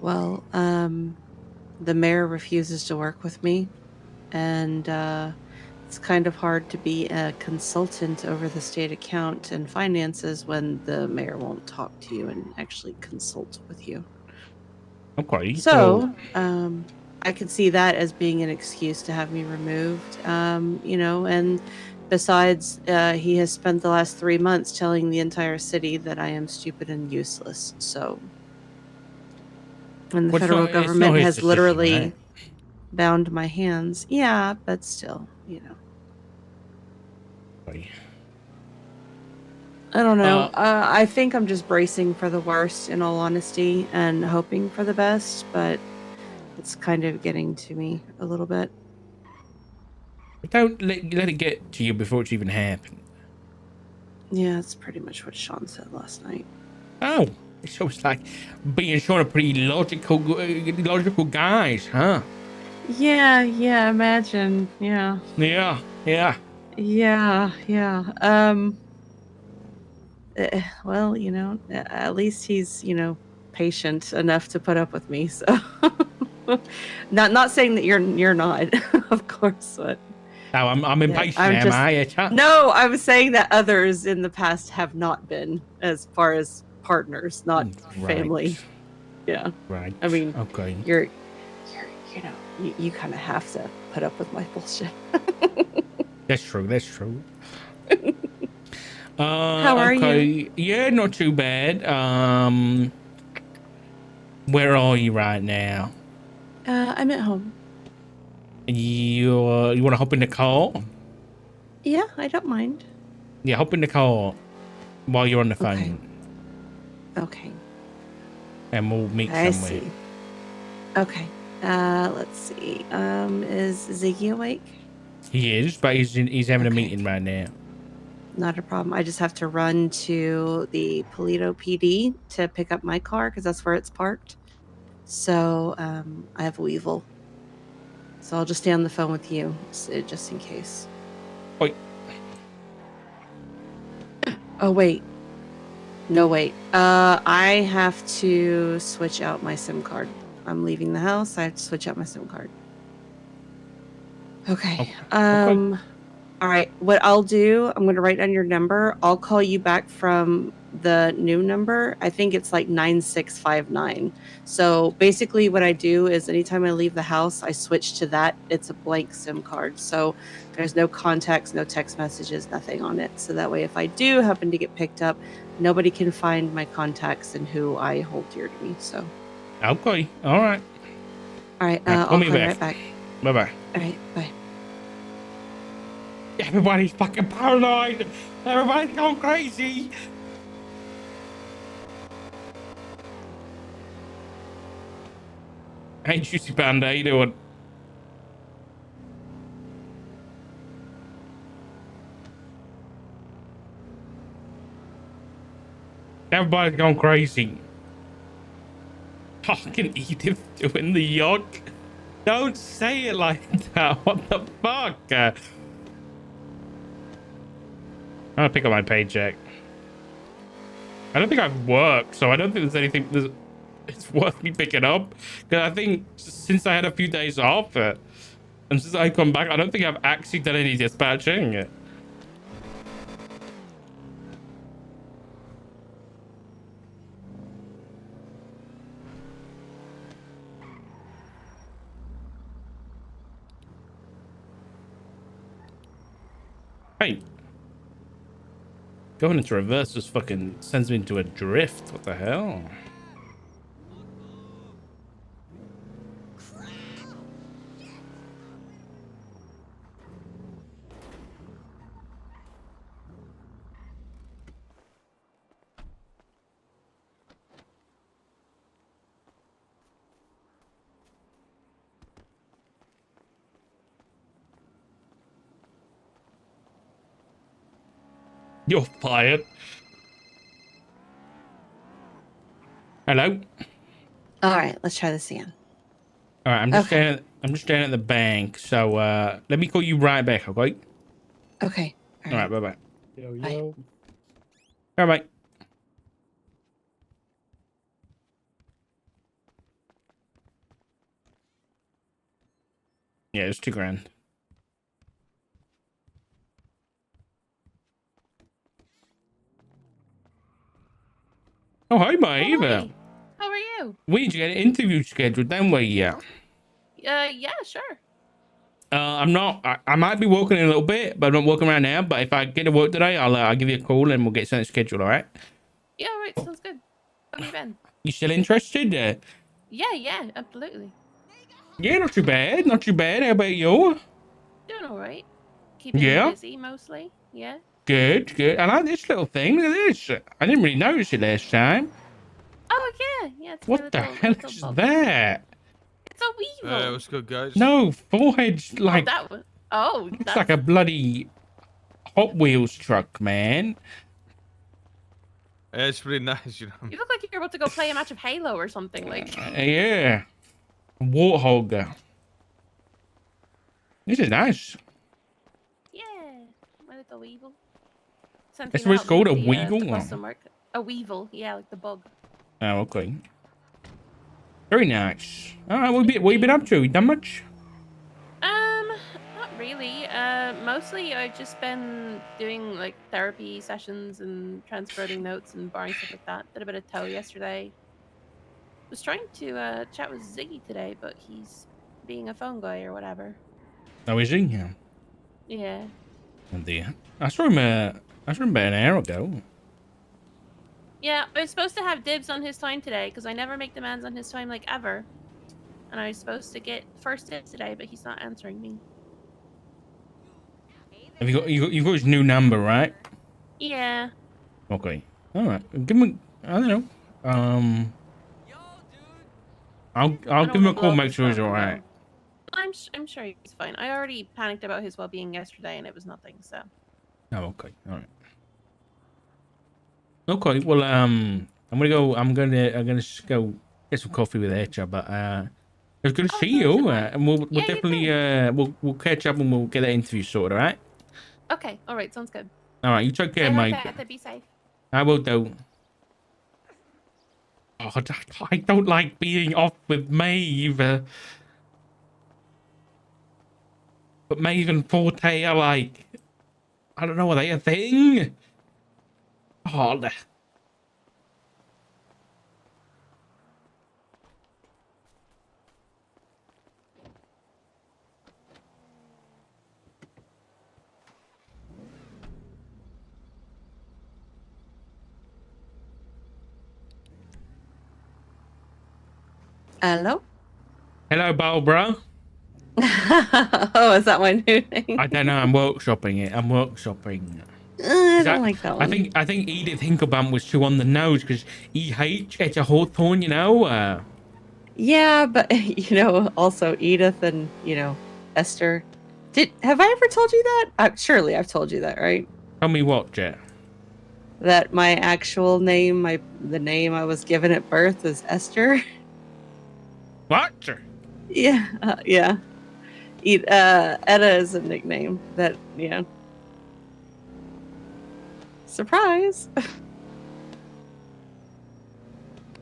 Well, the mayor refuses to work with me, and it's kind of hard to be a consultant over the state account and finances when the mayor won't talk to you and actually consult with you. Okay. So, I could see that as being an excuse to have me removed, you know, and besides, he has spent the last 3 months telling the entire city that I am stupid and useless, so. And the federal government has decision, literally right? bound my hands. Yeah, but still, you know. Okay. I don't know. I think I'm just bracing for the worst, in all honesty, and hoping for the best, but it's kind of getting to me a little bit. Don't let it get to you before it's even happened. Yeah, that's pretty much what Sean said last night. Oh, so it's like being shown a pretty logical guys, huh? Yeah, imagine. Yeah. Yeah. Well, you know, at least he's, you know, patient enough to put up with me, so. Not saying that you're not, of course, but. Oh, I'm impatient, am I? No, I was saying that others in the past have not been, as far as partners, not family. Yeah. Right. I mean, okay. You're you know, you kind of have to put up with my bullshit. That's true. How are you? Yeah, not too bad. Where are you right now? I'm at home. You want to hop in the car? Yeah, I don't mind. Yeah, hop in the car while you're on the phone. Okay. And we'll meet I somewhere. see. Okay. Let's see. Is Ziggy awake? He is, but he's having a Okay. meeting right now. Not a problem. I just have to run to the Polito PD to pick up my car because that's where it's parked. So I have Weevil. So I'll just stay on the phone with you just in case. Wait. Oh, wait. No, wait. I have to switch out my SIM card. I'm leaving the house. I have to switch out my SIM card. Okay. Okay. All right. What I'll do, I'm going to write down your number. I'll call you back from the new number. I think it's like 9659. So basically what I do is anytime I leave the house, I switch to that. It's a blank SIM card. So there's no contacts, no text messages, nothing on it. So that way, if I do happen to get picked up, nobody can find my contacts and who I hold dear to me. So. Okay. All right. All right. Now, I'll call you right back. Bye-bye. All right. Bye. Everybody's fucking paranoid. Everybody's going crazy. Hey, Juicy Panda, how you doing? Everybody's going crazy. Fucking Edith doing the yuck. Don't say it like that. What the fuck? I'm gonna pick up my paycheck. I don't think I've worked, so I don't think there's anything it's worth me picking up. Because I think since I had a few days off, and since I come back, I don't think I've actually done any dispatching. Hey. Going into reverse just fucking sends me into a drift. What the hell? You're fired. Hello. All right. Let's try this again. All right. I'm just standing at the bank. So let me call you right back. Okay. Okay. All right. Bye bye. Bye. All right. Yeah, it's $2,000. Oh, hi, mate. Oh, hi. How are you? We need to get an interview scheduled, don't we? Yeah. Yeah, sure. I'm not. I might be working in a little bit, but I'm not working right now. But if I get to work today, I'll give you a call and we'll get something scheduled. All right? Yeah, all right. Sounds good. How have you been? You still interested? Yeah, absolutely. Yeah, not too bad. Not too bad. How about you? Doing all right. Keeping Yeah. busy mostly. Yeah. Good. I like this little thing. Look at this. I didn't really notice it last time. Oh yeah. It's my What the little, hell little is bug. that? It's a weevil. What's good, guys? No, forehead's like Oh, that one. Oh, it's like a bloody Hot Wheels truck, man. Yeah, it's pretty nice, you know. You look like you're about to go play a match of Halo or something. Like. Yeah. Warthog. This is nice. Yeah, my little weevil. That's what it's called, a weevil? The custom work. A weevil, yeah, like the bug. Oh, okay. Very nice. All right, what have you been up to? You done much? Not really. Mostly I've just been doing like therapy sessions and transcribing notes and borrowing stuff like that. Did a bit of tow yesterday. Was trying to chat with Ziggy today, but he's being a phone guy or whatever. Oh, is he? Yeah. Yeah. Oh dear. I saw him about an hour ago. Yeah, I was supposed to have dibs on his time today because I never make demands on his time like ever. And I was supposed to get first dibs today, but he's not answering me. Have you got his new number, right? Yeah. Okay. All right. Give him. I don't know. I'll give him a call. Make sure he's all right. I'm I'm sure he's fine. I already panicked about his well-being yesterday, and it was nothing. So. Oh, okay. All right. Okay. Well, I'm gonna just go get some coffee with Etcha, but it was good to see you, and we'll Yeah, you definitely we'll catch up and we'll get that interview sorted. All right. Okay. All right. Sounds good. All right. You take care, Say hi mate. to Etta. Be safe. I will do. Oh, I don't like being off with Maeve. But Maeve and Forte are like, I don't know, are they a thing? Oh, Hello? hello, Barbara. Oh, is that my new name? I don't know. I'm workshopping it. I don't like that one. I think Edith Hinklebump was too on the nose because EH, it's a Hawthorne, you know. Yeah, but also Edith and Esther. Have I ever told you that? Surely I've told you that, right? Tell me what, Jet? That my actual name, the name I was given at birth is Esther. What? Yeah, yeah. Etta is a nickname that, surprise.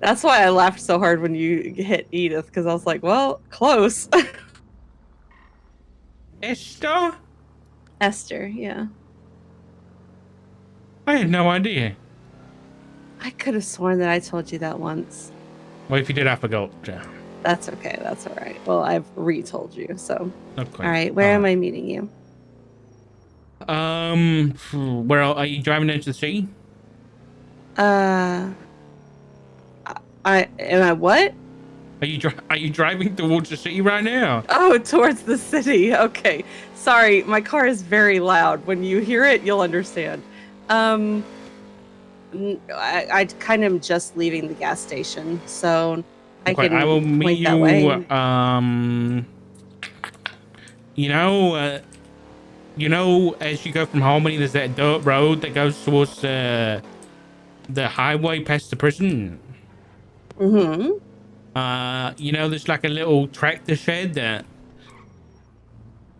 That's why I laughed so hard when you hit Edith, because I was like, well, close. Esther? Esther, yeah. I had no idea. I could have sworn that I told you that once. Well, if you did, I forgot. That's okay. That's all right. Well, I've retold you, so. Okay. All right. Where am I meeting you? Where are you driving into the city? Am I what? Are you driving towards the city right now? Oh, towards the city. Okay. Sorry, my car is very loud. When you hear it, you'll understand. I kind of am just leaving the gas station, so I can I will meet point you. that way. As you go from Harmony, there's that dirt road that goes towards the highway past the prison. Mm-hmm. There's like a little tractor shed that.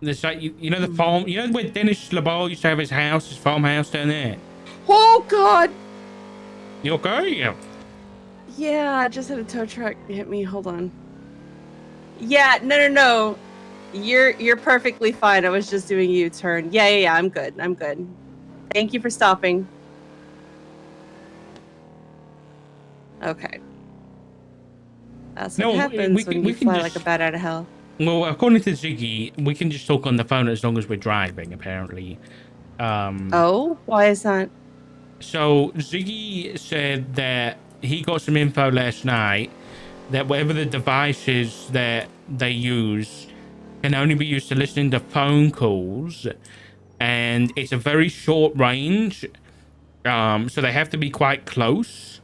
There's like the farm. You know where Dennis LeBar used to have his house, his farmhouse down there. Oh God! You okay? Yeah, I just had a tow truck hit me. Hold on. Yeah, no. You're perfectly fine. I was just doing a U-turn. Yeah. I'm good. Thank you for stopping. Okay. That's what happens when you fly like a bat out of hell. Well, according to Ziggy, we can just talk on the phone as long as we're driving, apparently. Oh, why is that? So Ziggy said that he got some info last night that whatever the devices that they use can only be used to listen to phone calls, and it's a very short range. So they have to be quite close.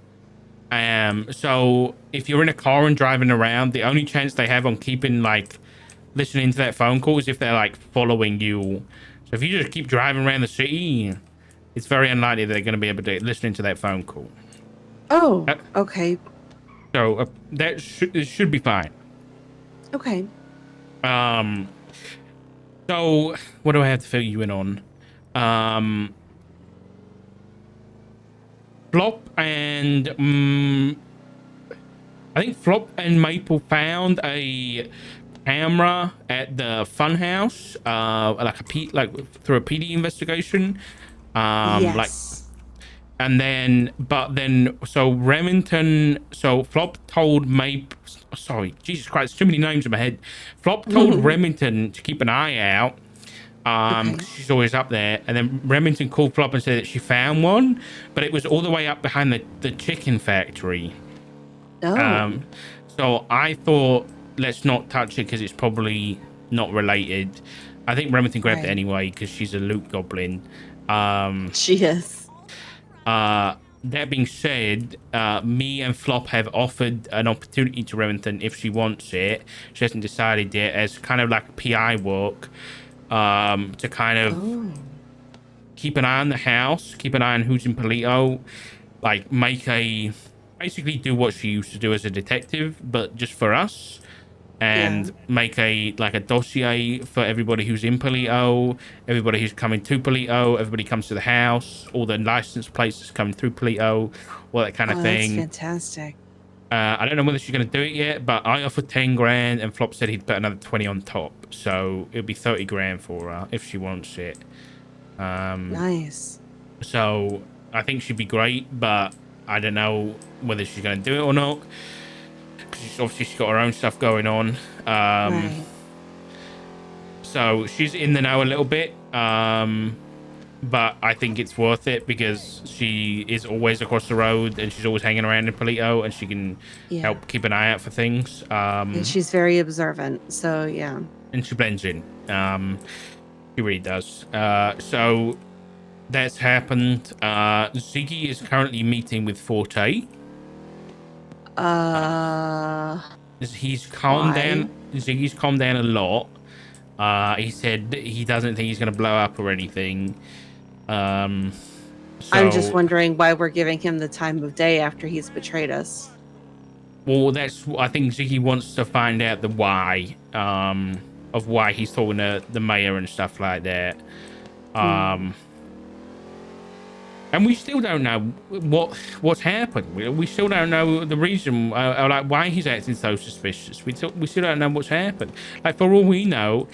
So if you're in a car and driving around, the only chance they have on keeping listening to that phone call is if they're following you. So if you just keep driving around the city, it's very unlikely that they're going to be able to listen to that phone call. Oh, okay. So it should be fine. Okay. So what do I have to fill you in on? Flop and I think Flop and Maple found a camera at the funhouse, through a PD investigation. Yes. So Remington, Flop told Maple, sorry, Jesus Christ, too many names in my head. Flop told Remington to keep an eye out. She's always up there, and then Remington called Flop and said that she found one, but it was all the way up behind the chicken factory. Oh. So I thought, let's not touch it because it's probably not related. I think Remington grabbed it anyway because she's a loot goblin. She is. that being said, me and Flop have offered an opportunity to Remington if she wants it. She hasn't decided yet, as kind of like PI work, to kind of keep an eye on the house, keep an eye on who's in Polito, like basically do what she used to do as a detective, but just for us. And make a dossier for everybody who's in Polito, everybody who's coming to Polito, everybody comes to the house, all the license plates that's coming through Polito, all that kind of thing. That's fantastic. I don't know whether she's going to do it yet, but I offered 10 grand and Flop said he'd put another 20 on top. So it'll be 30 grand for her if she wants it. Nice. So I think she'd be great, but I don't know whether she's going to do it or not. Because obviously she's got her own stuff going on. Right. So she's in the know a little bit. But I think it's worth it because she is always across the road and she's always hanging around in Polito and she can help keep an eye out for things. And she's very observant, so yeah. And she blends in. She really does. So that's happened. Ziggy is currently meeting with Forte. He's calmed down. Ziggy's calmed down a lot. He said he doesn't think he's going to blow up or anything. I'm just wondering why we're giving him the time of day after he's betrayed us. Well, I think Ziggy wants to find out the why, of why he's talking to the mayor and stuff like that. And we still don't know what's happened. We still don't know the reason, like why he's acting so suspicious. We still don't know what's happened. Like, for all we know,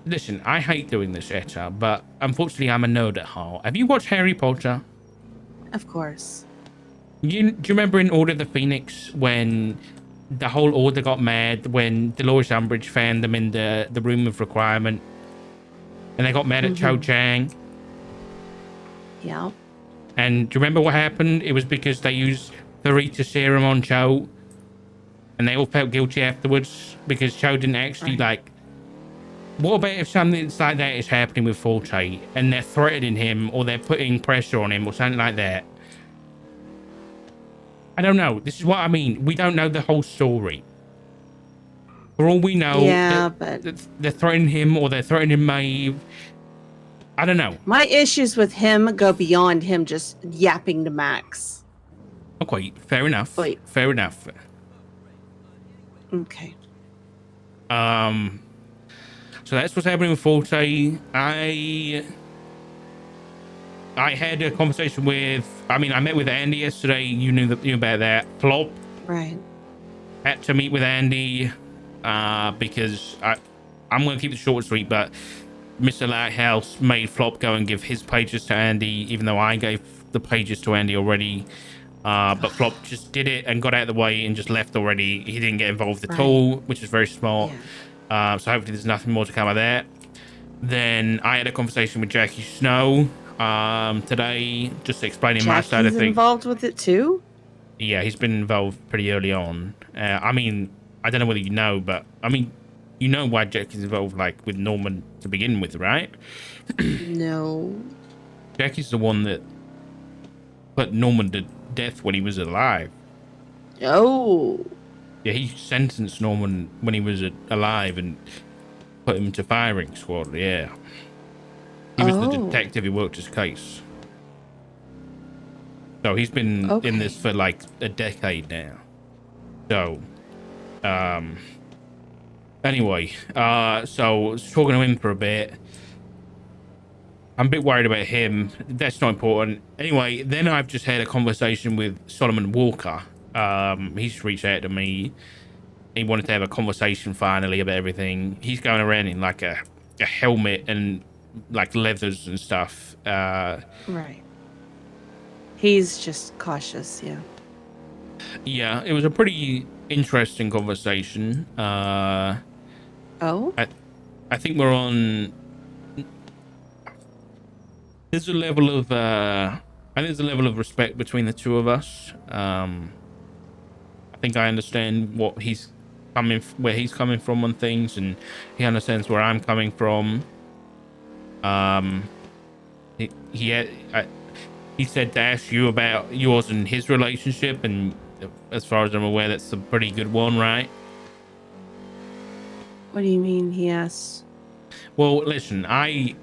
listen, I hate doing this, Etta, but unfortunately I'm a nerd at heart. Have you watched Harry Potter? Of course. Do you remember in Order of the Phoenix when the whole order got mad when Dolores Umbridge found them in the room of requirement? And they got mad at Cho Chang? Yeah. And do you remember what happened? It was because they used Verita serum on Cho. And they all felt guilty afterwards because Cho didn't actually What about if something like that is happening with Forte and they're threatening him or they're putting pressure on him or something like that? I don't know. This is what I mean. We don't know the whole story. For all we know, they're threatening him or they're threatening Maeve. I don't know. My issues with him go beyond him just yapping to Max. Okay, fair enough. Fair enough. Okay. So that's what's happening with Forte. I had a conversation with, I met with Andy yesterday. You knew about that. Flop. Right. Had to meet with Andy because I'm going to keep it short and sweet, but Mr. Lighthouse made Flop go and give his pages to Andy, even though I gave the pages to Andy already. But Flop just did it and got out of the way and just left already. He didn't get involved at all, which is very smart. Yeah. So hopefully there's nothing more to come of that. Then I had a conversation with Jackie Snow today, just explaining my side of things. Involved with it too? Yeah, he's been involved pretty early on. I don't know whether you know, but you know why Jackie's involved, with Norman to begin with, right? No. Jackie's the one that put Norman to death when he was alive. Oh. Yeah, he sentenced Norman when he was alive and put him to firing squad. Yeah. He was the detective who worked his case. So he's been in this for a decade now. So, anyway, so I was talking to him for a bit. I'm a bit worried about him. That's not important. Anyway, then I've just had a conversation with Solomon Walker. He's reached out to me. He wanted to have a conversation finally about everything. He's going around in a helmet and leathers and stuff. Right. He's just cautious, yeah. Yeah, it was a pretty interesting conversation. I think we're on. There's a level of I think there's a level of respect between the two of us. I think I understand where he's coming from on things, and he understands where I'm coming from. He he said to ask you about yours and his relationship, and as far as I'm aware, that's a pretty good one, right? What do you mean? He asked. Well, listen, I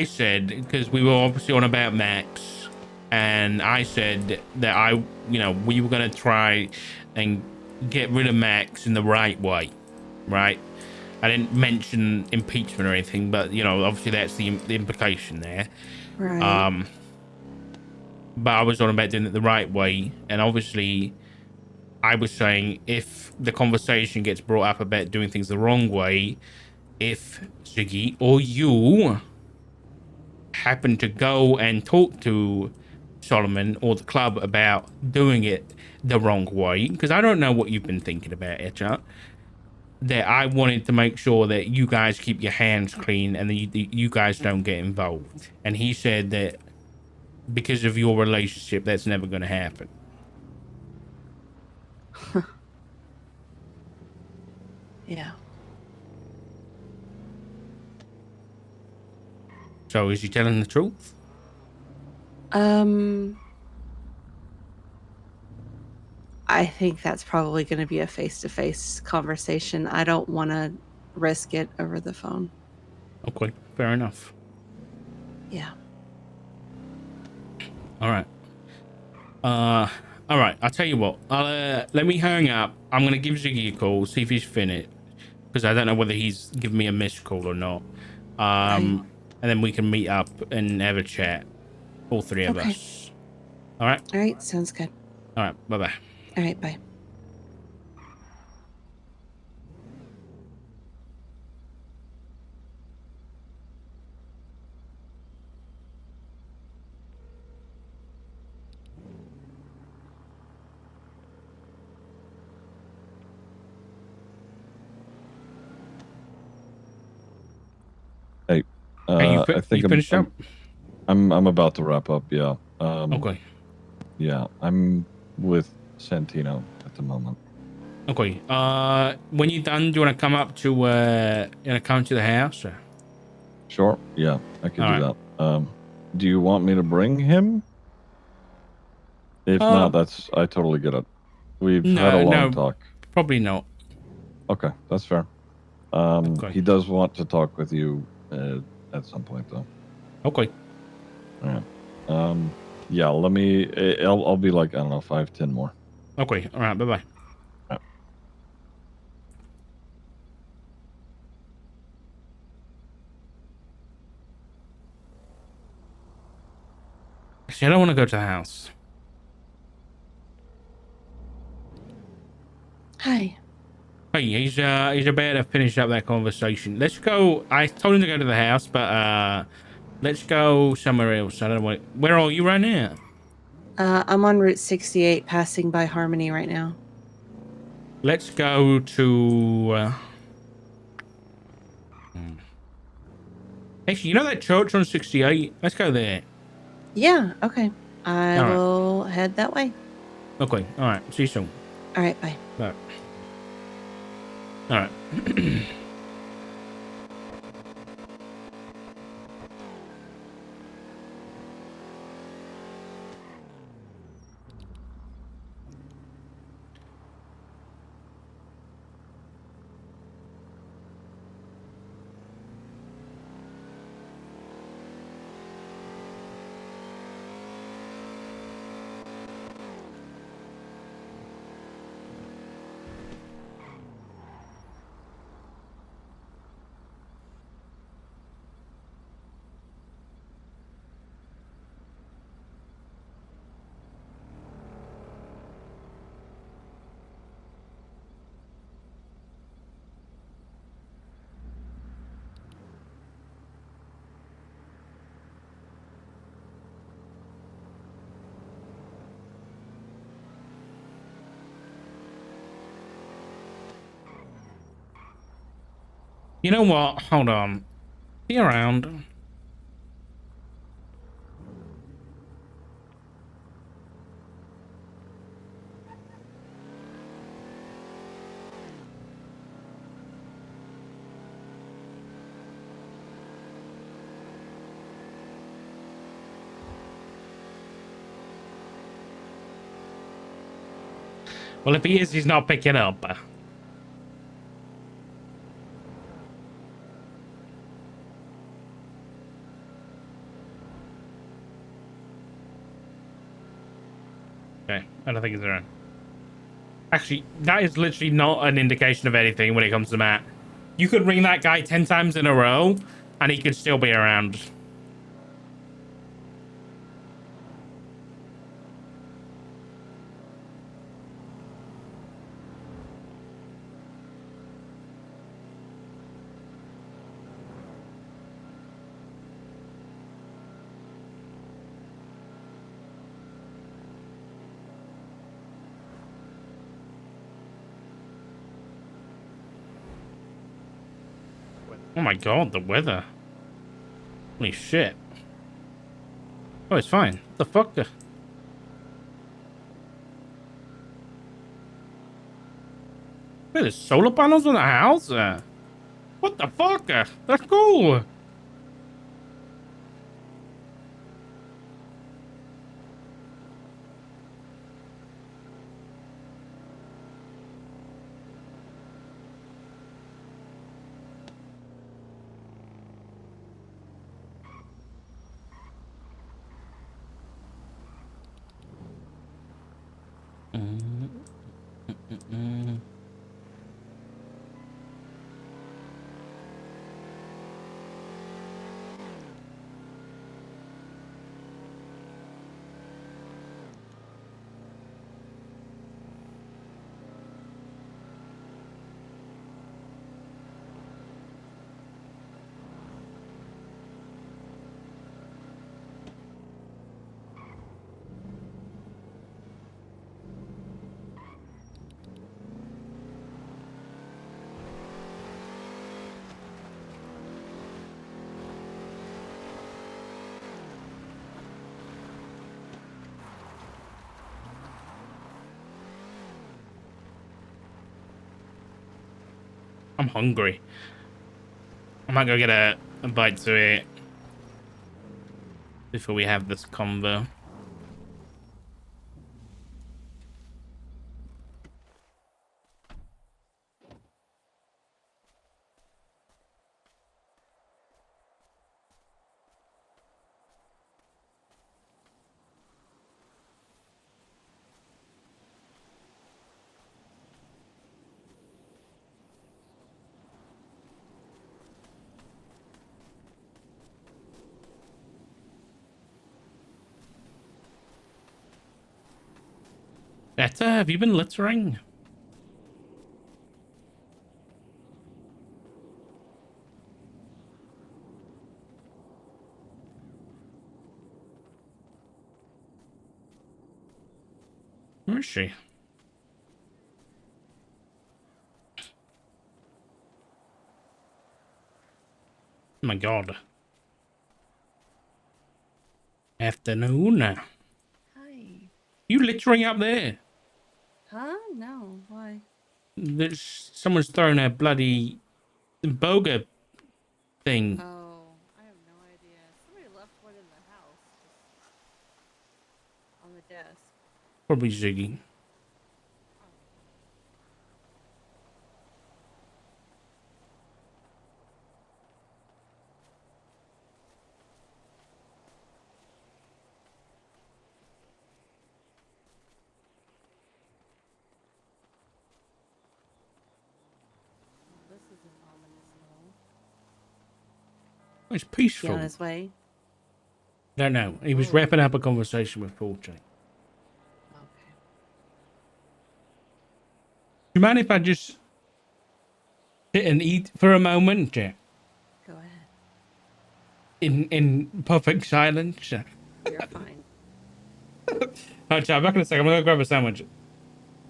said, because we were obviously on about Max, and I said that we were going to try and get rid of Max in the right way, right? I didn't mention impeachment or anything, but obviously that's the implication there. Right. But I was on about doing it the right way, and obviously I was saying if the conversation gets brought up about doing things the wrong way, if Ziggy or you happen to go and talk to Solomon or the club about doing it the wrong way, because I don't know what you've been thinking about, Etcha, that I wanted to make sure that you guys keep your hands clean and that you guys don't get involved. And he said that because of your relationship, that's never going to happen. Yeah. So is he telling the truth? I think that's probably going to be a face-to-face conversation. I don't want to risk it over the phone. Okay, fair enough. Yeah. All right. All right. I'll tell you what. Let me hang up. I'm gonna give Ziggy a call, see if he's finished, because I don't know whether he's given me a missed call or not. Right. And then we can meet up and have a chat, all three of Okay. us. All right. All right. Sounds good. All right. Bye bye. All right. Bye. Hey, I think you finished up? I'm about to wrap up. Yeah. Okay. Yeah, I'm with Santino at the moment. Okay. When you're done, do you want to come up to come to the house? Or? Sure. Yeah, I could All do right. that. Do you want me to bring him? If not, I totally get it. We've had a long talk. Probably not. Okay, that's fair. Okay. He does want to talk with you at some point, though. Okay. All right. Yeah. Let me. I'll be like, I don't know, 5-10 more. Okay. All right. Bye bye. Yeah. See, I don't want to go to the house. Hi. Hey, he's about to finish up that conversation. Let's go. I told him to go to the house, but let's go somewhere else. I don't know where are you right now? I'm on Route 68, passing by Harmony right now. Let's go to. Actually, you know that church on 68? Let's go there. Yeah. Okay. I All right. will head that way. Okay. All right. See you soon. All right. Bye. Bye. All right. You know what? Hold on. Be around. Well, if he is, he's not picking up. Okay, I don't think he's around. Actually, that is literally not an indication of anything when it comes to Matt. You could ring that guy 10 times in a row, and he could still be around. Oh my god, the weather. Holy shit. Oh, it's fine. What the fuck? Look at the solar panels on the house. What the fuck? That's cool. I'm hungry. I might go get a bite to eat before we have this convo. Etta, have you been littering? Where is she? Oh my god. Afternoon. Hi. You littering up there? Huh? No. Why? There's someone's thrown a bloody boga thing. Oh, I have no idea. Somebody left one in the house, just on the desk. Probably Ziggy. This isn't ominous at all. It's Is he peaceful. on his way? Don't know. He was Oh. wrapping up a conversation with Portia. Okay. Do you mind if I just sit and eat for a moment? Go ahead. In perfect silence? You're fine. Alright, I'm back in a second. I'm gonna go grab a sandwich.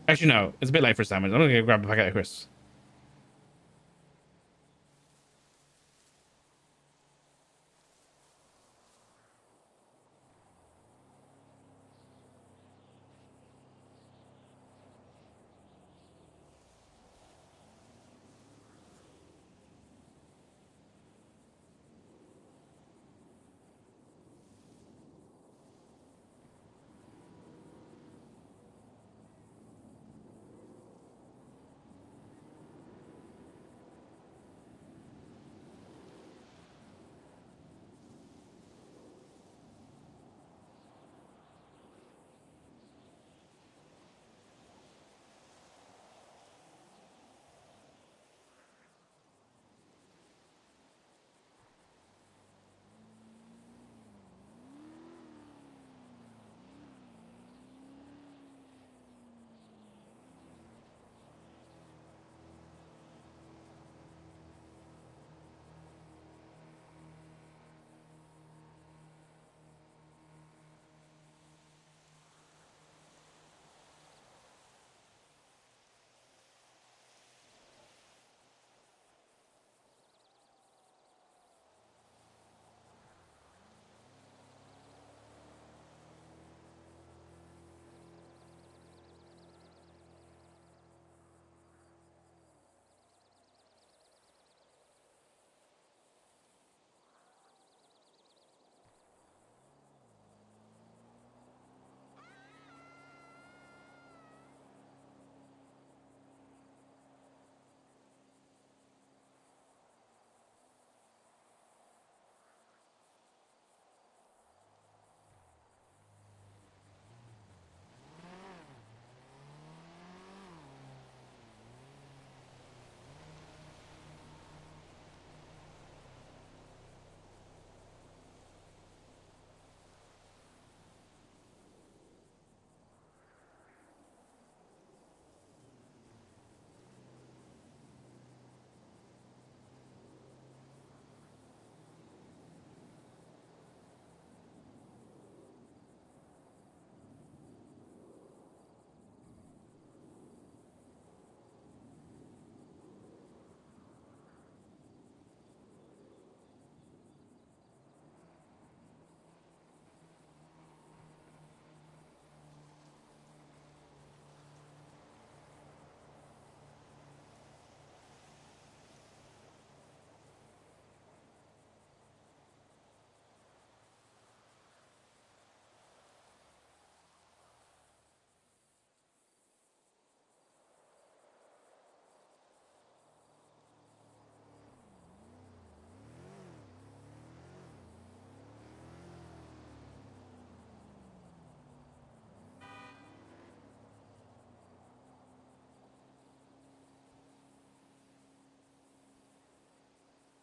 Actually, no. It's a bit late for a sandwich. I'm gonna go grab a packet of crisps.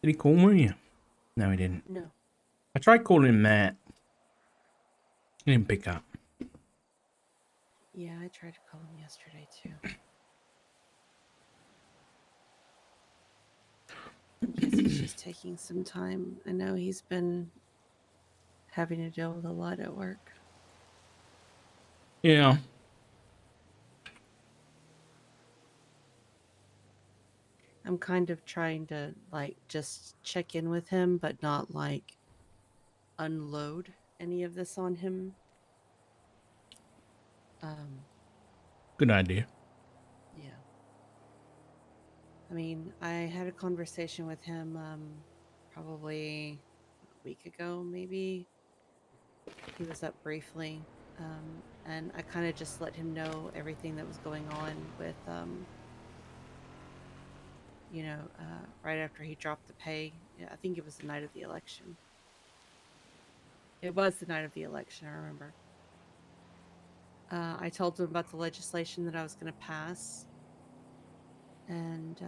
Did he call me? No, he didn't. No. I tried calling him Matt. He didn't pick up. Yeah, I tried to call him yesterday too. I guess he's just taking some time. I know he's been having to deal with a lot at work. Yeah. I'm kind of trying to like just check in with him, but not like unload any of this on him. Good idea. Yeah. I mean, I had a conversation with him probably a week ago, maybe. He was up briefly. And I kind of just let him know everything that was going on with, right after he dropped the pay. Yeah, I think it was the night of the election. It was the night of the election, I remember. I told him about the legislation that I was going to pass. And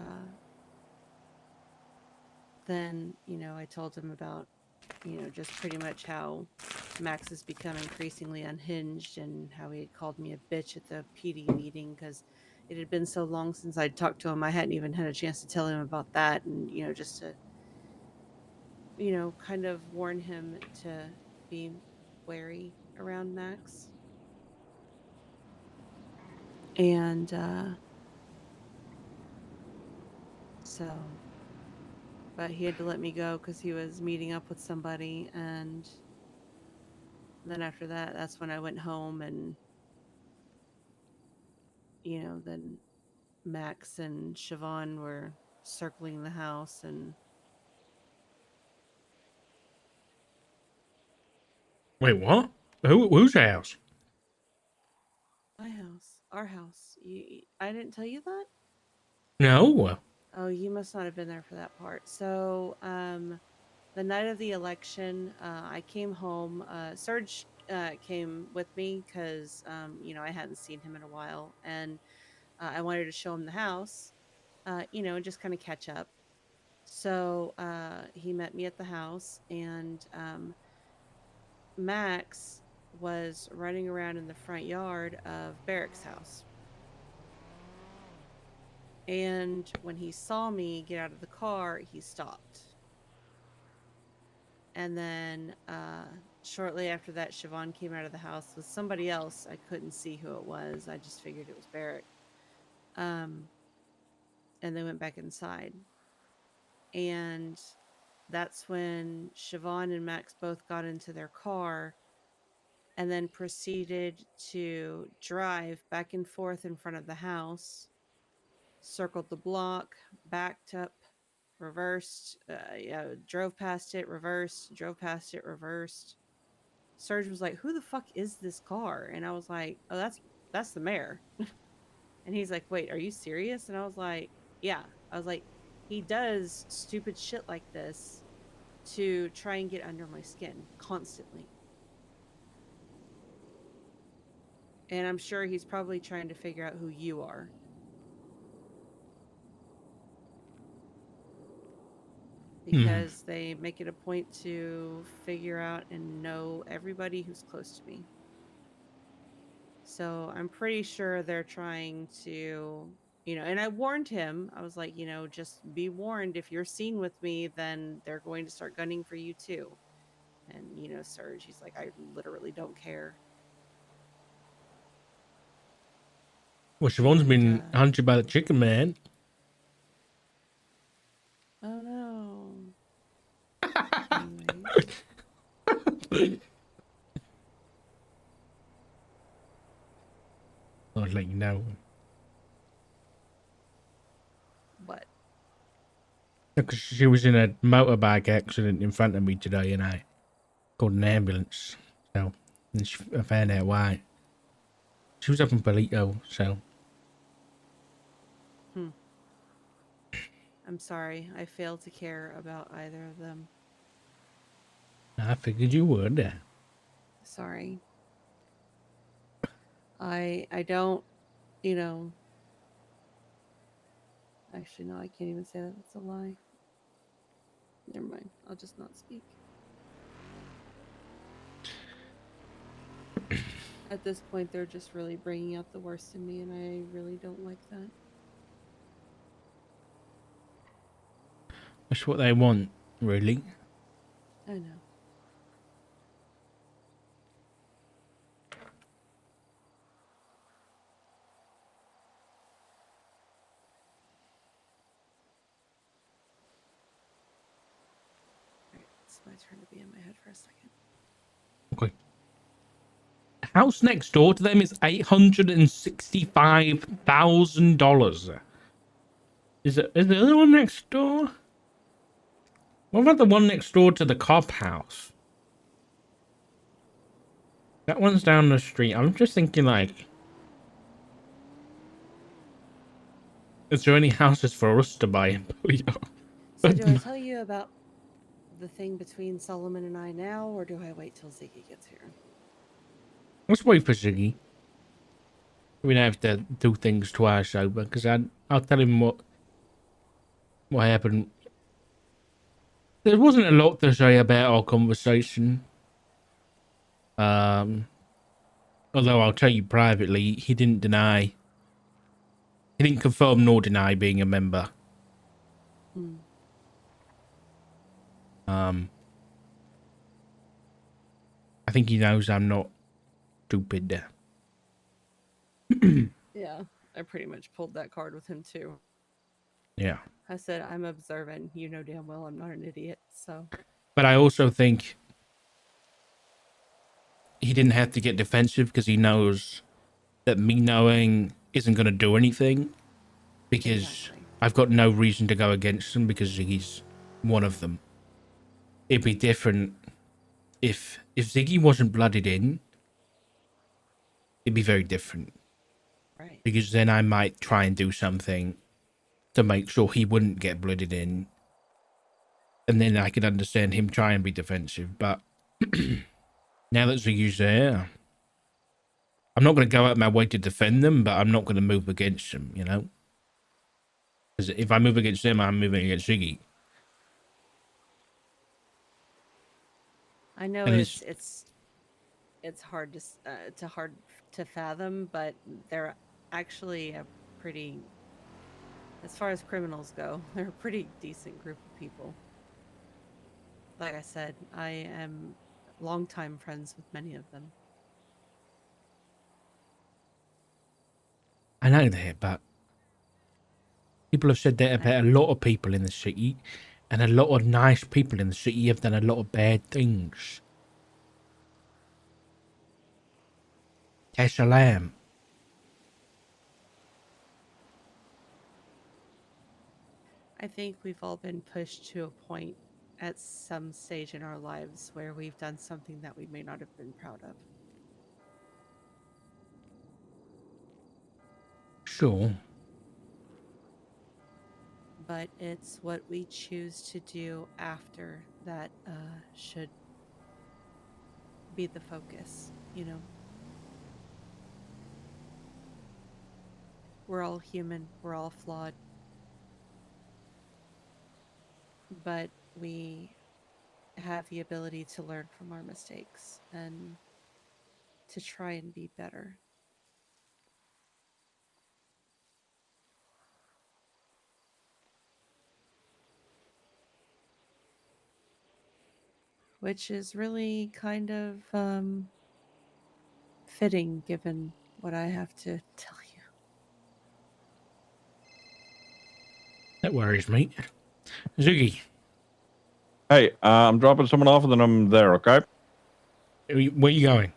then, I told him about, just pretty much how Max has become increasingly unhinged and how he had called me a bitch at the PD meeting because it had been so long since I'd talked to him. I hadn't even had a chance to tell him about that. And, just to, kind of warn him to be wary around Max. And but he had to let me go because he was meeting up with somebody. And then after that, that's when I went home and, then Max and Siobhan were circling the house and Wait, what? Whose house? my house, our house. I didn't tell you that? No. Oh, you must not have been there for that part. So, the night of the election, I came home. Serge came with me because, I hadn't seen him in a while, and I wanted to show him the house, and just kind of catch up. So he met me at the house, and Max was running around in the front yard of Barrick's house. And when he saw me get out of the car, he stopped. And then shortly after that, Siobhan came out of the house with somebody else. I couldn't see who it was. I just figured it was Barrick. And they went back inside. And that's when Siobhan and Max both got into their car and then proceeded to drive back and forth in front of the house, circled the block, backed up, reversed, drove past it, reversed, drove past it, reversed. Serge was like, "Who the fuck is this car?" And I was like, "Oh, that's the mayor." And he's like, "Wait, are you serious?" And I was like, "Yeah." I was like, "He does stupid shit like this to try and get under my skin constantly." And I'm sure he's probably trying to figure out who you are. Because they make it a point to figure out and know everybody who's close to me. So I'm pretty sure they're trying to, and I warned him. I was like, just be warned. If you're seen with me, then they're going to start gunning for you too. And, Serge, he's like, I literally don't care. Well, Siobhan's been hunted by the chicken man. Oh no. Anyways. I'll let you know. What? Because she was in a motorbike accident in front of me today, and I called an ambulance. So, and I found out why. She was up in Palito, so. I'm sorry. I failed to care about either of them. I figured you would. Sorry. I don't, actually, no, I can't even say that. That's a lie. mind. I'll just not speak. At this point, they're just really bringing out the worst in me, and I really don't like that. That's what they want, really. I know. Alright, it's my turn to be in my head for a second. Okay. House next door to them is $865,000. Is there the other one next door? What about the one next door to the cop house? That one's down the street. I'm just thinking, like, is there any houses for us to buy in Polio? So do I tell you about the thing between Solomon and I now, or do I wait till Ziggy gets here? Let's wait for Ziggy. We don't have to do things twice over, because I'll tell him what happened. There wasn't a lot to say about our conversation. Although I'll tell you privately, he didn't confirm nor deny being a member. I think he knows I'm not stupid. Yeah, I pretty much pulled that card with him too. Yeah. I said, I'm observant. You know damn well I'm not an idiot, so. But I also think he didn't have to get defensive because he knows that me knowing isn't going to do anything, because I've got no reason to go against him because he's one of them. It'd be different if Ziggy wasn't blooded in. It'd be very different. Right. Because then I might try and do something to make sure he wouldn't get blooded in. And then I could understand him try and be defensive. But now that Ziggy's there, I'm not going to go out my way to defend them, but I'm not going to move against them, you know? Because if I move against them, I'm moving against Ziggy. I know And it's hard to fathom, but they're actually a pretty, as far as criminals go, they're a pretty decent group of people. Like I said, I am longtime friends with many of them. I know that, but people have said that about a lot of people in the city, and a lot of nice people in the city have done a lot of bad things. Tessa Lamb. I think we've all been pushed to a point at some stage in our lives where we've done something that we may not have been proud of. Sure. But it's what we choose to do after that should be the focus, you know? We're all human, we're all flawed. But we have the ability to learn from our mistakes and to try and be better. Which is really kind of fitting given what I have to tell you. That worries me. Ziggy. Hey, I'm dropping someone off and then I'm there, okay? Where are you going?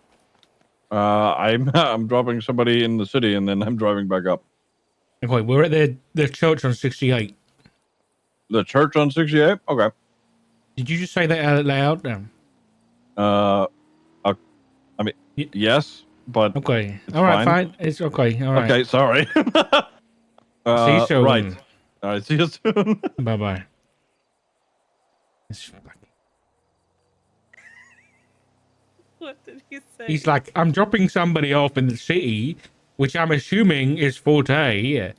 I'm dropping somebody in the city and then I'm driving back up. Okay, we're at the church on 68. The church on 68? Okay. Did you just say that out loud? I mean, yes, but okay. It's All right, fine. It's okay. All right. Okay, sorry. See you soon. Right. All right, see you soon. Bye-bye. What did he say? He's like, I'm dropping somebody off in the city, which I'm assuming is Forte.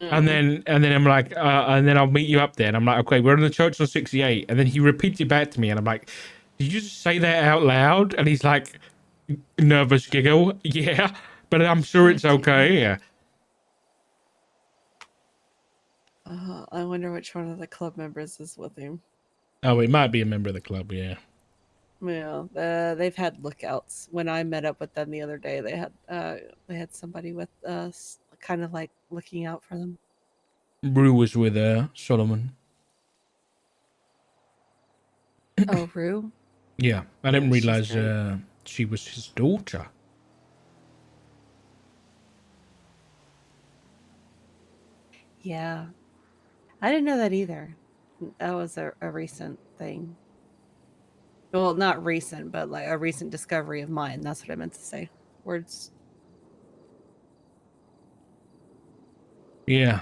And Mm. then I'm like, and then I'll meet you up there. And I'm like, okay, we're in the church on 68. And then he repeats it back to me, and I'm like, did you just say that out loud? And he's like, nervous giggle, yeah, but I'm sure it's okay. Yeah. I wonder which one of the club members is with him. Oh, he might be a member of the club. Yeah. Yeah, they've had lookouts. When I met up with them the other day, they had somebody with kind of like looking out for them. Rue was with Solomon. Oh, Rue? Yeah, I Yeah, didn't she's realize great. she was his daughter. Yeah, I didn't know that either. That was a recent thing. Well, not recent, but like a recent discovery of mine. That's what I meant to say. Words. Yeah.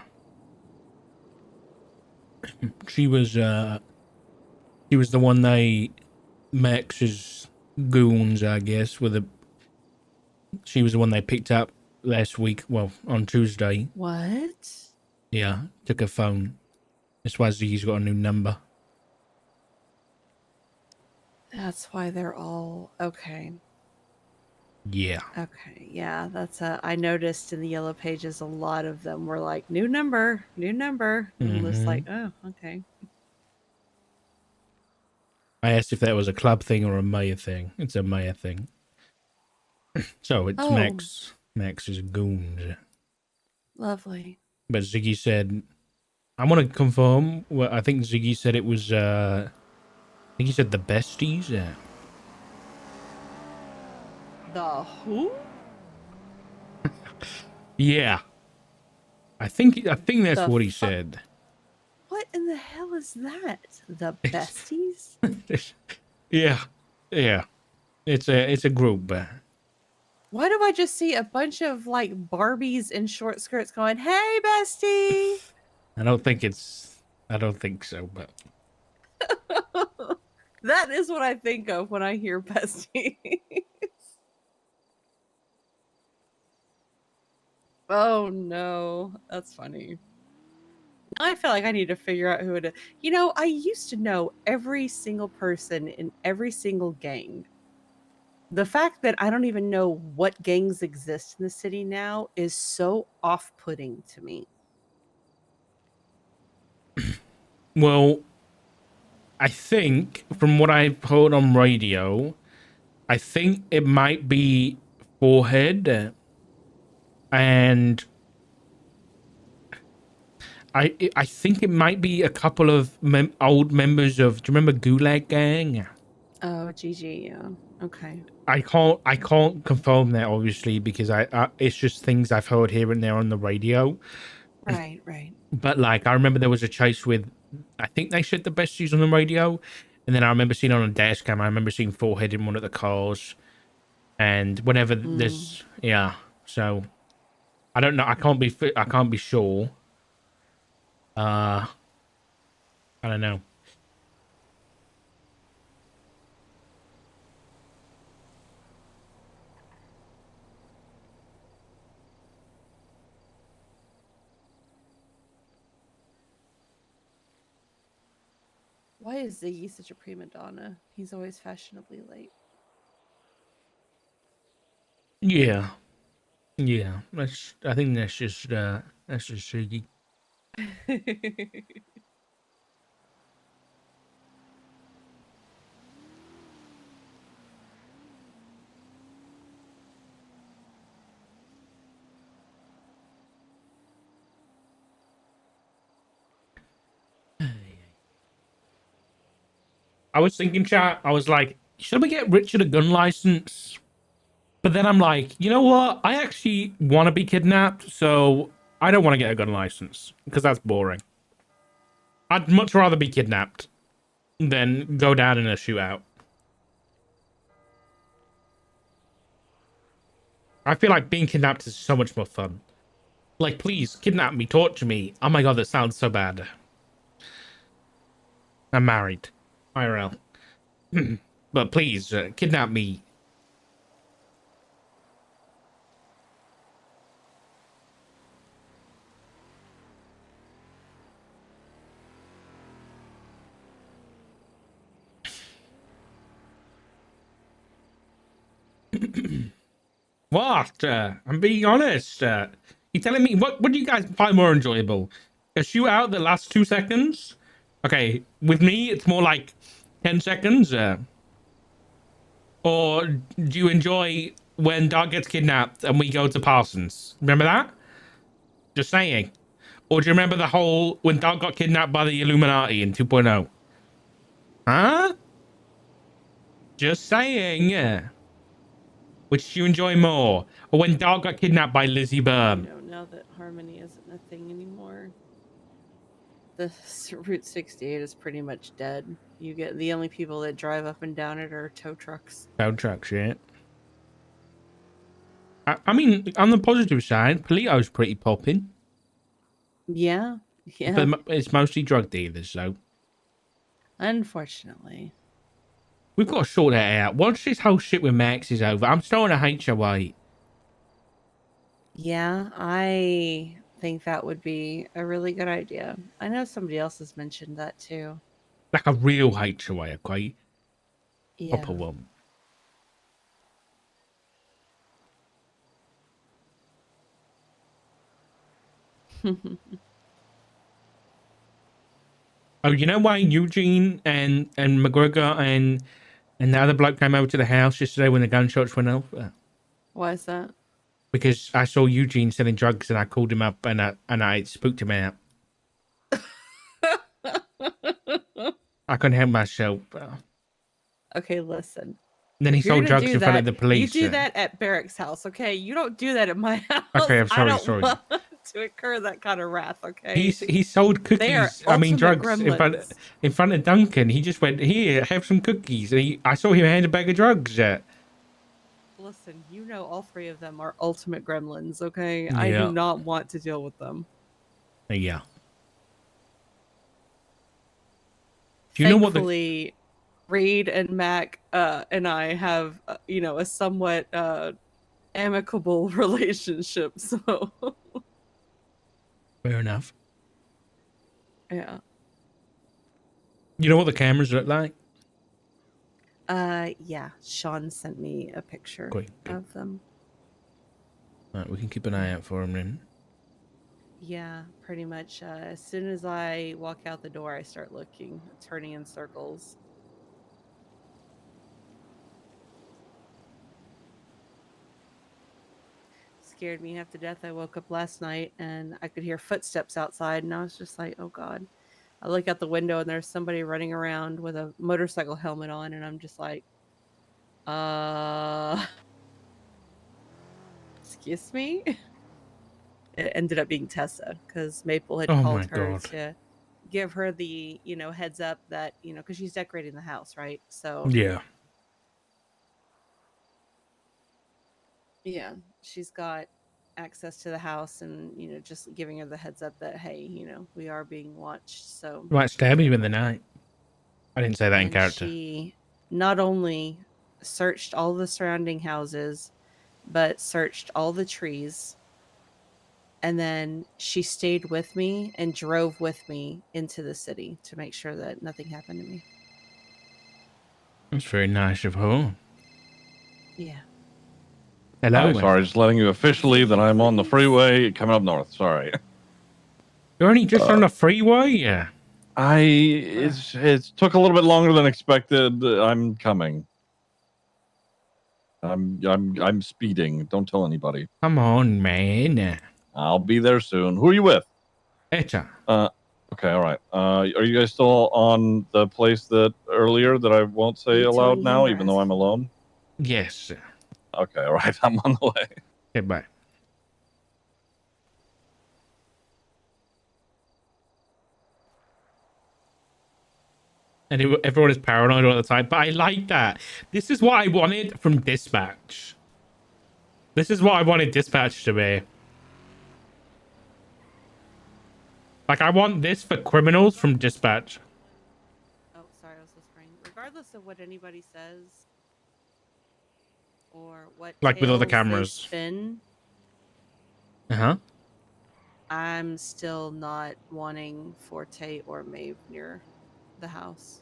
She was the one they Max's goons, I guess, she was the one they picked up last week, well, on Tuesday. What? Yeah, took her phone. That's why Ziggy's got a new number. That's why they're all okay. Yeah. Okay, yeah, that's I noticed in the yellow pages a lot of them were like new number, new number. And just like, oh, okay. I asked if that was a club thing or a Maya thing. It's a Maya thing. So it's Oh. Max's goons. Lovely. But Ziggy said, I want to confirm. Well, I think Ziggy said it was, I think he said the besties. Yeah. The who? Yeah. I think that's The what he said. What in the hell is that? The besties? Yeah. Yeah. It's a group. Why do I just see a bunch of like Barbies in short skirts going, "Hey, bestie"? I don't think so, but That is what I think of when I hear besties. Oh no, that's funny. Now I feel like I need to figure out who it is. You know, I used to know every single person in every single gang. The fact that I don't even know what gangs exist in the city now is so off-putting to me. well, I think from what I've heard on radio, I think it might be Forehead, and I think it might be a couple of old members of. Do you remember Gulag Gang? Oh, GG, yeah. Okay. I can't confirm that obviously because I it's just things I've heard here and there on the radio. Right, right. But like I remember there was a chase with, I think they said the besties on the radio, and then I remember seeing on a dash cam. I remember seeing Forehead in one of the cars, and whenever there's yeah. So I don't know. I can't be sure. I don't know. Why is Ziggy such a prima donna? He's always fashionably late. Yeah. Yeah. I think that's just Ziggy. I was thinking, chat, I was like, should we get Richard a gun license? But then I'm like, you know what? I actually want to be kidnapped, so I don't want to get a gun license because that's boring. I'd much rather be kidnapped than go down in a shootout. I feel like being kidnapped is so much more fun. Like, please, kidnap me, torture me. Oh my god, that sounds so bad. I'm married. IRL. But please, kidnap me. What? I'm being honest. You telling me what do you guys find more enjoyable? A shootout the last 2 seconds? Okay, with me it's more like 10 seconds. Or do you enjoy when Dart gets kidnapped and we go to Parsons? Remember that? Just saying. Or do you remember the whole when Dart got kidnapped by the Illuminati in 2.0? Huh? Just saying. Which do you enjoy more? Or when Dart got kidnapped by Lizzie You Burn? know, now that Harmony isn't a thing anymore, the Route 68 is pretty much dead. You get the only people that drive up and down it are tow trucks. Tow truck shit. I mean, on the positive side, Polito's pretty popping. Yeah, yeah. But it's mostly drug dealers, so. Unfortunately. We've got to sort that out. Once this whole shit with Max is over, I'm starting to HOA. Yeah, I think that would be a really good idea. I know somebody else has mentioned that too. Like a real HOA, okay? Yeah. Proper one. Oh, you know why Eugene and McGregor and the other bloke came over to the house yesterday when the gunshots went off? Why is that? Because I saw Eugene selling drugs and I called him up and I spooked him out. I couldn't help myself. Okay, listen. And then he If you're sold gonna drugs do in front that, of the police. you do that at Barrack's house, okay? You don't do that at my house. Okay, I'm I sorry, don't sorry. want to incur that kind of wrath, okay? He sold They are cookies. I mean ultimate drugs gremlins. in front of Duncan. He just went, here, have some cookies. And I saw him hand a bag of drugs. Listen, you know all three of them are ultimate gremlins, okay? I Yeah. do not want to deal with them. Yeah. Do you know what Thankfully, Reed and Mac and I have, you know, a somewhat amicable relationship, so Fair enough. yeah. You know what the cameras look like? Yeah, Sean sent me a picture Great. of them. Right, we can keep an eye out for him then. Yeah, pretty much. As soon as I walk out the door, I start looking, turning in circles. Scared me half to death. I woke up last night and I could hear footsteps outside, and I was just like, oh God. I look out the window and there's somebody running around with a motorcycle helmet on, and I'm just like, excuse me? It ended up being Tessa because Maple had Oh called my her God. to give her the, you know, heads up that, you know, because she's decorating the house, right? So Yeah. yeah, she's got access to the house, and, you know, just giving her the heads up that, hey, you know, we are being watched. So Might stab you in the night. I didn't say that in and character. she not only searched all the surrounding houses, but searched all the trees. And then she stayed with me and drove with me into the city to make sure that nothing happened to me. That's very nice of her. Yeah. Hello. Hi, sorry, just letting you officially that I'm on the freeway coming up north. Sorry. You're only just on the freeway? Yeah. It took a little bit longer than expected. I'm coming. I'm speeding. Don't tell anybody. Come on, man. I'll be there soon. Who are you with? Eta. Okay, all right. Are you guys still on the place that earlier that I won't say aloud now, even though I'm alone? Yes. Okay, all right. I'm on the way. Okay, bye. And everyone is paranoid all the time, but I like that. This is what I wanted from Dispatch. This is what I wanted Dispatch to be. Like, I want this for criminals from Dispatch. Oh, sorry, I was whispering. Regardless of what anybody says or what Like with all the tales they cameras. spin, Uh-huh. I'm still not wanting Forte or Maeve near the house.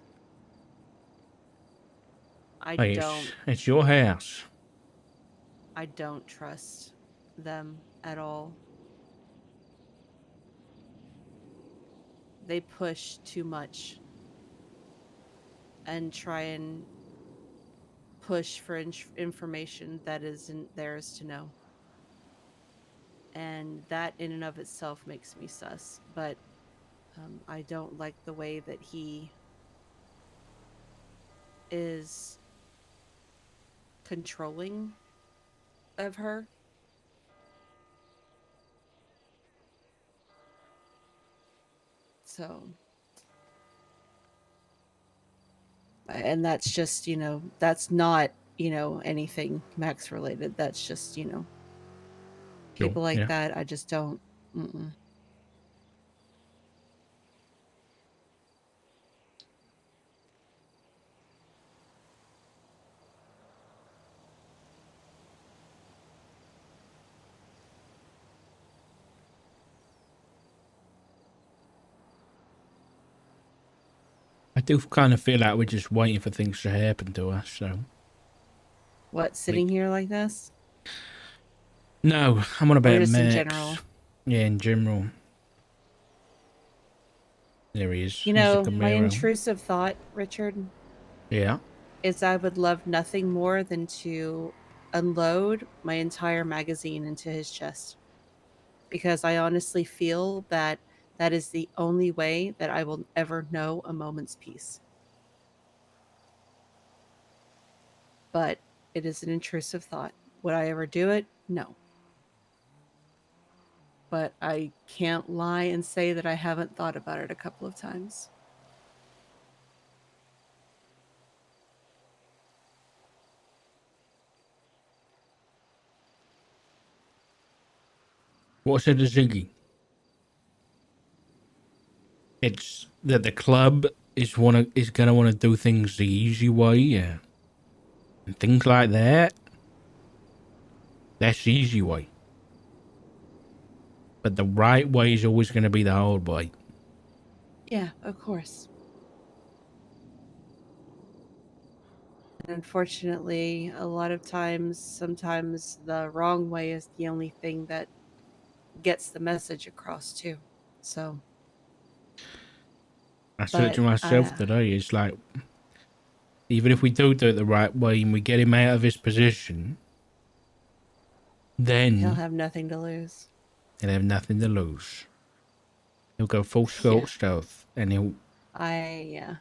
I Hey, don't. it's your house. I don't trust them at all. They push too much and try and push for information that isn't theirs to know. And that in and of itself makes me sus. But I don't like the way that he is controlling of her. So, and that's just, that's not, anything Max related. That's just, people like yeah. that. I just don't. Mm-mm. I do kind of feel like we're just waiting for things to happen to us. So. What, sitting here like this? No, I'm on Or about just in Max. general? Yeah, in general. There he is. You He's the know, my Camaro. intrusive thought, Richard, Yeah. is I would love nothing more than to unload my entire magazine into his chest. Because I honestly feel that that is the only way that I will ever know a moment's peace. But it is an intrusive thought. Would I ever do it? No. But I can't lie and say that I haven't thought about it a couple of times. What said to Ziggy? It's that the club is gonna want to do things the easy way, yeah, and things like that. That's the easy way. But the right way is always going to be the hard way. Yeah, of course. And unfortunately, a lot of times, sometimes the wrong way is the only thing that gets the message across too. So I said it to myself I today. It's like, even if we do it the right way and we get him out of his position, then he'll have nothing to lose. he'll have nothing to lose. He'll go full scope stealth, and he'll. I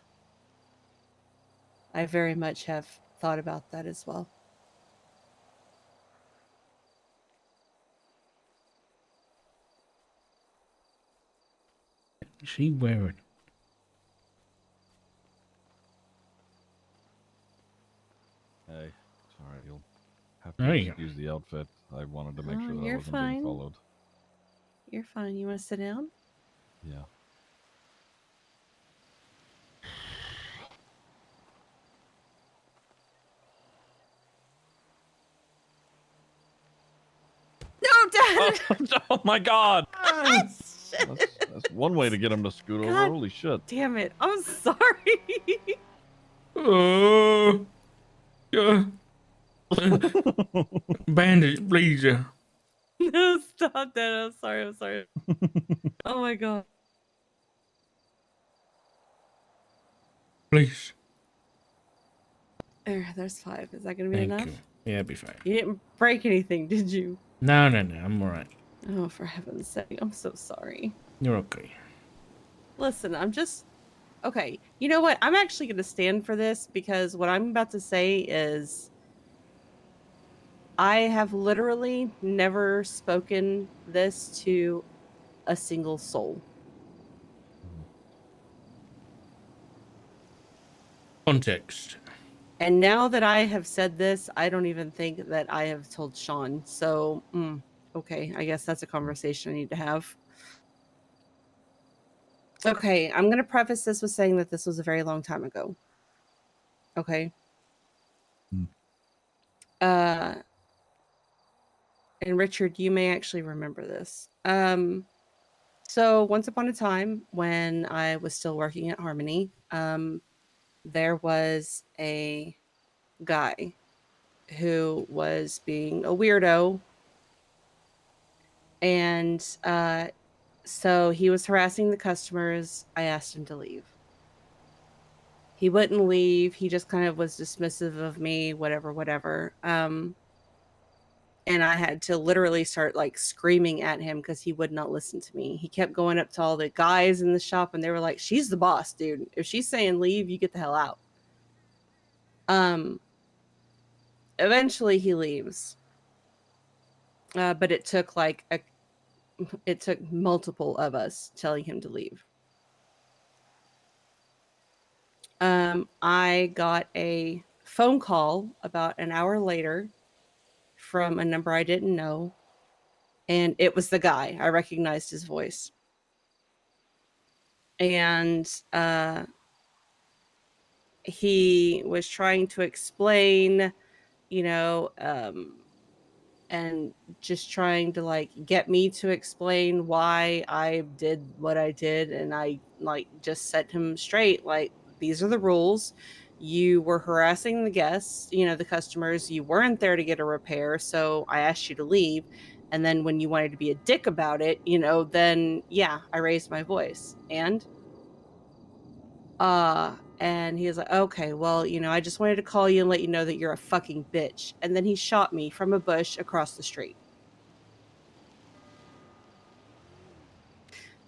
very much have thought about that as well. Is he wearing? Hey, sorry, you'll have There to you go. excuse the outfit. I wanted to make Oh, sure that I you're wasn't fine. being followed. You're fine. You want to sit down? Yeah. No, Dad! Oh my God! Nice. That's one way to get him to scoot over. God Holy shit! damn it! I'm sorry. Yeah. Bandit, please. No, stop that! I'm sorry. I'm sorry. Oh my God. Please. There's 5. Is that gonna be Thank enough? you. Yeah, it'll be fine. You didn't break anything, did you? No, I'm alright. Oh, for heaven's sake! I'm so sorry. You're okay. Listen, I'm just okay. You know what? I'm actually going to stand for this because what I'm about to say is I have literally never spoken this to a single soul. Context. And now that I have said this, I don't even think that I have told Sean. So, okay, I guess that's a conversation I need to have. Okay, I'm going to preface this with saying that this was a very long time ago. Okay. And Richard, you may actually remember this. So once upon a time when I was still working at Harmony, there was a guy who was being a weirdo. And so he was harassing the customers. I asked him to leave. He wouldn't leave. He just kind of was dismissive of me, whatever. And I had to literally start like screaming at him because he would not listen to me. He kept going up to all the guys in the shop and they were like, she's the boss, dude. If she's saying leave, you get the hell out. Eventually he leaves. But it took it took multiple of us telling him to leave. I got a phone call about an hour later from a number I didn't know, and it was the guy. I recognized his voice. And he was trying to explain, and just trying to like get me to explain why I did what I did. And I like just set him straight, like, these are the rules. You were harassing the guests, the customers. You weren't there to get a repair, so I asked you to leave. And then when you wanted to be a dick about it, then yeah, I raised my voice. And he was like, okay, well, I just wanted to call you and let you know that you're a fucking bitch. And then he shot me from a bush across the street.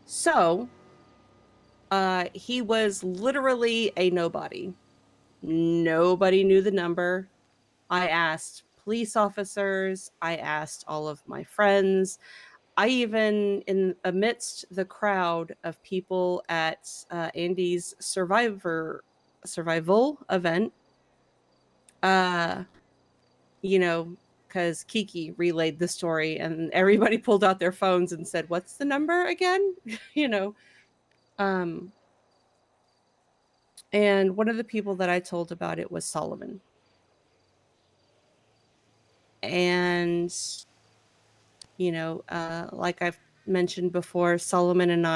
So, he was literally a nobody. Nobody knew the number. I asked police officers. I asked all of my friends. I even, in amidst the crowd of people at Andy's survival event, because Kiki relayed the story and everybody pulled out their phones and said, "What's the number again?" Um, and one of the people that I told about it was Solomon. And, like I've mentioned before, Solomon and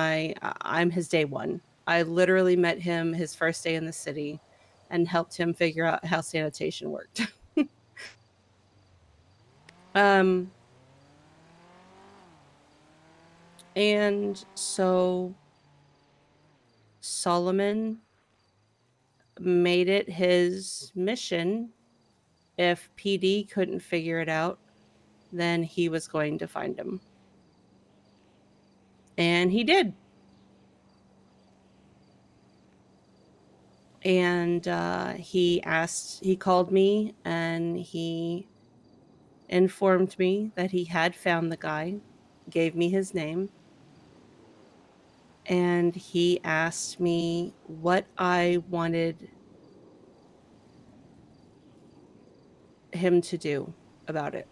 I'm his day one. I literally met him his first day in the city and helped him figure out how sanitation worked. And so Solomon made it his mission. If PD couldn't figure it out, then he was going to find him. And he did. And he called me and he informed me that he had found the guy, gave me his name, and he asked me what I wanted him to do about it.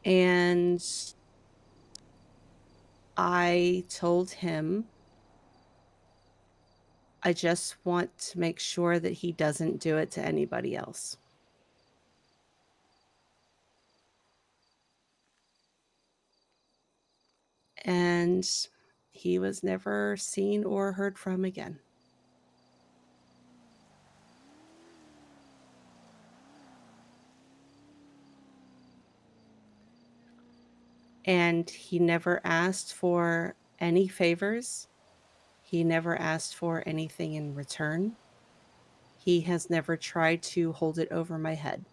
And I told him, I just want to make sure that he doesn't do it to anybody else. And he was never seen or heard from again. And he never asked for any favors. He never asked for anything in return. He has never tried to hold it over my head.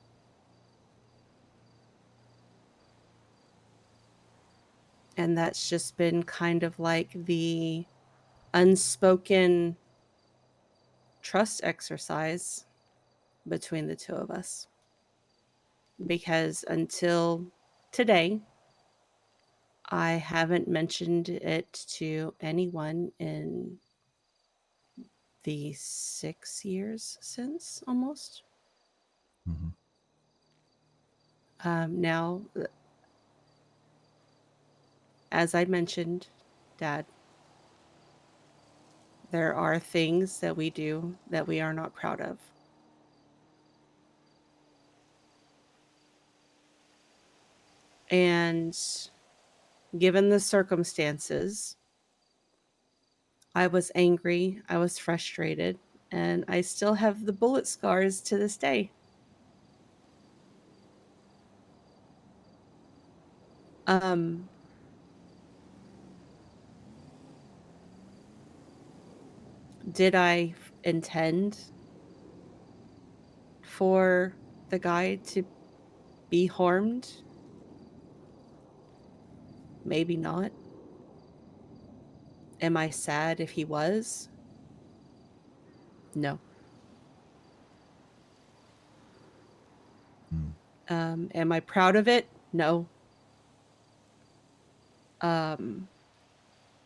And that's just been kind of like the unspoken trust exercise between the two of us. Because until today, I haven't mentioned it to anyone in the 6 years since, almost. Now, as I mentioned, Dad, there are things that we do that we are not proud of. And given the circumstances, I was angry, I was frustrated, and I still have the bullet scars to this day. Did I intend for the guy to be harmed? Maybe not. Am I sad if he was? No. Am I proud of it? No. But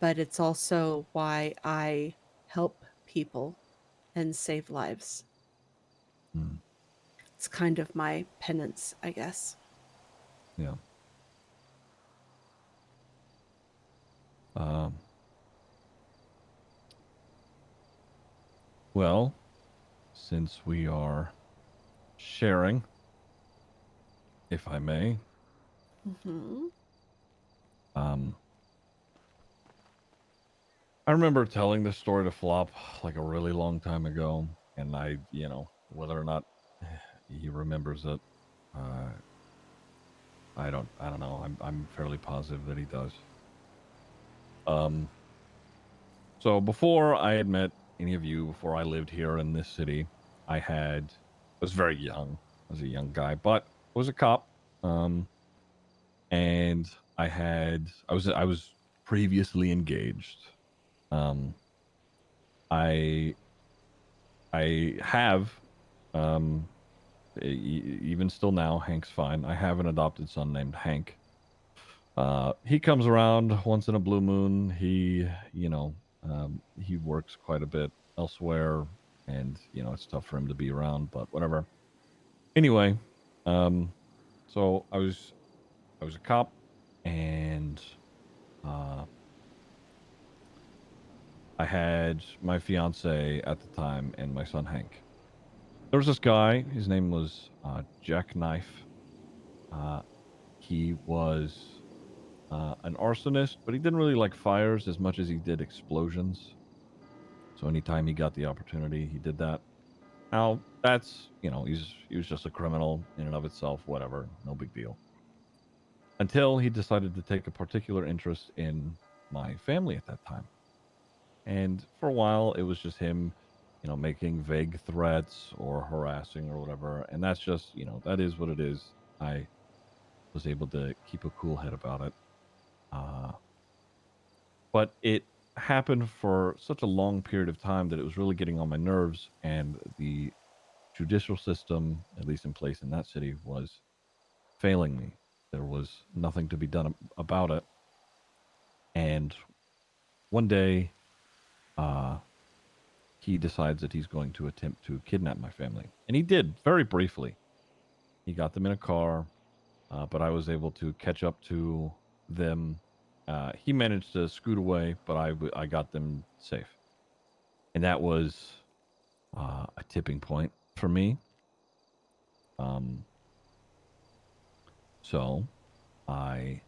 it's also why I help people and save lives. It's kind of my penance, I guess. Yeah. Well, since we are sharing, if I may, I remember telling this story to Flop like a really long time ago, and I, whether or not he remembers it, I don't know. I'm fairly positive that he does. So before I had met any of you, before I lived here in this city, I was very young. I was a young guy, but I was a cop. And I was previously engaged. I have, even still now, Hank's fine. I have an adopted son named Hank. He comes around once in a blue moon. He works quite a bit elsewhere, and it's tough for him to be around. But whatever. Anyway, so I was a cop, and I had my fiance at the time and my son Hank. There was this guy. His name was Jack Knife. He was an arsonist, but he didn't really like fires as much as he did explosions. So anytime he got the opportunity, he did that. Now that's he was just a criminal in and of itself. Whatever, no big deal. Until he decided to take a particular interest in my family at that time. And for a while, it was just him, making vague threats or harassing or whatever. And that's just, that is what it is. I was able to keep a cool head about it. But it happened for such a long period of time that it was really getting on my nerves. And the judicial system, at least in place in that city, was failing me. There was nothing to be done about it. And one day, he decides that he's going to attempt to kidnap my family. And he did, very briefly. He got them in a car, but I was able to catch up to them. He managed to scoot away, but I got them safe. And that was a tipping point for me. So I,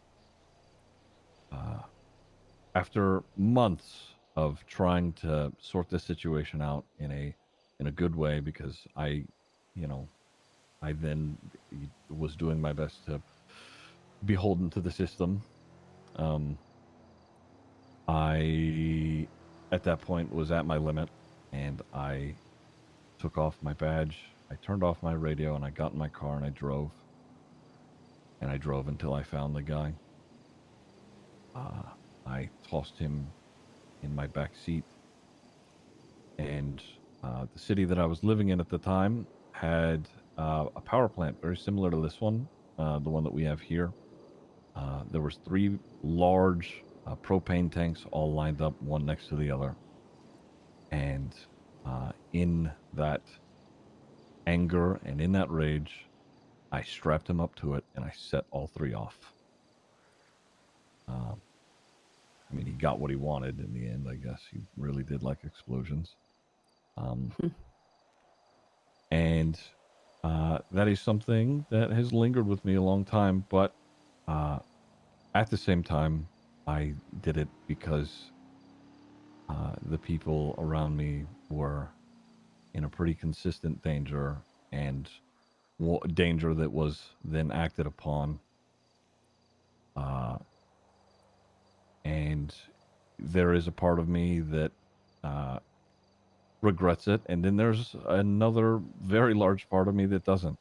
after months of trying to sort this situation out in a good way, because I then was doing my best to beholden to the system. I, at that point, was at my limit, and I took off my badge. I turned off my radio, and I got in my car, and I drove. And I drove until I found the guy. I tossed him in my back seat, and the city that I was living in at the time had a power plant very similar to this one, the one that we have here. There was 3 large propane tanks all lined up, one next to the other. And in that anger and in that rage, I strapped him up to it and I set all 3 off. I mean, he got what he wanted in the end, I guess. He really did like explosions. And that is something that has lingered with me a long time. But at the same time, I did it because the people around me were in a pretty consistent danger, and danger that was then acted upon. And there is a part of me that regrets it, and then there's another very large part of me that doesn't,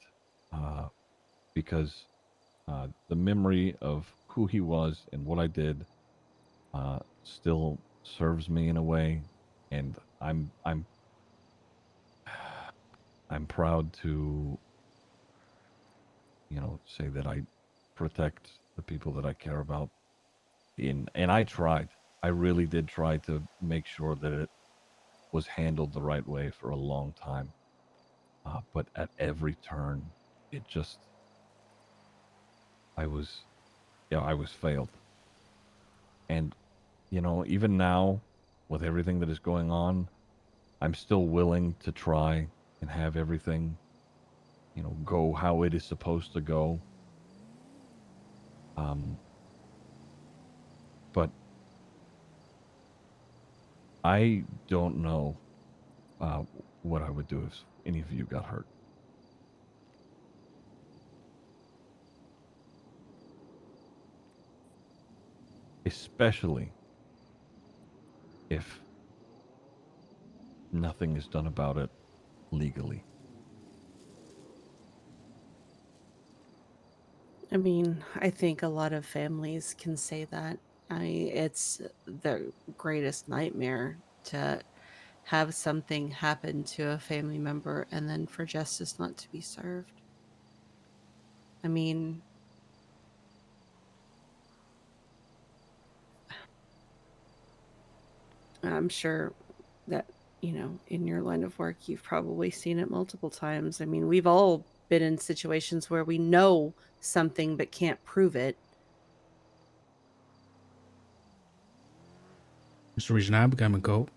because the memory of who he was and what I did still serves me in a way, and I'm proud to, say that I protect the people that I care about. And I tried. I really did try to make sure that it was handled the right way for a long time. But at every turn, it just, I was, I was failed. And, even now, with everything that is going on, I'm still willing to try and have everything, go how it is supposed to go. But I don't know what I would do if any of you got hurt. Especially if nothing is done about it legally. I mean, I think a lot of families can say that. It's the greatest nightmare to have something happen to a family member and then for justice not to be served. I mean, I'm sure that, in your line of work, you've probably seen it multiple times. I mean, we've all been in situations where we know something but can't prove it. That's the reason I became a cop.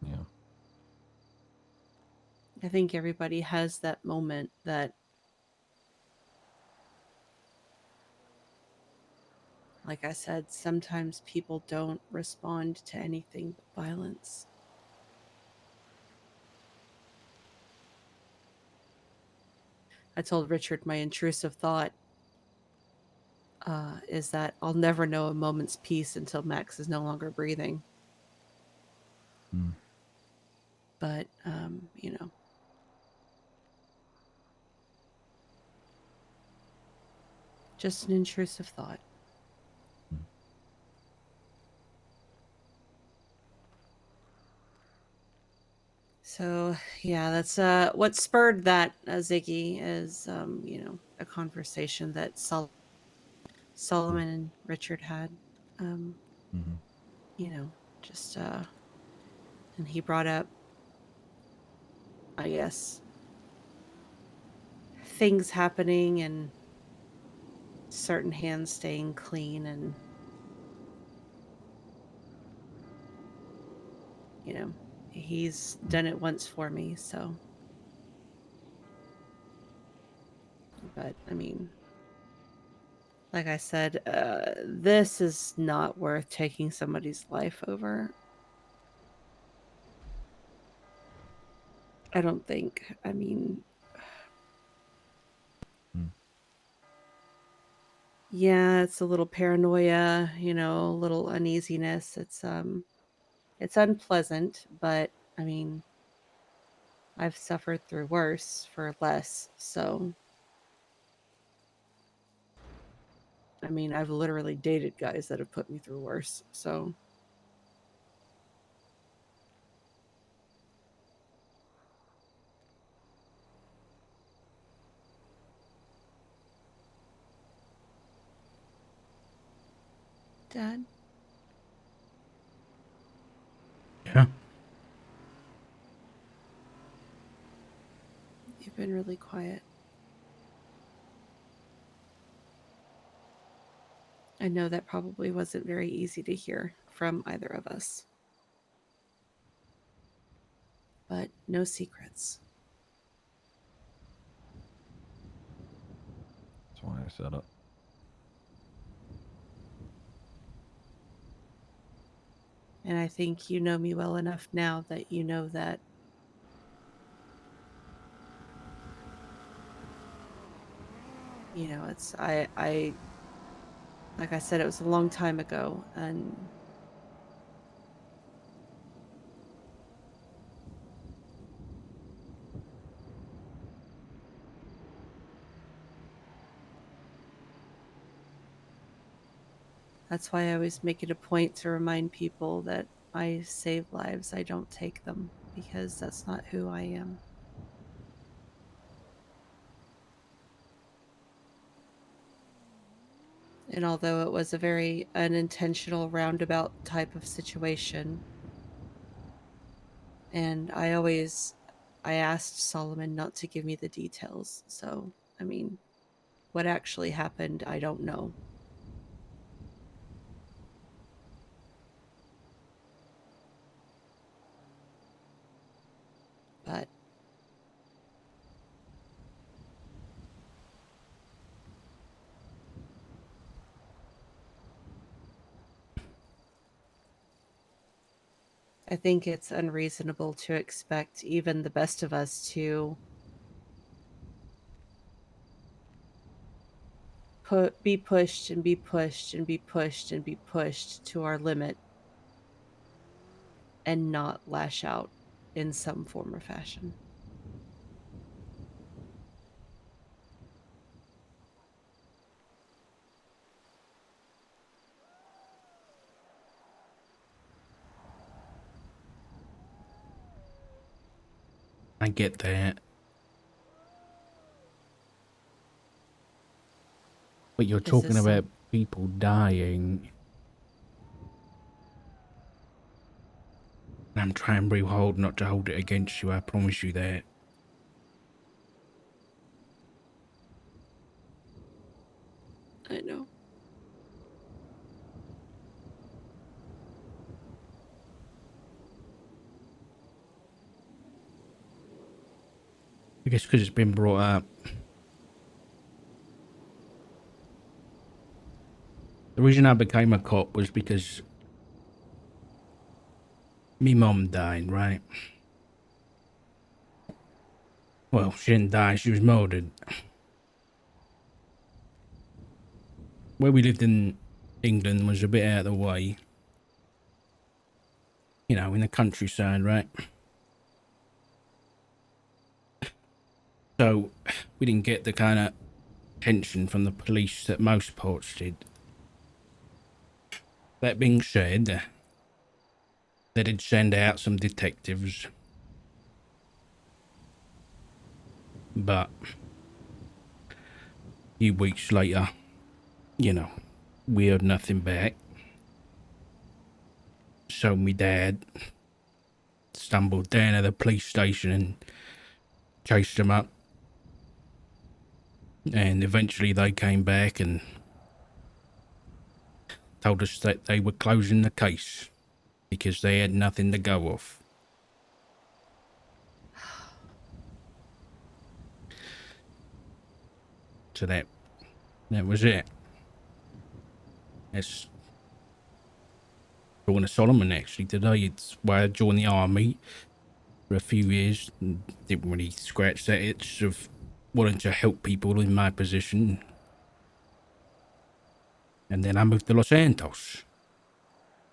Yeah. I think everybody has that moment that, like I said, sometimes people don't respond to anything but violence. I told Richard my intrusive thought is that I'll never know a moment's peace until Max is no longer breathing. But, just an intrusive thought. So yeah, that's what spurred that, Ziggy, is a conversation that Solomon and Richard had. Just and he brought up, I guess, things happening and certain hands staying clean, and he's done it once for me, so. But I mean, like I said, this is not worth taking somebody's life over. I don't think. I mean, yeah, it's a little paranoia, a little uneasiness. It's unpleasant, but I mean, I've suffered through worse for less, so. I mean, I've literally dated guys that have put me through worse, so. Dad? Yeah. You've been really quiet. I know that probably wasn't very easy to hear from either of us. But no secrets. That's why I said it. And I think you know me well enough now that you know that it's I like I said, it was a long time ago, and that's why I always make it a point to remind people that I save lives, I don't take them, because that's not who I am. And although it was a very unintentional roundabout type of situation, and I asked Solomon not to give me the details. So, I mean, what actually happened, I don't know. But I think it's unreasonable to expect even the best of us to be pushed and be pushed and be pushed and be pushed to our limit and not lash out in some form or fashion. I get that. But you're talking about people dying. And I'm trying real hard not to hold it against you, I promise you that. I know. I guess because it's been brought up. The reason I became a cop was because me mom died, right? Well, she didn't die, she was murdered. Where we lived in England was a bit out of the way. You know, in the countryside, right? So, we didn't get the kind of attention from the police that most parts did. That being said, they did send out some detectives. But a few weeks later, you know, we heard nothing back. So my dad stumbled down to the police station and chased them up. And eventually they came back and told us that they were closing the case because they had nothing to go off. So that was it. That's joined Solomon actually today. It's why I joined the army for a few years and didn't really scratch that itch of wanting to help people in my position. And then I moved to Los Santos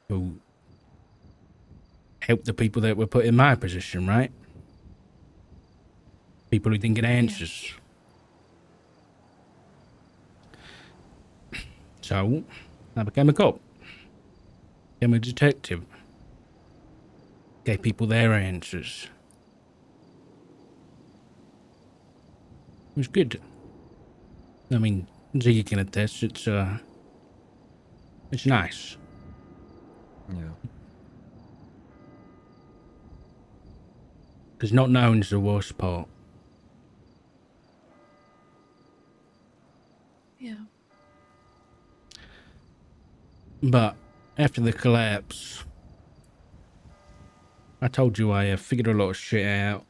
to help the people that were put in my position, right? People who didn't get answers. Yeah. So I became a cop. Became a detective. Gave people their answers. It was good. I mean, Ziggy can attest, it's nice. Yeah. Because not knowing is the worst part. Yeah. But after the collapse, I told you I figured a lot of shit out.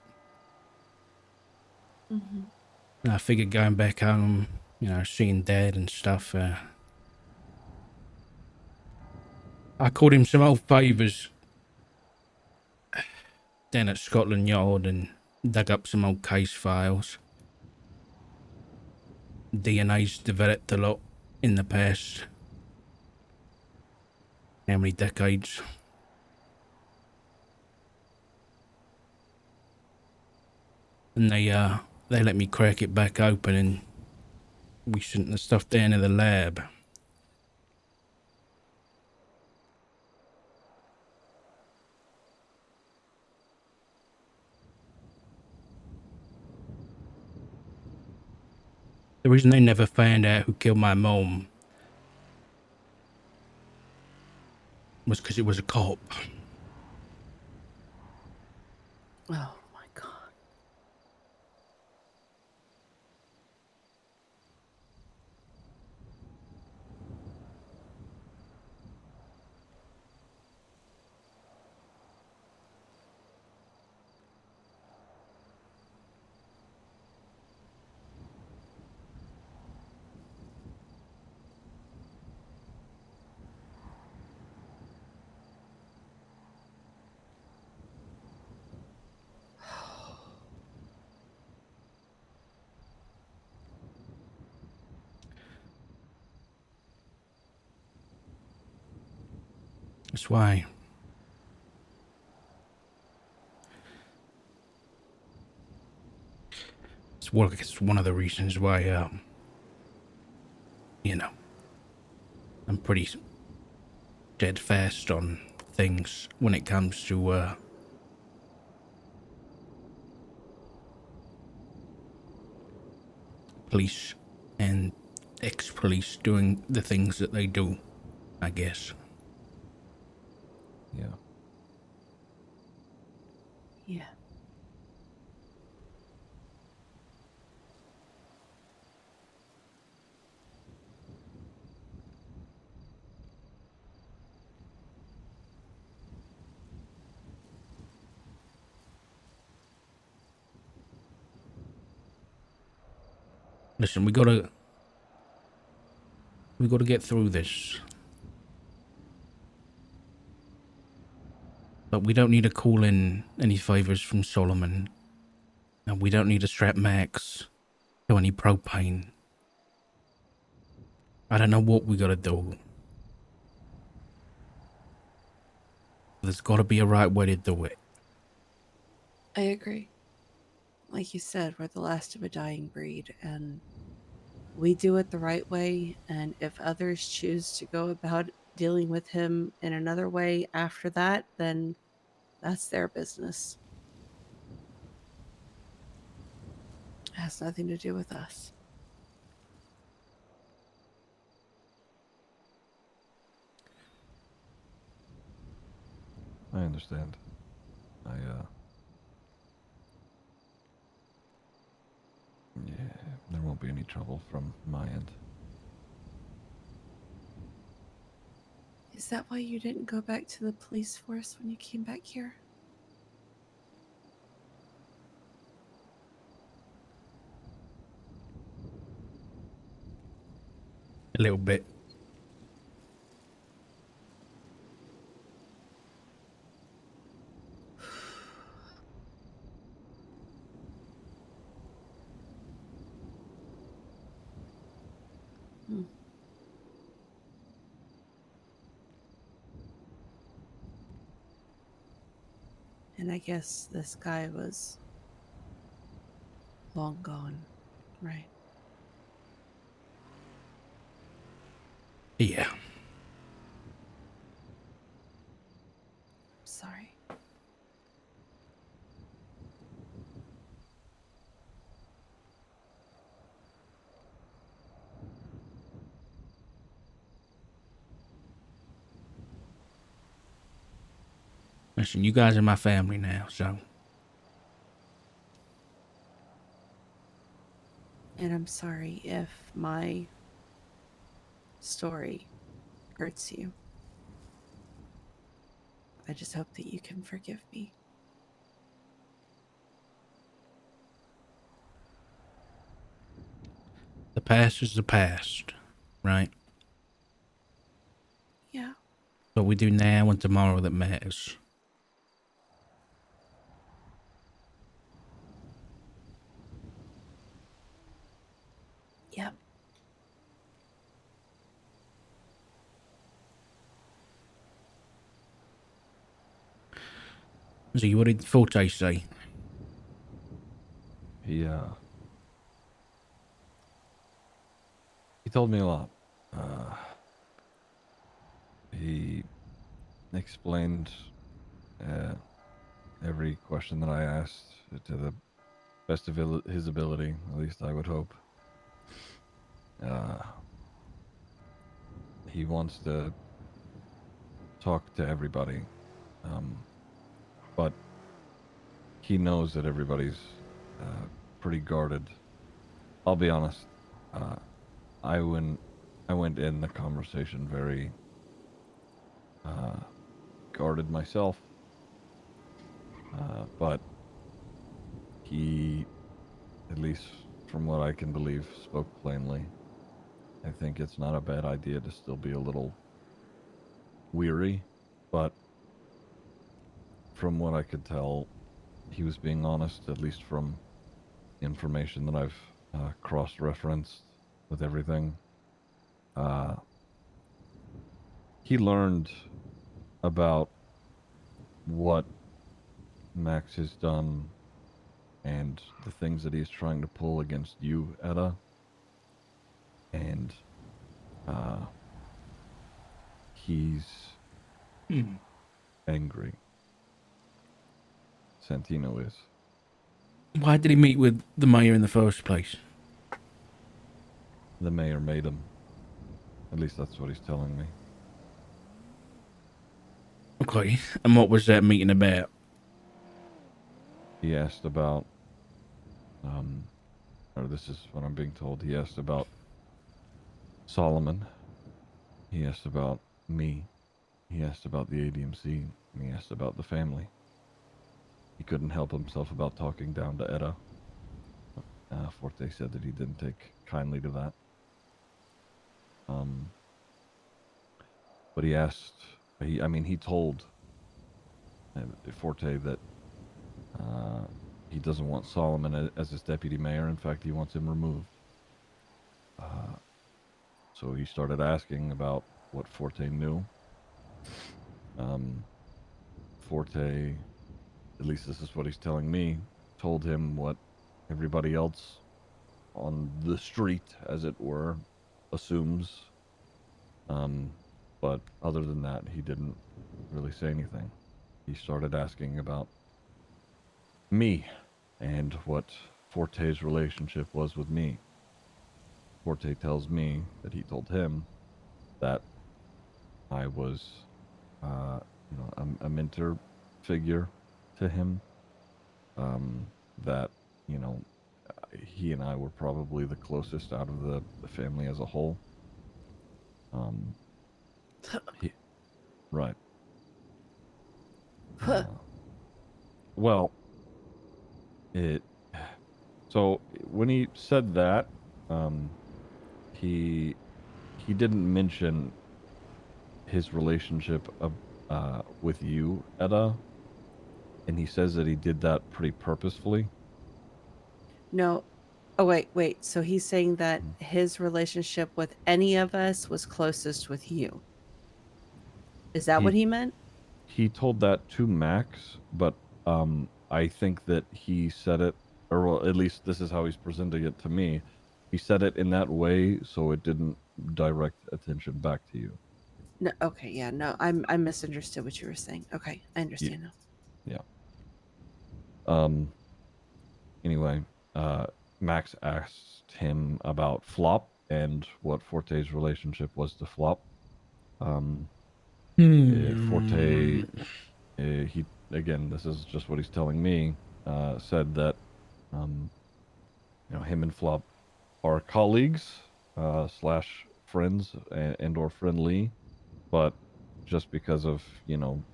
Mm-hmm. And I figured going back home, you know, seeing Dad and stuff, I called him some old favours down at Scotland Yard and dug up some old case files. DNA's developed a lot in the past. How many decades? And they let me crack it back open, and we sent the stuff down to the lab. The reason they never found out who killed my mom was because it was a cop. Oh my god. That's why. It's one of the reasons why, you know, I'm pretty steadfast on things when it comes to, police and ex-police doing the things that they do, I guess. Yeah. Yeah. Listen, we gotta get through this. But we don't need to call in any favors from Solomon. And we don't need to strap Max to any propane. I don't know what we gotta do. There's gotta be a right way to do it. I agree. Like you said, we're the last of a dying breed, and we do it the right way. And if others choose to go about dealing with him in another way after that, then that's their business. It has nothing to do with us. I understand. Yeah, there won't be any trouble from my end. Is that why you didn't go back to the police force when you came back here? A little bit. Hmm. And I guess this guy was long gone, right? Yeah. Sorry. Listen, you guys are my family now, so. And I'm sorry if my story hurts you. I just hope that you can forgive me. The past is the past, right? Yeah. What we do now and tomorrow that matters. Yep. So what did Forte say? He told me a lot. He explained every question that I asked to the best of his ability. At least I would hope. He wants to talk to everybody, but he knows that everybody's pretty guarded. I'll be honest. I went in the conversation very guarded myself, but he, at least from what I can believe, spoke plainly. I think it's not a bad idea to still be a little weary, but from what I could tell, he was being honest, at least from information that I've cross-referenced with everything. He learned about what Max has done and the things that he's trying to pull against you, Etta. And he's angry. Santino is. Why did he meet with the mayor in the first place? The mayor made him. At least that's what he's telling me. Okay, and what was that meeting about? He asked about, or this is what I'm being told, he asked about Solomon. He asked about me. He asked about the ADMC. And he asked about the family. He couldn't help himself about talking down to Etta. Forte said that he didn't take kindly to that. But he asked, he told Forte that he doesn't want Solomon as his deputy mayor. In fact, he wants him removed. So he started asking about what Forte knew. Forte, at least this is what he's telling me, told him what everybody else on the street, as it were, assumes. But other than that, he didn't really say anything. He started asking about me and what Forte's relationship was with me. Forte tells me that he told him that I was, a mentor figure to him. That, he and I were probably the closest out of the family as a whole. Right. Well, so when he said that, he didn't mention his relationship with you, Etta, and he says that he did that pretty purposefully. No. Oh, wait. So he's saying that his relationship with any of us was closest with you. Is that what he meant? He told that to Max, but I think that he said it, or well, at least this is how he's presenting it to me. He said it in that way so it didn't direct attention back to you. No. Okay. Yeah. No. I misunderstood what you were saying. Okay. I understand now. Yeah. Anyway, Max asked him about Flop and what Forte's relationship was to Flop. Forte, he, again, this is just what he's telling me, said that, him and Flop are colleagues, slash friends and or friendly, but just because of,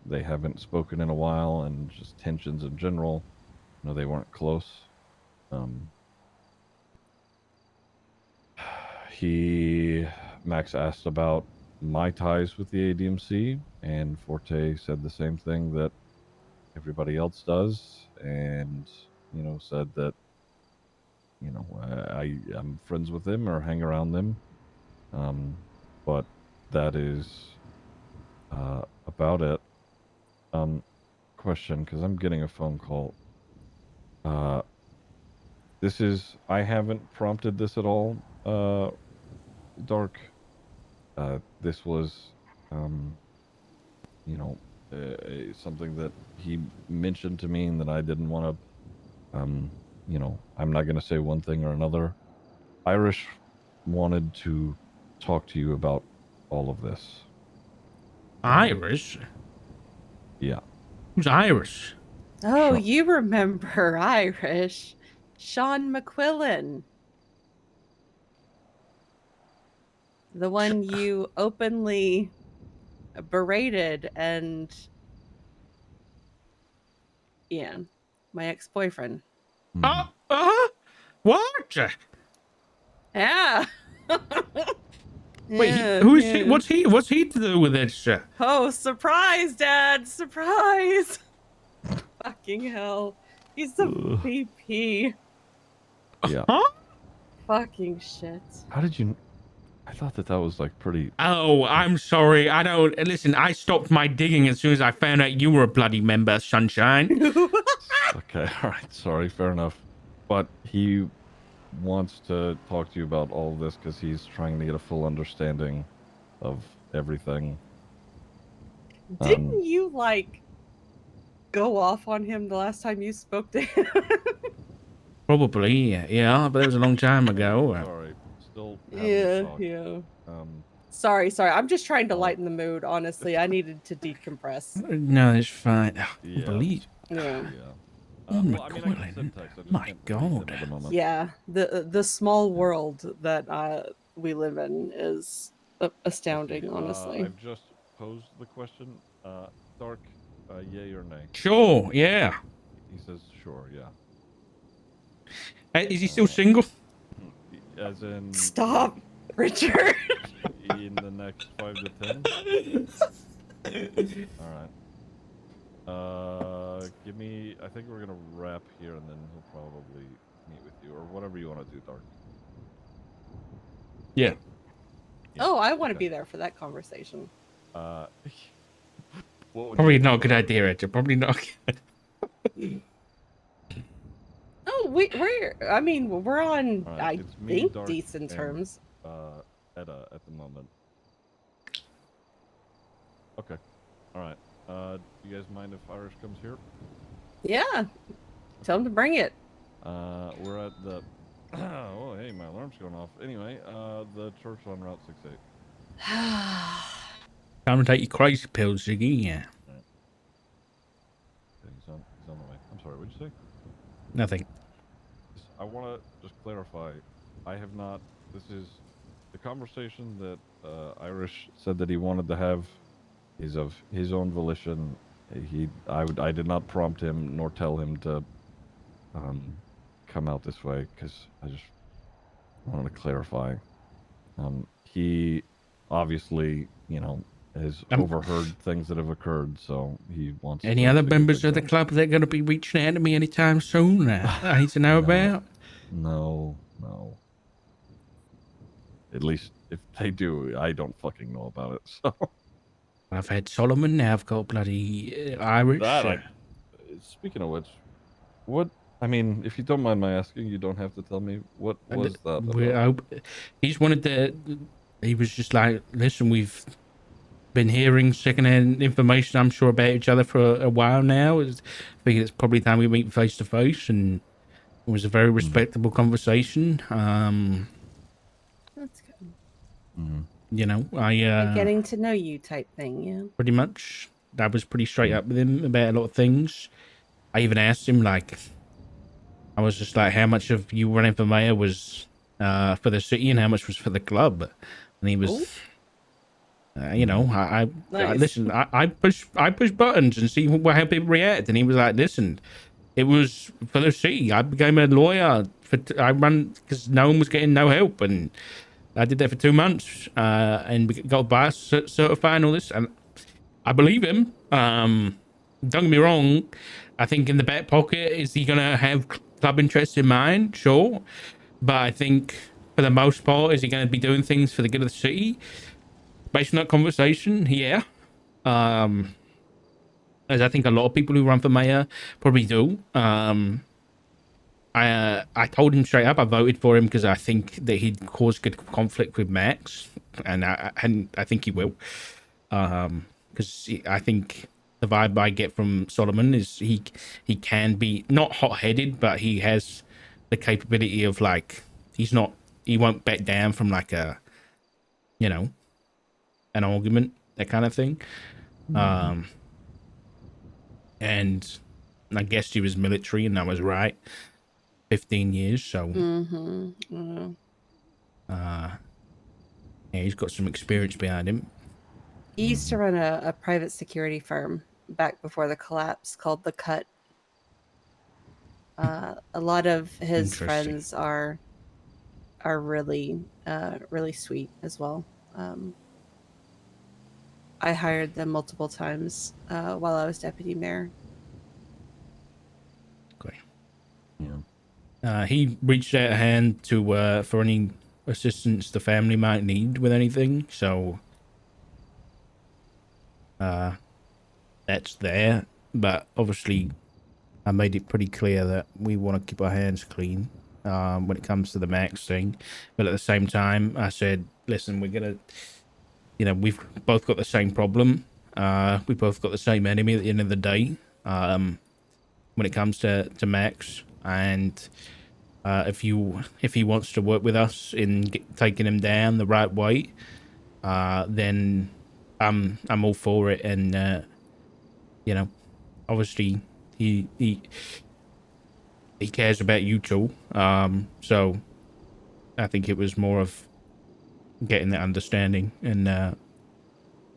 they haven't spoken in a while and just tensions in general, they weren't close. Max asked about my ties with the ADMC, and Forte said the same thing that everybody else does, and, said that you know, I am friends with him or hang around them. But that is about it. Question, because I'm getting a phone call. This is, I haven't prompted this at all, Dark. This was, you know, something that he mentioned to me and that I didn't want to, you know, I'm not going to say one thing or another. Irish wanted to talk to you about all of this. Irish? Yeah. Who's Irish? Oh, you remember Irish. Sean McQuillan. The one you openly berated and... Yeah, my ex-boyfriend. What? Yeah. Wait, Yeah, who is he? yeah. What's he to do with this? Oh, surprise, Dad! Surprise! Fucking hell. He's the VP. Yeah. Huh? Fucking shit. How did you? I thought that was like pretty. Oh, I'm sorry. I don't listen. I stopped my digging as soon as I found out you were a bloody member, Sunshine. Okay, all right, sorry, fair enough. But he wants to talk to you about all of this because he's trying to get a full understanding of everything. Didn't you, like, go off on him the last time you spoke to him? Probably, yeah, but it was a long time ago. Sorry, still Yeah. Sorry. I'm just trying to lighten the mood, honestly. I needed to decompress. No, it's fine. Yeah. Believe. Yeah. Oh my well, I mean, I can send text, I just My can't read them God. at the moment. Yeah, the small world that we live in is astounding, honestly. I've just posed the question. Dark, yay or nay? Sure, yeah. He says sure, yeah. Is he still single? As in... Stop, Richard! In the next 5 to 10? Alright. Give me... I think we're gonna wrap here and then he'll probably meet with you, or whatever you want to do, Dark. Yeah. Oh, I want to be there for that conversation. Probably not a good idea, Richard. Probably not. Oh, we're on, I think, Dark, decent and, terms. Edda at the moment. Okay. Alright. Do you guys mind if Irish comes here? Yeah. Tell him to bring it. We're at the... oh, hey, my alarm's going off. Anyway, the church on Route 68. Time to take your crazy pills, Ziggy. Yeah. Right. He's on the way. I'm sorry, what'd you say? Nothing. I want to just clarify. I have not... This is... The conversation that Irish said that he wanted to have is of his own volition. I did not prompt him nor tell him to come out this way because I just wanted to clarify. He obviously, you know, has overheard things that have occurred, so he wants. Any other members of the club that are going to be reaching out to me anytime soon? I need to know about. No. At least if they do, I don't fucking know about it. So I've had Solomon. Now I've got bloody Irish. Speaking of which, what? I mean, if you don't mind my asking, you don't have to tell me. What was that? He's wanted to. He was just like, listen, we've been hearing secondhand information, I'm sure, about each other for a while now. I think it's probably time we meet face to face, and it was a very respectable conversation. That's good. You know, Getting to know you type thing, yeah. Pretty much. I was pretty straight up with him about a lot of things. I even asked him, like, I was just like, how much of you running for mayor was for the city and how much was for the club? And he was, you know, I listen, I push buttons and see how people react. And he was like, listen, it was for the city. I became a lawyer. I run because no one was getting no help. And I did that for 2 months and we got by certifying all this. And I believe him. Don't get me wrong. I think in the back pocket, is he going to have club interests in mind, sure. But I think for the most part, is he going to be doing things for the good of the city? Based on that conversation, yeah. As I think a lot of people who run for mayor probably do. I told him straight up I voted for him because I think that he'd cause good conflict with Max, and I think he will. Because I think the vibe I get from Solomon is he can be not hot-headed, but he has the capability of, like, he won't back down from, like, a, you know, an argument, that kind of thing. And I guess he was military, and I was right. 15 years, so Mm-hmm. yeah, he's got some experience behind him. He used to run a private security firm back before the collapse called The Cut. A lot of his friends are really really sweet as well. I hired them multiple times while I was deputy mayor. Okay. Yeah. He reached out a hand to for any assistance the family might need with anything, so that's there. But obviously, I made it pretty clear that we want to keep our hands clean when it comes to the Max thing. But at the same time, I said, listen, we're gonna, we've both got the same problem. We both got the same enemy at the end of the day. When it comes to Max, and if he wants to work with us in taking him down the right way, then I'm all for it. And obviously he cares about you two. So I think it was more of getting that understanding, and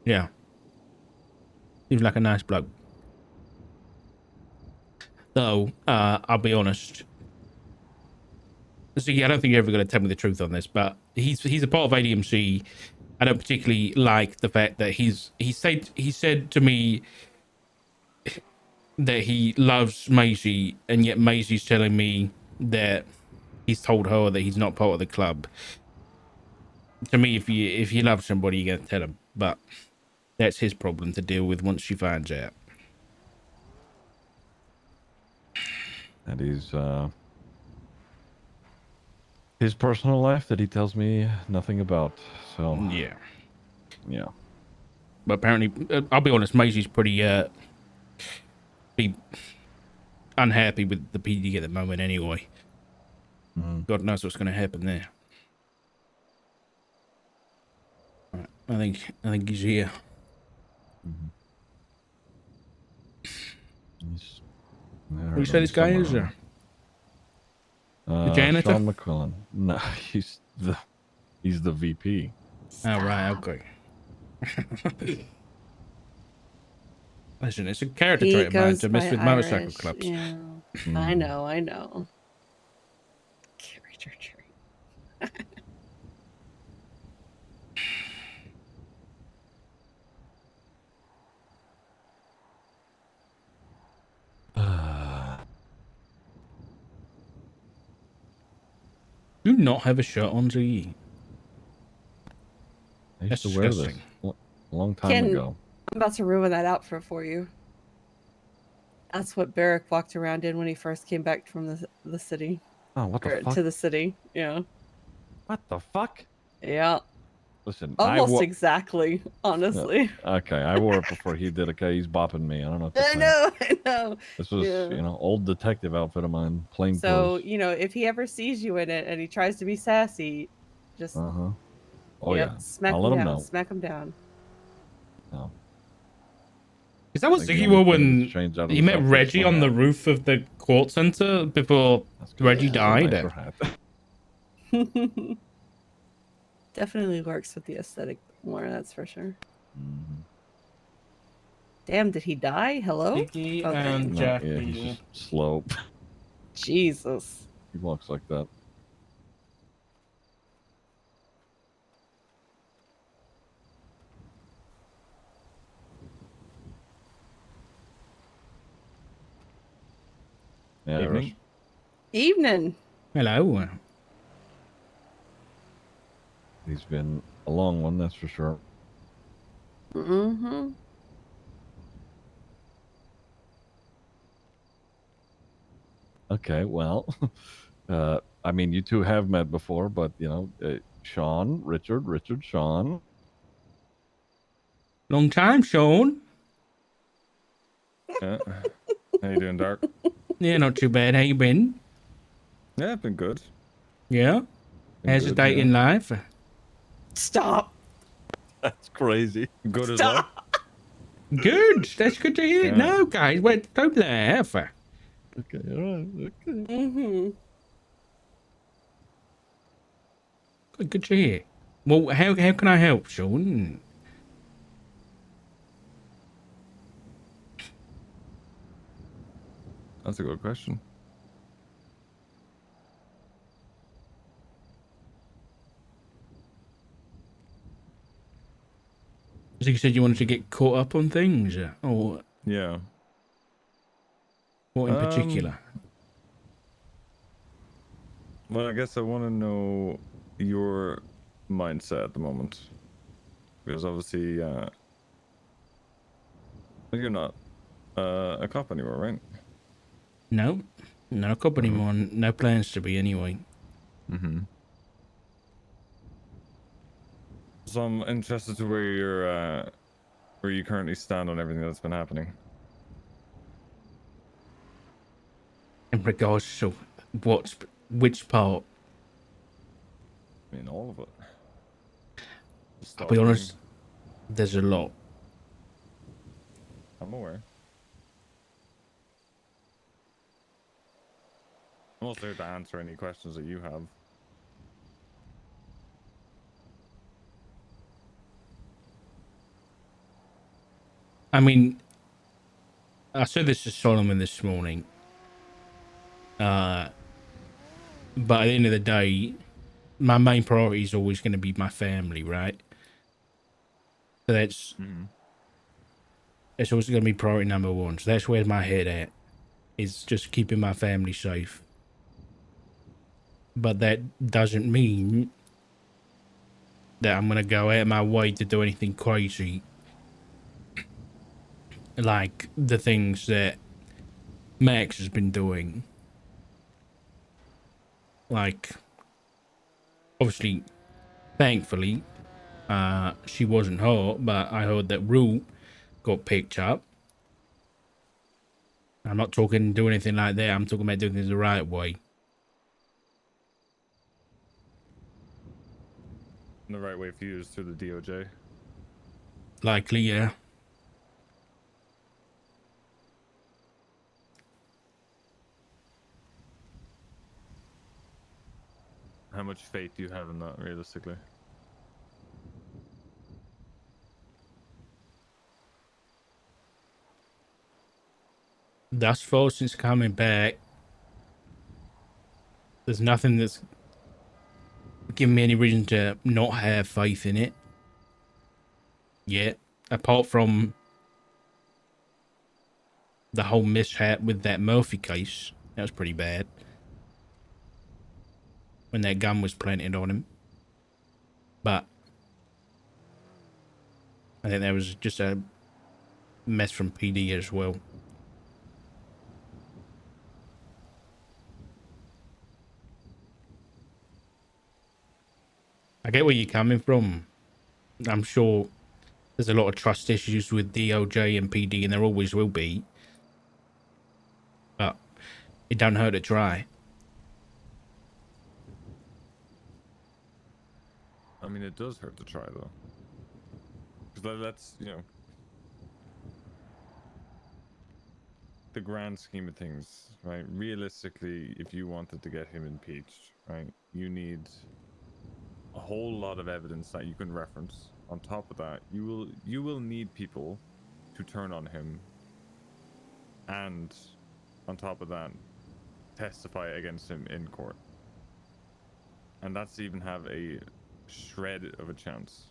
yeah, seems like a nice bloke. Though I'll be honest. See, I don't think you're ever going to tell me the truth on this, but he's a part of ADMC. I don't particularly like the fact that he said to me that he loves Maisie, and yet Maisie's telling me that he's told her that he's not part of the club. To me, if you love somebody, you got to tell him, but that's his problem to deal with once she finds out. And he's his personal life that he tells me nothing about. So yeah. But apparently, I'll be honest, Maisie's pretty unhappy with the PD at the moment anyway. God knows what's going to happen there. Right. I think he's here. What do you say this guy is? The janitor? Sean McQuillan. No, he's the VP. Oh, right, okay. Listen, it's a character trait of mine to mess with motorcycle clubs. Yeah. I know. Character trait. Do you not have a shirt on, Z? I used to wear this a long time ago. I'm about to ruin that outfit for you. That's what Barrick walked around in when he first came back from the city. Oh, what the fuck? To the city, yeah. What the fuck? Yeah. Listen, almost exactly, honestly. Okay, I wore it before he did. Okay, he's bopping me. I don't know. I know. This was, old detective outfit of mine, plain so, clothes. if he ever sees you in it and he tries to be sassy, just Oh yeah, smack I'll him let him down. know. Smack him down. No. Is that what Ziggy wore when he met Reggie on the roof of the court center before Reggie died? Definitely works with the aesthetic more, that's for sure. Damn, did he die? Hello? Ziggy and Jackie. Yeah, he's just slow. Jesus. He walks like that. Yeah, Evening. Evening. Hello. He's been a long one, that's for sure. Mm-hmm. Okay, well, I mean, you two have met before, but you know, Sean, Richard, Sean. Long time, Sean. Yeah. How you doing, Dark? Yeah, not too bad. How you been? Yeah, I've been good. Yeah. Been How's your good, dating life? Stop. That's crazy. Good as well. Good. That's good to hear. Yeah. No, guys, wait, don't laugh. Okay, all right, okay. Mm-hmm. Good to hear. Well, how can I help, Sean? That's a good question. So you said you wanted to get caught up on things, or Yeah. what in particular? Well, I guess I want to know your mindset at the moment, because obviously, you're not a cop anymore, right? No, not a cop anymore. No plans to be anyway. Mm-hmm. So I'm interested to where you currently stand on everything that's been happening. In regards to which part? I mean, all of it. I'll be honest, there's a lot. I'm aware. I'm also here to answer any questions that you have. I mean, I said this to Solomon this morning. But at the end of the day, my main priority is always going to be my family, right? So that's always going to be priority number one. So that's where my head at. Is just keeping my family safe. But that doesn't mean that I'm going to go out of my way to do anything crazy. Like the things that Max has been doing. Like, obviously, thankfully, she wasn't hurt, but I heard that Rue got picked up. I'm not talking do anything like that. I'm talking about doing things the right way. The right way for you is through the DOJ. Likely, yeah. How much faith do you have in that, realistically? Thus far, since coming back, there's nothing that's giving me any reason to not have faith in it. Yet, apart from the whole mishap with that Murphy case. That was pretty bad. When that gun was planted on him. But I think that was just a mess from PD as well. I get where you're coming from. I'm sure there's a lot of trust issues with DOJ and PD, and there always will be. But it don't hurt to try. I mean, it does hurt to try, though. Because that's, you know, the grand scheme of things, right? Realistically, if you wanted to get him impeached, right, you need a whole lot of evidence that you can reference. On top of that, you will need people to turn on him, and on top of that, testify against him in court. And that's to even have a shred of a chance.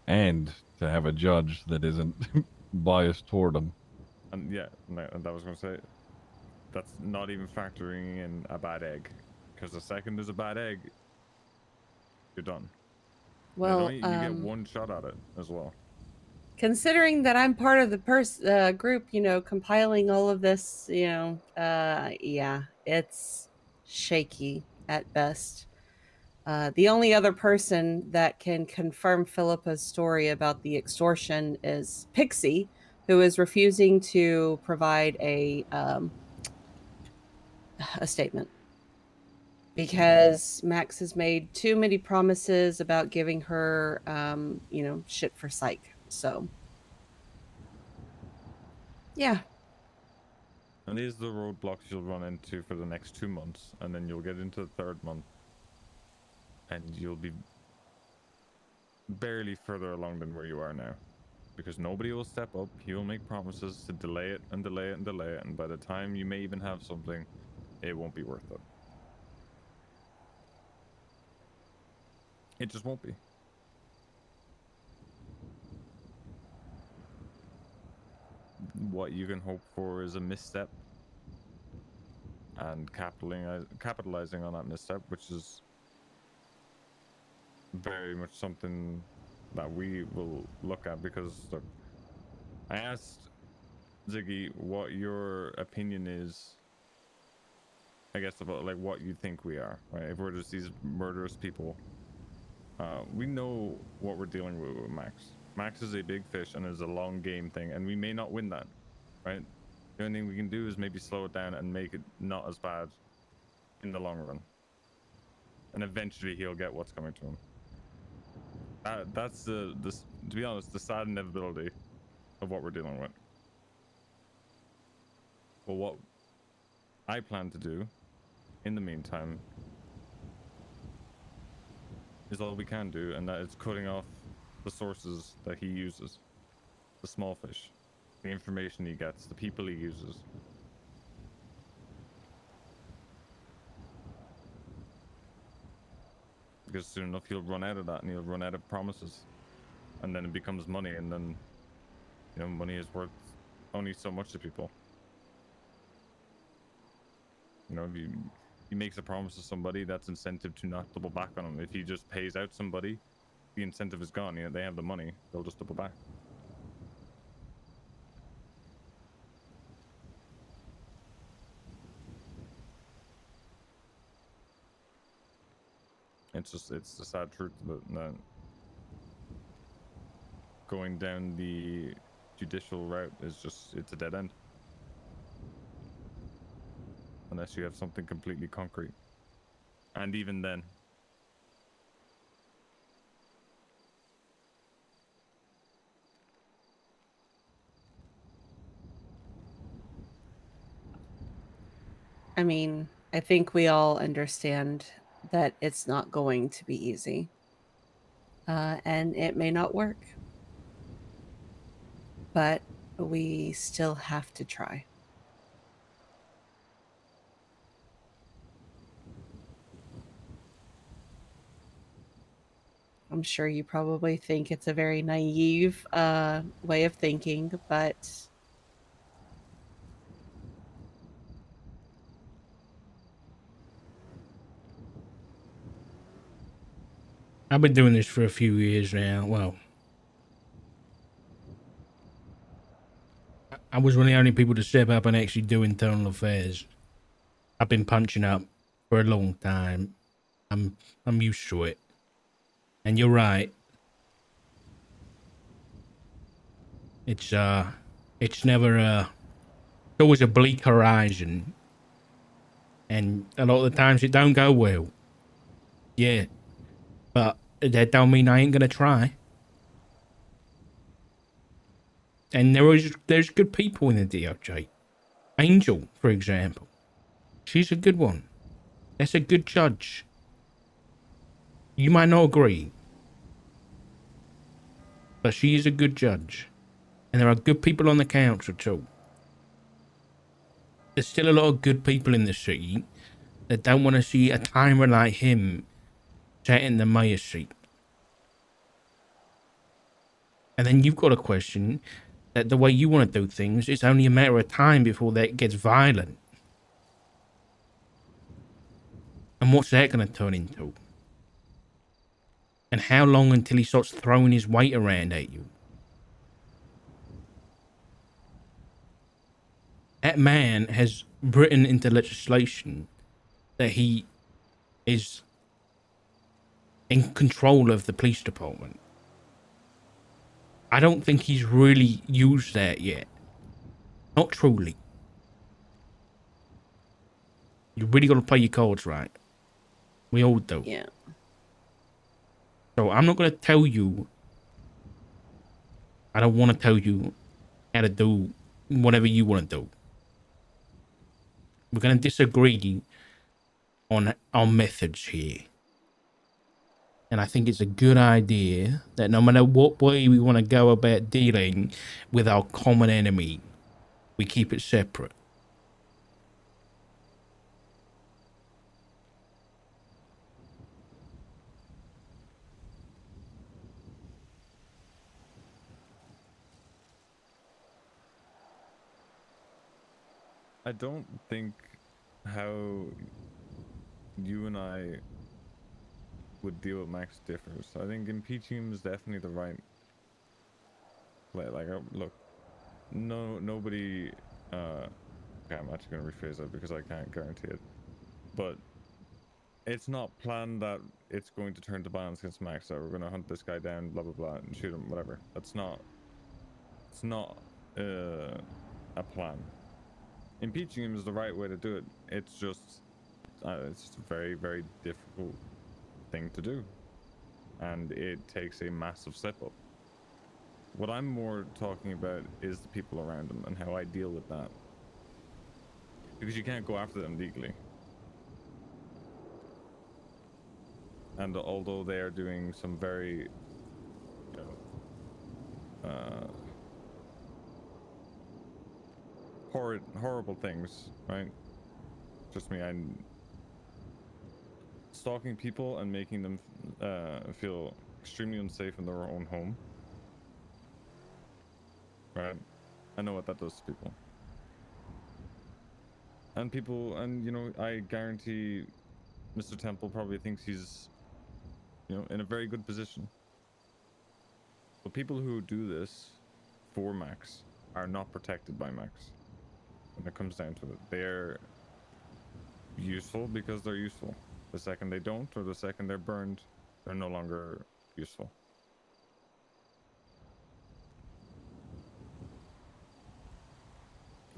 And to have a judge that isn't biased toward him. And yeah, and that was going to say, That's not even factoring in a bad egg, because the second there's a bad egg, you're done. Well, you get one shot at it as well. considering that I'm part of the group, compiling all of this, yeah, it's shaky at best. The only other person that can confirm Philippa's story about the extortion is Pixie, who is refusing to provide a statement because Max has made too many promises about giving her, shit for psych. So, yeah. And these are the roadblocks you'll run into for the next 2 months, and then you'll get into the third month, and you'll be barely further along than where you are now, because nobody will step up. He'll make promises to delay it and delay it and delay it, and by the time you may even have something, it won't be worth it. It just won't be. What you can hope for is a misstep, and capitalizing on that misstep, which is very much something that we will look at, because look, I asked Ziggy what your opinion is, I guess, about like what you think we are, right? If we're just these murderous people, we know what we're dealing with Max. Max is a big fish and is a long game thing, and we may not win that, right? The only thing we can do is maybe slow it down and make it not as bad in the long run, and eventually he'll get what's coming to him. That's to be honest, the sad inevitability of what we're dealing with. But what I plan to do in the meantime is all we can do, and that is cutting off the sources that he uses, the small fish, the information he gets, the people he uses. Because soon enough he'll run out of that, and he'll run out of promises, and then it becomes money, and then money is worth only so much to people. If he makes a promise to somebody, that's incentive to not double back on him. If he just pays out somebody, the incentive is gone. They have the money, they'll just double back. It's the sad truth that going down the judicial route is it's a dead end. Unless you have something completely concrete. And even then, I mean, I think we all understand that it's not going to be easy. And it may not work. But we still have to try. I'm sure you probably think it's a very naive way of thinking, but I've been doing this for a few years now. Well, I was one of the only people to step up and actually do internal affairs. I've been punching up for a long time. I'm used to it. And you're right. It's never it's always a bleak horizon. And a lot of the times it don't go well. Yeah. But that don't mean I ain't gonna try. And there's good people in the DOJ. Angel, for example. She's a good one. That's a good judge. You might not agree, but she is a good judge. And there are good people on the council too. There's still a lot of good people in the city that don't want to see a timer like him sat in the mayor's seat. And then you've got a question that the way you want to do things, it's only a matter of time before that gets violent. And what's that going to turn into? And how long until he starts throwing his weight around at you? That man has written into legislation that he is in control of the police department. I don't think he's really used that yet. Not truly. You really got to play your cards right. We all do. Yeah. So I'm not going to tell you. I don't want to tell you how to do whatever you want to do. We're going to disagree on our methods here. And I think it's a good idea that no matter what way we want to go about dealing with our common enemy, we keep it separate. I don't think how you and I would deal with Max differs. I think impeaching him is definitely the right play. Like, look, nobody. Okay, I'm actually gonna rephrase that because I can't guarantee it, but it's not planned that it's going to turn the balance against Max. That we're gonna hunt this guy down, blah blah blah, and shoot him, whatever. That's not. It's not a plan. Impeaching him is the right way to do it. It's just a very, very difficult thing to do, and it takes a massive step up. What I'm more talking about is the people around him and how I deal with that, because you can't go after them legally. And although they are doing some very, horrible things, right? Trust me, I'm stalking people and making them feel extremely unsafe in their own home. Right? I know what that does to people. And people, and I guarantee Mr. Temple probably thinks he's, in a very good position. But people who do this for Max are not protected by Max. When it comes down to it, they're useful because they're useful. The second they don't, or the second they're burned, they're no longer useful.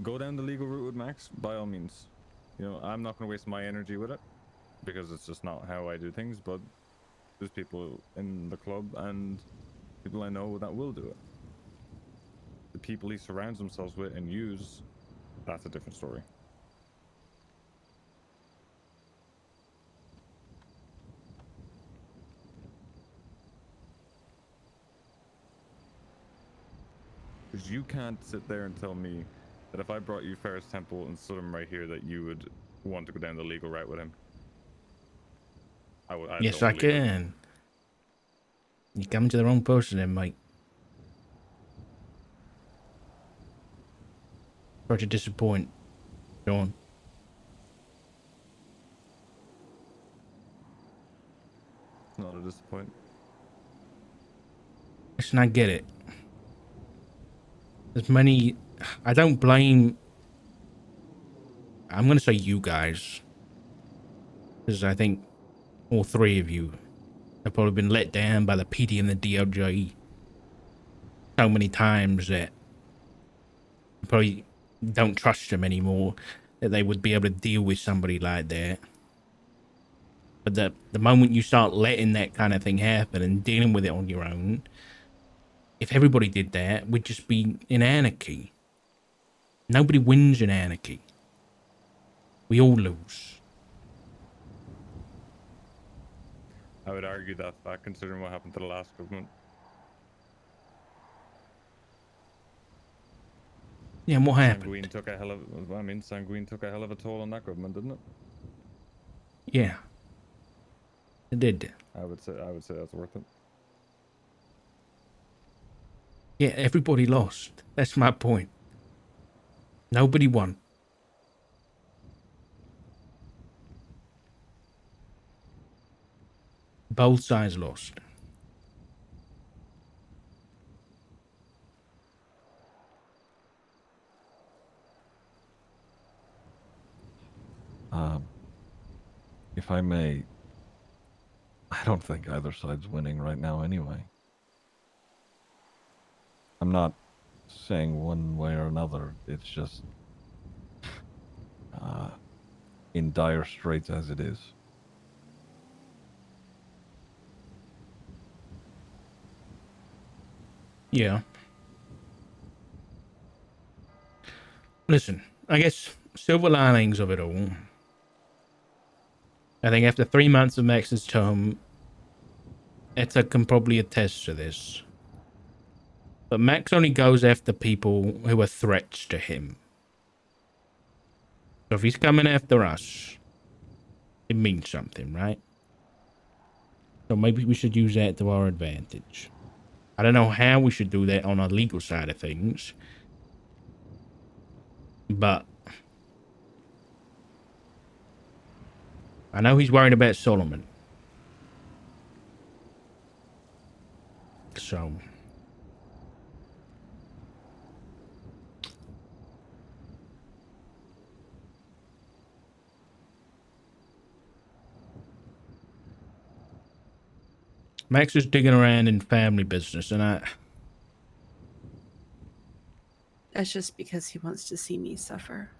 Go down the legal route with Max, by all means. I'm not going to waste my energy with it, because it's just not how I do things, but there's people in the club and people I know that will do it. The people he surrounds himself with and use, that's a different story. Because you can't sit there and tell me that if I brought you Ferris Temple and stood him right here, that you would want to go down the legal route with him. Yes, I can. You're coming to the wrong person then, mate. Sorry to disappoint. Go on. It's not a disappointment. Listen, I get it. There's many... I don't blame... I'm going to say you guys. Because I think all three of you have probably been let down by the PD and the DOJ so many times that you probably don't trust them anymore, that they would be able to deal with somebody like that. But the moment you start letting that kind of thing happen and dealing with it on your own, if everybody did that, we'd just be in anarchy. Nobody wins in anarchy. We all lose. I would argue that fact, considering what happened to the last government. Yeah, and what happened? Sanguine took a hell of a toll on that government, didn't it? Yeah. It did. I would say that's worth it. Yeah, everybody lost. That's my point. Nobody won. both sides lost. If I may, I don't think either side's winning right now anyway. I'm not saying one way or another. It's just in dire straits as it is. Yeah. Listen, I guess silver linings of it all. I think after 3 months of Max's term, Etta can probably attest to this. But Max only goes after people who are threats to him. So if he's coming after us, it means something, right? So maybe we should use that to our advantage. I don't know how we should do that on our legal side of things. But I know he's worried about Solomon. So Max is digging around in family business, and That's just because he wants to see me suffer.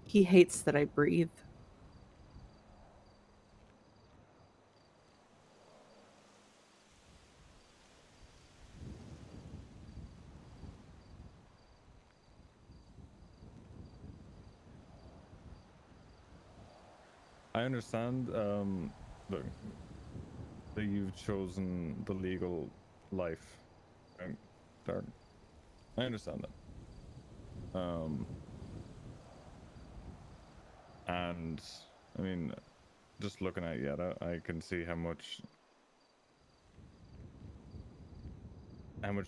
He hates that I breathe. I understand look, that you've chosen the legal life, Dark. I understand that. And I mean, just looking at Yetta, I can see how much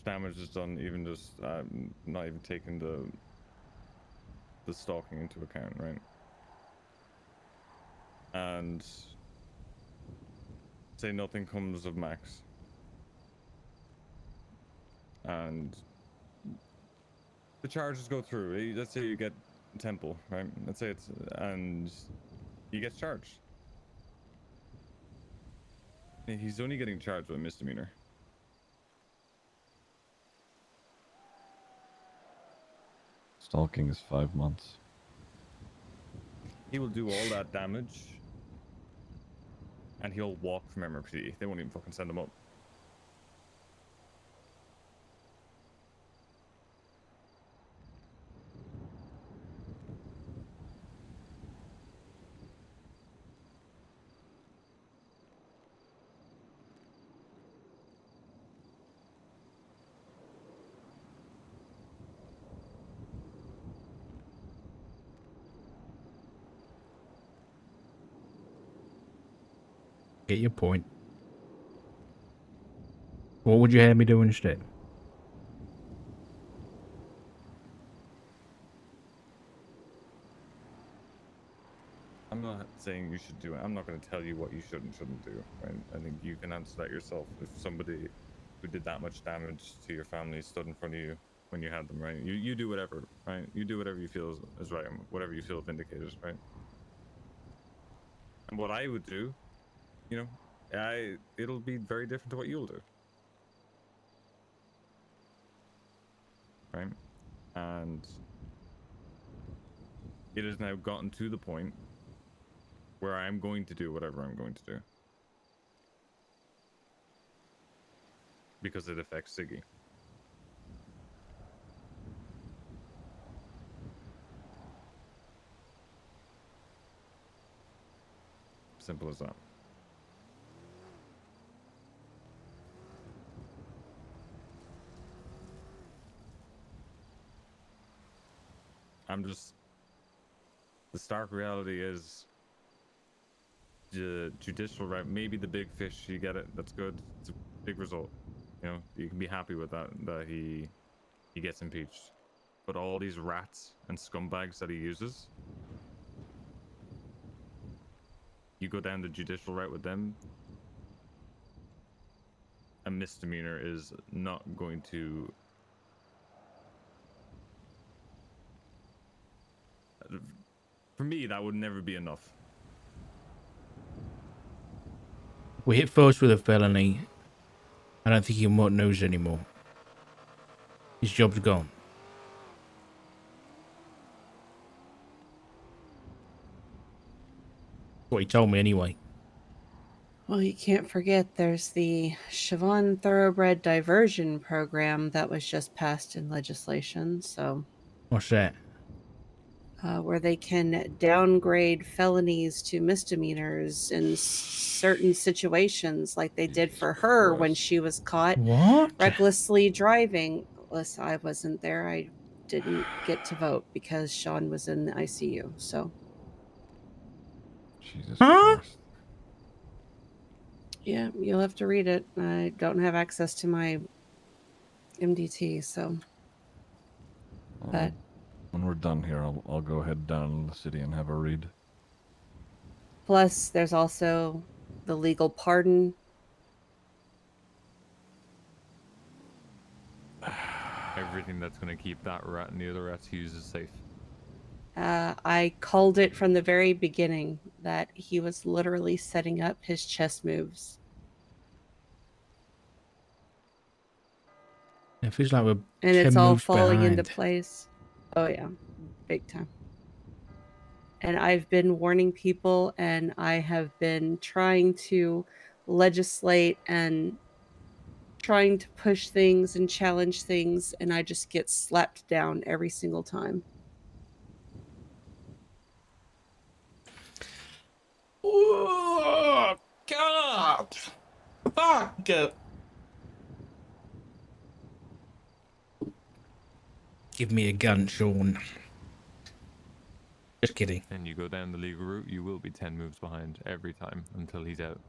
damage is done, even just not even taking the stalking into account, right? And say nothing comes of Max, and the charges go through. Let's say you get Temple, right? Let's say it's and he gets charged. He's only getting charged with a misdemeanor. Stalking is 5 months. He will do all that damage, and he'll walk from MRPD. They won't even fucking send him up. get your point. What would you have me do instead? I'm not saying you should do it. I'm not going to tell you what you should and shouldn't do, right? I think you can answer that yourself. If somebody who did that much damage to your family stood in front of you when you had them, right? You do whatever, right? You do whatever you feel is right, whatever you feel vindicated, right? And what I would do, you know, it'll be very different to what you'll do, right? And it has now gotten to the point where I'm going to do whatever I'm going to do because it affects Siggy. Simple as that. The stark reality is the judicial route, maybe the big fish, you get it, that's good, it's a big result, you know, you can be happy with that he gets impeached. But all these rats and scumbags that he uses, You go down the judicial route with them, a misdemeanor is not going to. For me, that would never be enough. We hit first with a felony. I don't think he won't knows anymore. His job's gone. What he told me anyway. Well, you can't forget there's the Siobhan Thoroughbred Diversion Program that was just passed in legislation, so What's that? where they can downgrade felonies to misdemeanors in certain situations, like they did for her when she was caught What? recklessly driving. Listen, I wasn't there. I didn't get to vote because Sean was in the ICU. So, Jesus huh? Christ. Yeah, you'll have to read it. I don't have access to my MDT, so. But When we're done here, I'll go ahead down to the city and have a read. plus, there's also the legal pardon. Everything that's going to keep that rat and the other rats he uses safe. I called it from the very beginning that he was literally setting up his chess moves. It feels like we're And 10 it's all moves falling behind. into place. Oh, yeah. Big time. And I've been warning people, and I have been trying to legislate and trying to push things and challenge things, and I just get slapped down every single time. Oh, God. Fuck. Give me a gun, Sean. Just kidding. And you go down the legal route, you will be 10 moves behind every time until he's out.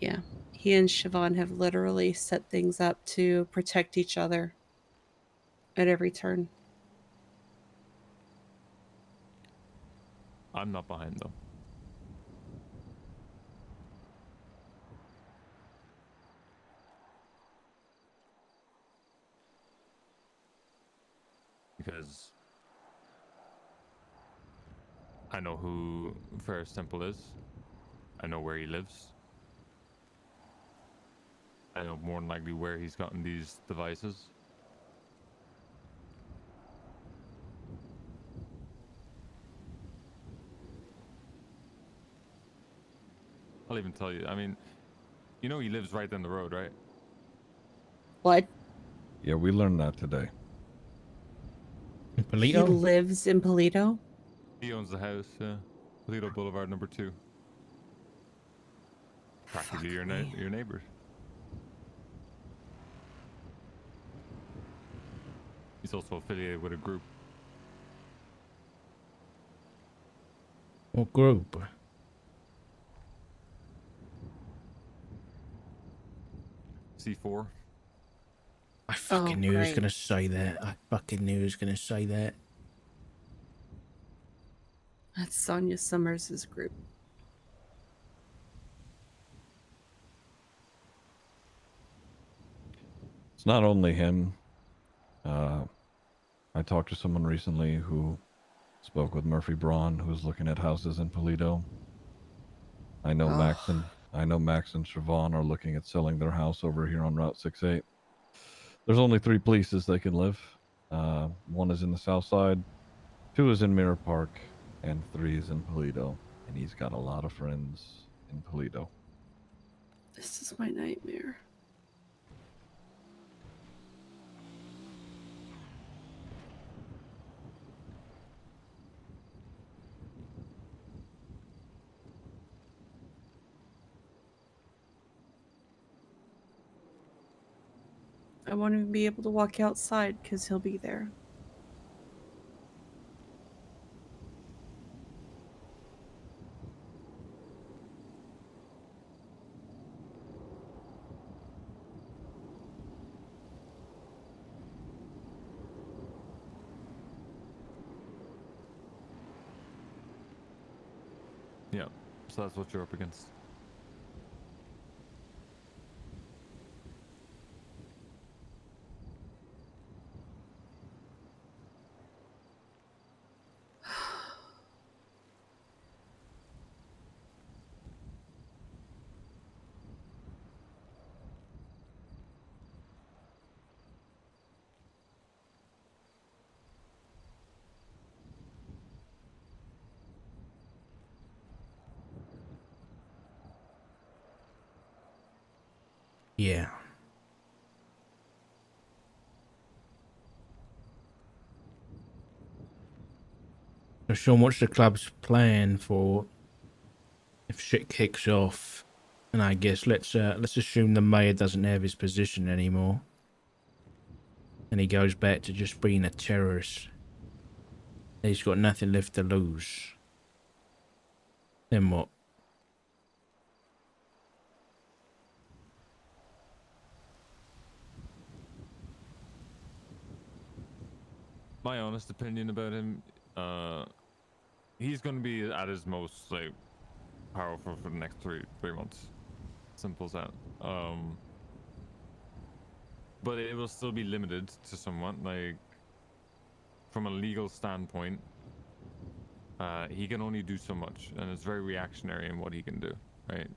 Yeah. He and Siobhan have literally set things up to protect each other at every turn. I'm not behind though. Because I know who Ferris Temple is. I know where he lives. I know more than likely where he's gotten these devices. I'll even tell you, I mean, you know he lives right down the road, right? What? Yeah, we learned that today. He lives in Polito? He owns the house, yeah. Polito Boulevard number 2. Practically your neighbor. He's also affiliated with a group. What group? C4. I fucking knew he was gonna say that. I fucking knew he was gonna say that. That's Sonia Summers' group. It's not only him. I talked to someone recently who spoke with Murphy Braun, who's looking at houses in Polito. I know Max and Siobhan are looking at selling their house over here on Route 68. There's only 3 places they can live. 1 is in the south side, 2 is in Mirror Park, and 3 is in Polito. And he's got a lot of friends in Polito. This is my nightmare. I won't even be able to walk outside because he'll be there. So that's what you're up against. Yeah. So Sean, what's the club's plan for if shit kicks off? And I guess let's assume the mayor doesn't have his position anymore, and he goes back to just being a terrorist. He's got nothing left to lose. Then what? My honest opinion about him, he's going to be at his most like powerful for the next three months. Simple as that. But it will still be limited to somewhat, like from a legal standpoint. He can only do so much, and it's very reactionary in what he can do, right?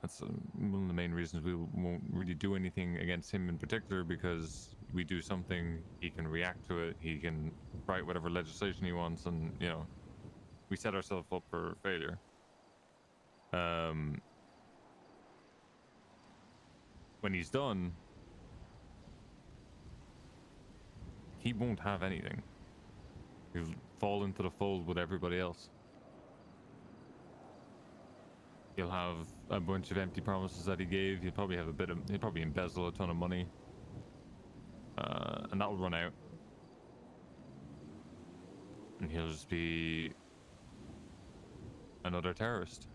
That's one of the main reasons we won't really do anything against him in particular, because we do something, he can react to it, he can write whatever legislation he wants, and you know, we set ourselves up for failure. When he's done, he won't have anything. He'll fall into the fold with everybody else. He'll have a bunch of empty promises that he gave. He'll probably have he'll probably embezzle a ton of money. And that'll run out. And he'll just be another terrorist.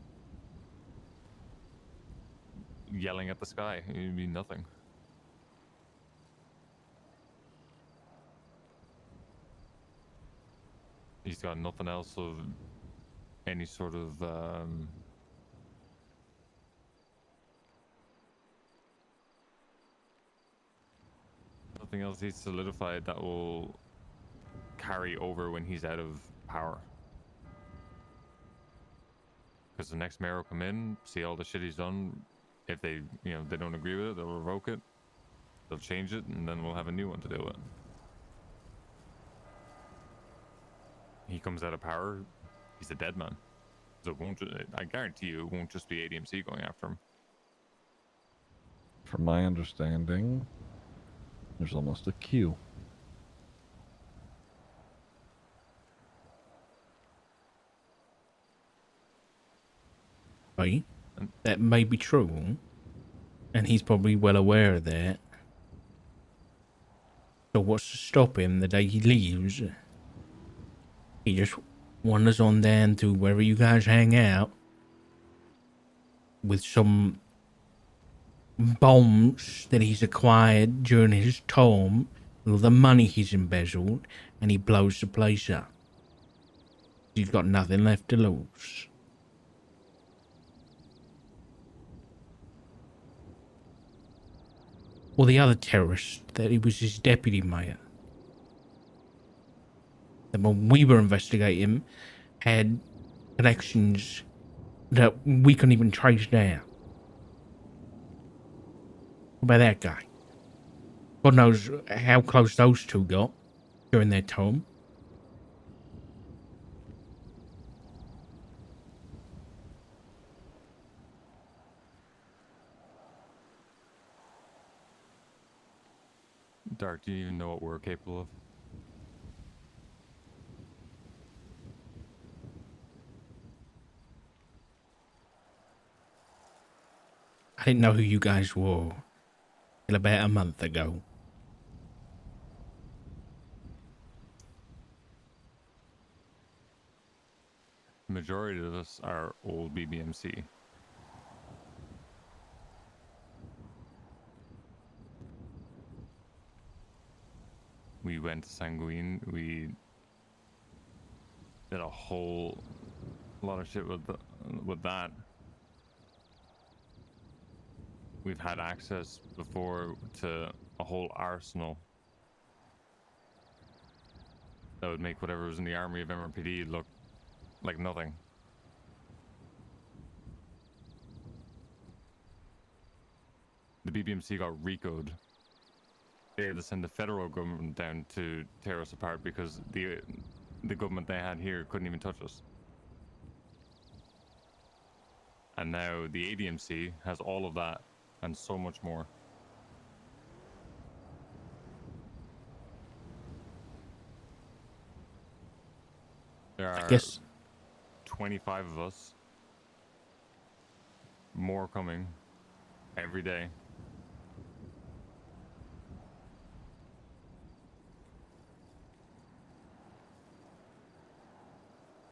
Yelling at the sky. It'll be nothing. He's got nothing else of any sort of nothing else he's solidified that will carry over when he's out of power. Because the next mayor will come in, see all the shit he's done. If they, they don't agree with it, they'll revoke it. They'll change it, and then we'll have a new one to deal with. He comes out of power, he's a dead man. So it won't. I guarantee you, it won't just be ADMC going after him. From my understanding, there's almost a queue. Right? That may be true, and he's probably well aware of that. So what's to stop him the day he leaves? He just wanders on down to wherever you guys hang out with some bombs that he's acquired during his time, with all the money he's embezzled, and he blows the place up. He's got nothing left to lose. Well, the other terrorist, that he was his deputy mayor. And when we were investigating, had connections that we couldn't even trace down. What about that guy? God knows how close those two got during their time. Dark, do you even know what we're capable of? I didn't know who you guys were till about a month ago. The majority of us are old BBMC. We went to Sanguine. We did a whole a lot of shit with that. We've had access before to a whole arsenal that would make whatever was in the army of MRPD look like nothing. The BBMC got RICO'd. They had to send the federal government down to tear us apart because the government they had here couldn't even touch us. And now the ADMC has all of that and so much more. There are 25 of us. More coming every day.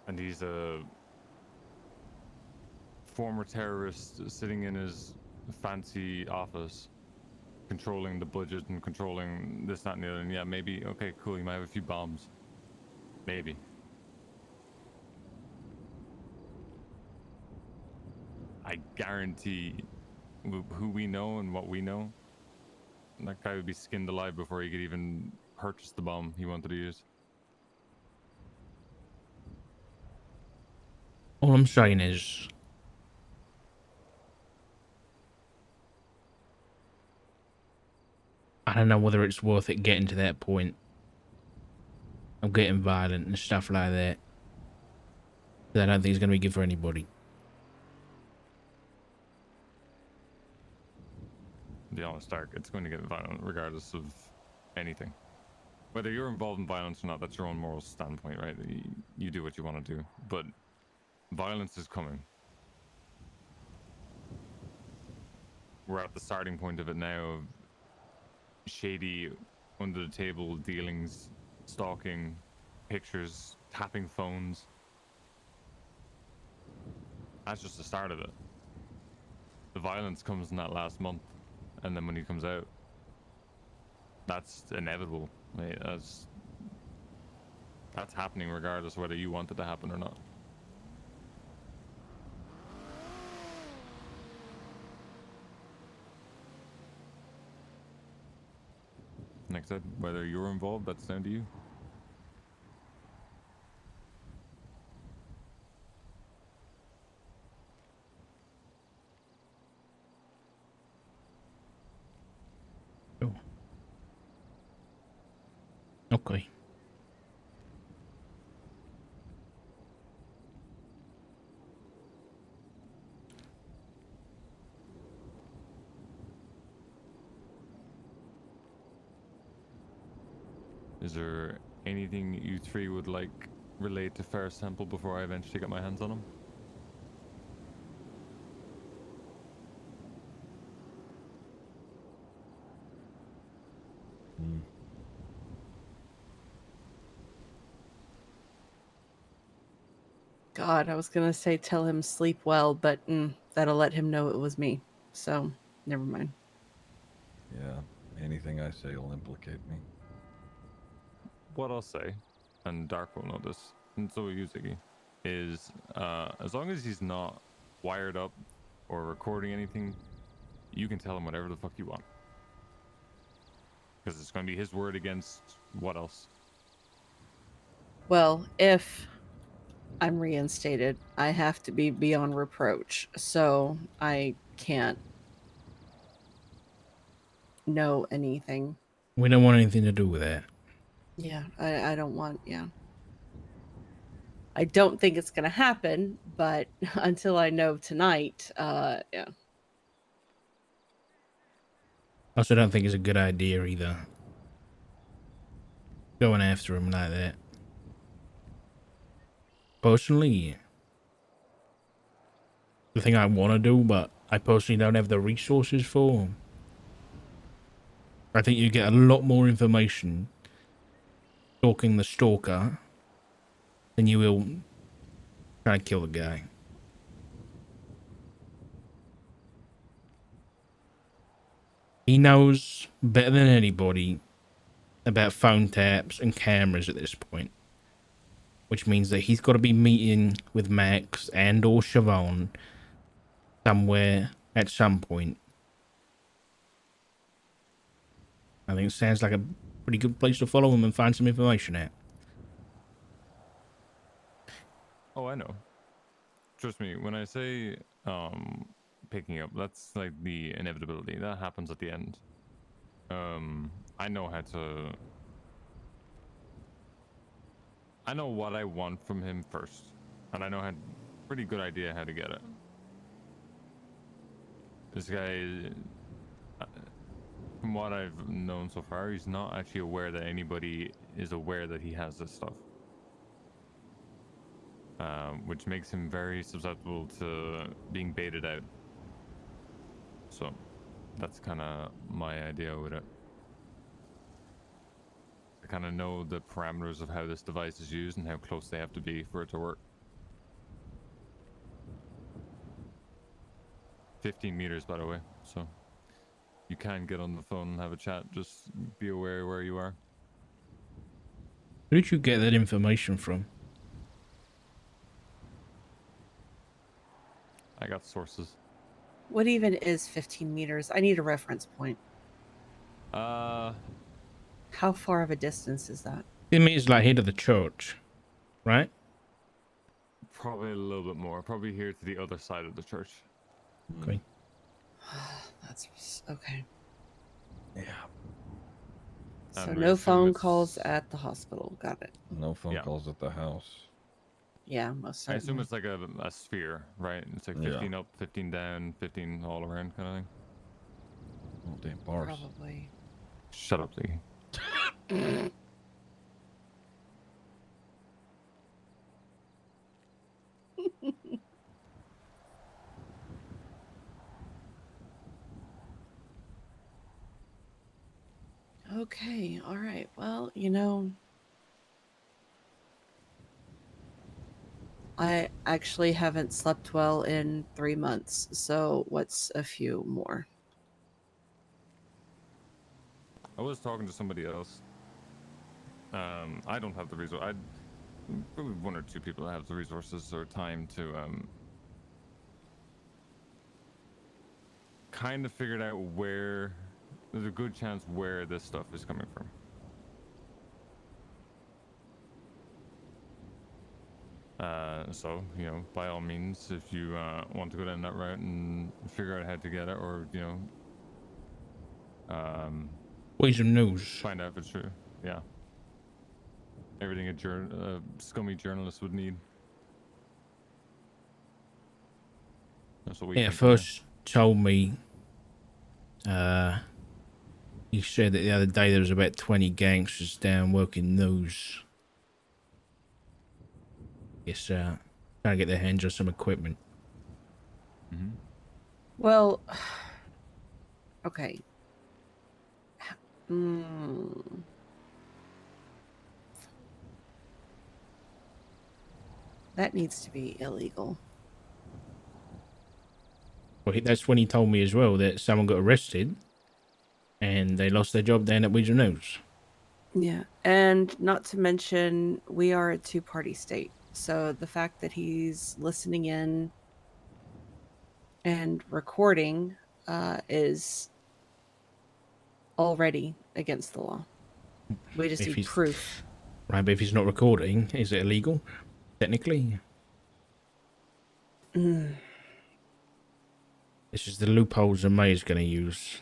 And he's a former terrorist sitting in his fancy office, controlling the budget and controlling this, that, and the other. And yeah, maybe, okay, cool, you might have a few bombs. Maybe. I guarantee who we know and what we know, that guy would be skinned alive before he could even purchase the bomb he wanted to use. All I'm saying is, I don't know whether it's worth it getting to that point of getting violent and stuff like that. I don't think it's going to be good for anybody. To be honest, Dark, it's going to get violent regardless of anything. Whether you're involved in violence or not, that's your own moral standpoint, right? You do what you want to do. But violence is coming. We're at the starting point of it now, of shady, under the table dealings, stalking, pictures, tapping phones. That's just the start of it. The violence comes in that last month, and then when he comes out, that's inevitable, mate. That's happening regardless of whether you want it to happen or not. Like I said, whether you're involved, that's down to you. Oh. Okay. Is there anything you three would like relayed to Fair Sample before I eventually get my hands on him? God, I was gonna say tell him sleep well, but that'll let him know it was me. So, never mind. Yeah, anything I say will implicate me. What I'll say, and Dark will know this, and so will you, Ziggy, is as long as he's not wired up or recording anything, you can tell him whatever the fuck you want. Because it's going to be his word against what else? Well, if I'm reinstated, I have to be beyond reproach, so I can't know anything. We don't want anything to do with that. Yeah, I don't want, yeah. I don't think it's gonna happen, but until I know tonight, yeah. I also don't think it's a good idea either. Going after him like that. Personally, the thing I want to do, but I personally don't have the resources for. I think you get a lot more information stalking the stalker than you will trying to kill the guy. He knows better than anybody about phone taps and cameras at this point. which means that he's got to be meeting with Max and or Siobhan somewhere at some point. I think it sounds like a pretty good place to follow him and find some information out. Oh, I know. Trust me, when I say picking up, that's like the inevitability. That happens at the end. I know how to... I know what I want from him first. And I know how... pretty good idea how to get it. This guy... from what I've known so far, he's not actually aware that anybody is aware that he has this stuff. Which makes him very susceptible to being baited out. So, that's kind of my idea with it. I kind of know the parameters of how this device is used and how close they have to be for it to work. 15 meters, by the way, so you can get on the phone and have a chat. Just be aware where you are. Who did you get that information from? I got sources. What even is 15 meters? I need a reference point. How far of a distance is that? It means like here to the church, right? Probably a little bit more. Probably here to the other side of the church. Okay. That's okay. Yeah. So And no assume phone it's- calls at the hospital. Got it. No phone calls at the house. Yeah, most I certainly. assume it's like a sphere, right? It's like 15 up, 15 down, 15 all around kind of thing. Oh, damn bars. Probably. Shut up, Ziggy. Okay, all right. Well, you know, I actually haven't slept well in 3 months, so what's a few more? I was talking to somebody else. I don't have the resource. I probably one or two people that have the resources or time to kind of figured out where there's a good chance where this stuff is coming from. So, you know, by all means, if you want to go down that route and figure out how to get it, or, you know, Ways of news. find out if it's true. Yeah. Everything a scummy journalist would need. That's what we Yeah, think first told me, he said that the other day there was about 20 gangsters down working those. Guess, trying to get their hands on some equipment. Well, okay. Hmm. That needs to be illegal. Well, that's when he told me as well that someone got arrested and they lost their job down at Weasel News. Yeah, and not to mention, we are a two-party state. So the fact that he's listening in and recording is already against the law. We just need proof. Right, but if he's not recording, is it illegal? Technically? Mm. This is the loopholes that May is going to use.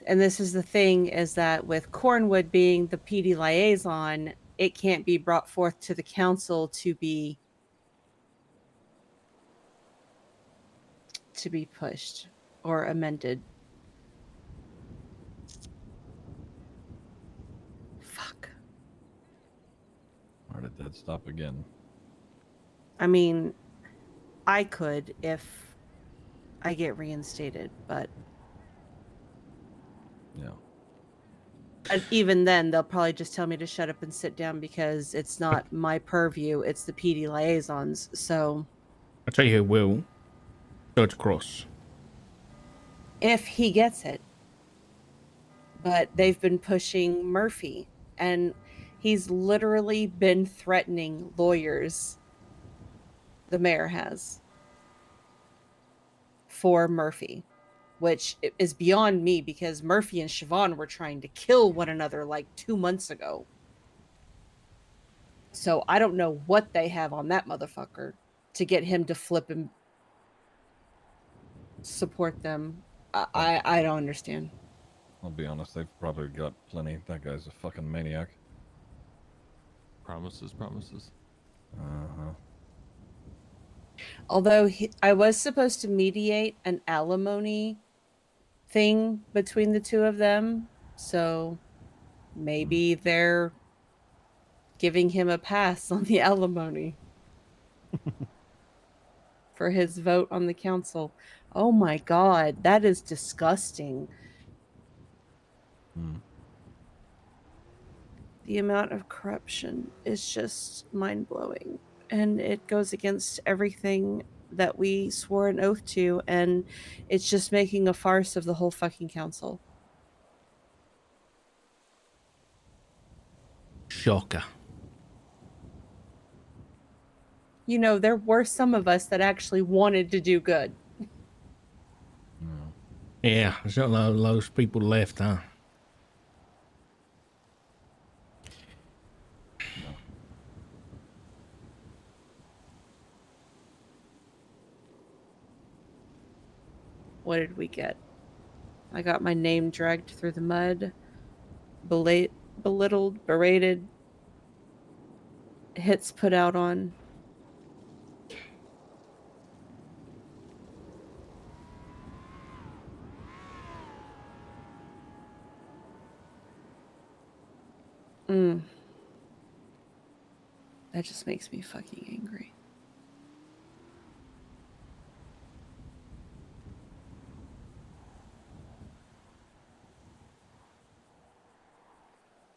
And this is the thing, is that with Cornwood being the PD liaison, it can't be brought forth to the council to be pushed or amended. Fuck. Where did that stop again? I mean, I could if I get reinstated, but yeah. And even then, they'll probably just tell me to shut up and sit down because it's not my purview. It's the PD liaisons. So I'll tell you who will. Judge Cross. if he gets it, but they've been pushing Murphy, and He's literally been threatening lawyers, the mayor has, for Murphy, which is beyond me because Murphy and Siobhan were trying to kill one another like 2 months ago. So I don't know what they have on that motherfucker to get him to flip and support them. I don't understand. I'll be honest, they've probably got plenty. That guy's a fucking maniac. Promises, promises. Uh-huh. Although I was supposed to mediate an alimony thing between the two of them, so maybe they're giving him a pass on the alimony for his vote on the council. Oh my god, that is disgusting. The amount of corruption is just mind-blowing, and it goes against everything that we swore an oath to, and it's just making a farce of the whole fucking council. Shocker. You know, there were some of us that actually wanted to do good. Yeah, there's not a lot of those people left, huh? What did we get? I got my name dragged through the mud, belittled, berated, hits put out on. That just makes me fucking angry.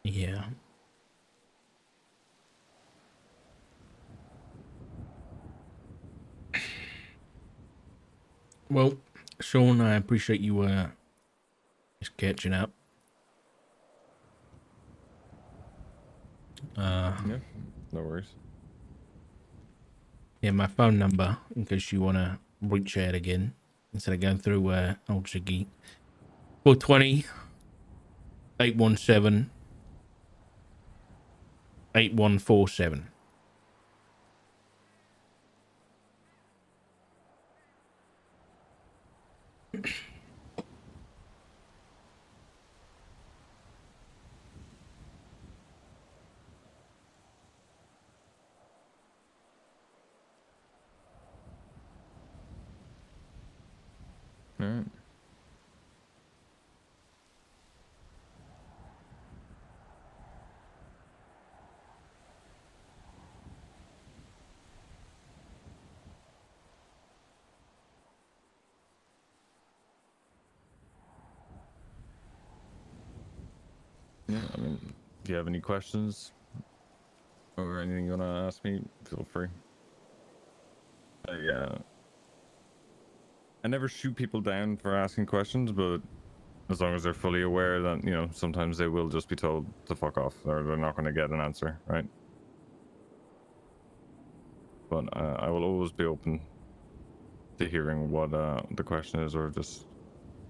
Yeah. Well, Sean, I appreciate you just catching up. Yeah, no worries. Yeah, my phone number, in case you want to reach out again, instead of going through old Ziggy. 420 817 8147. All right. Yeah, I mean, if you have any questions or anything you want to ask me, feel free. I never shoot people down for asking questions, but as long as they're fully aware that, you know, sometimes they will just be told to fuck off or they're not going to get an answer, right? But I will always be open to hearing what the question is, or just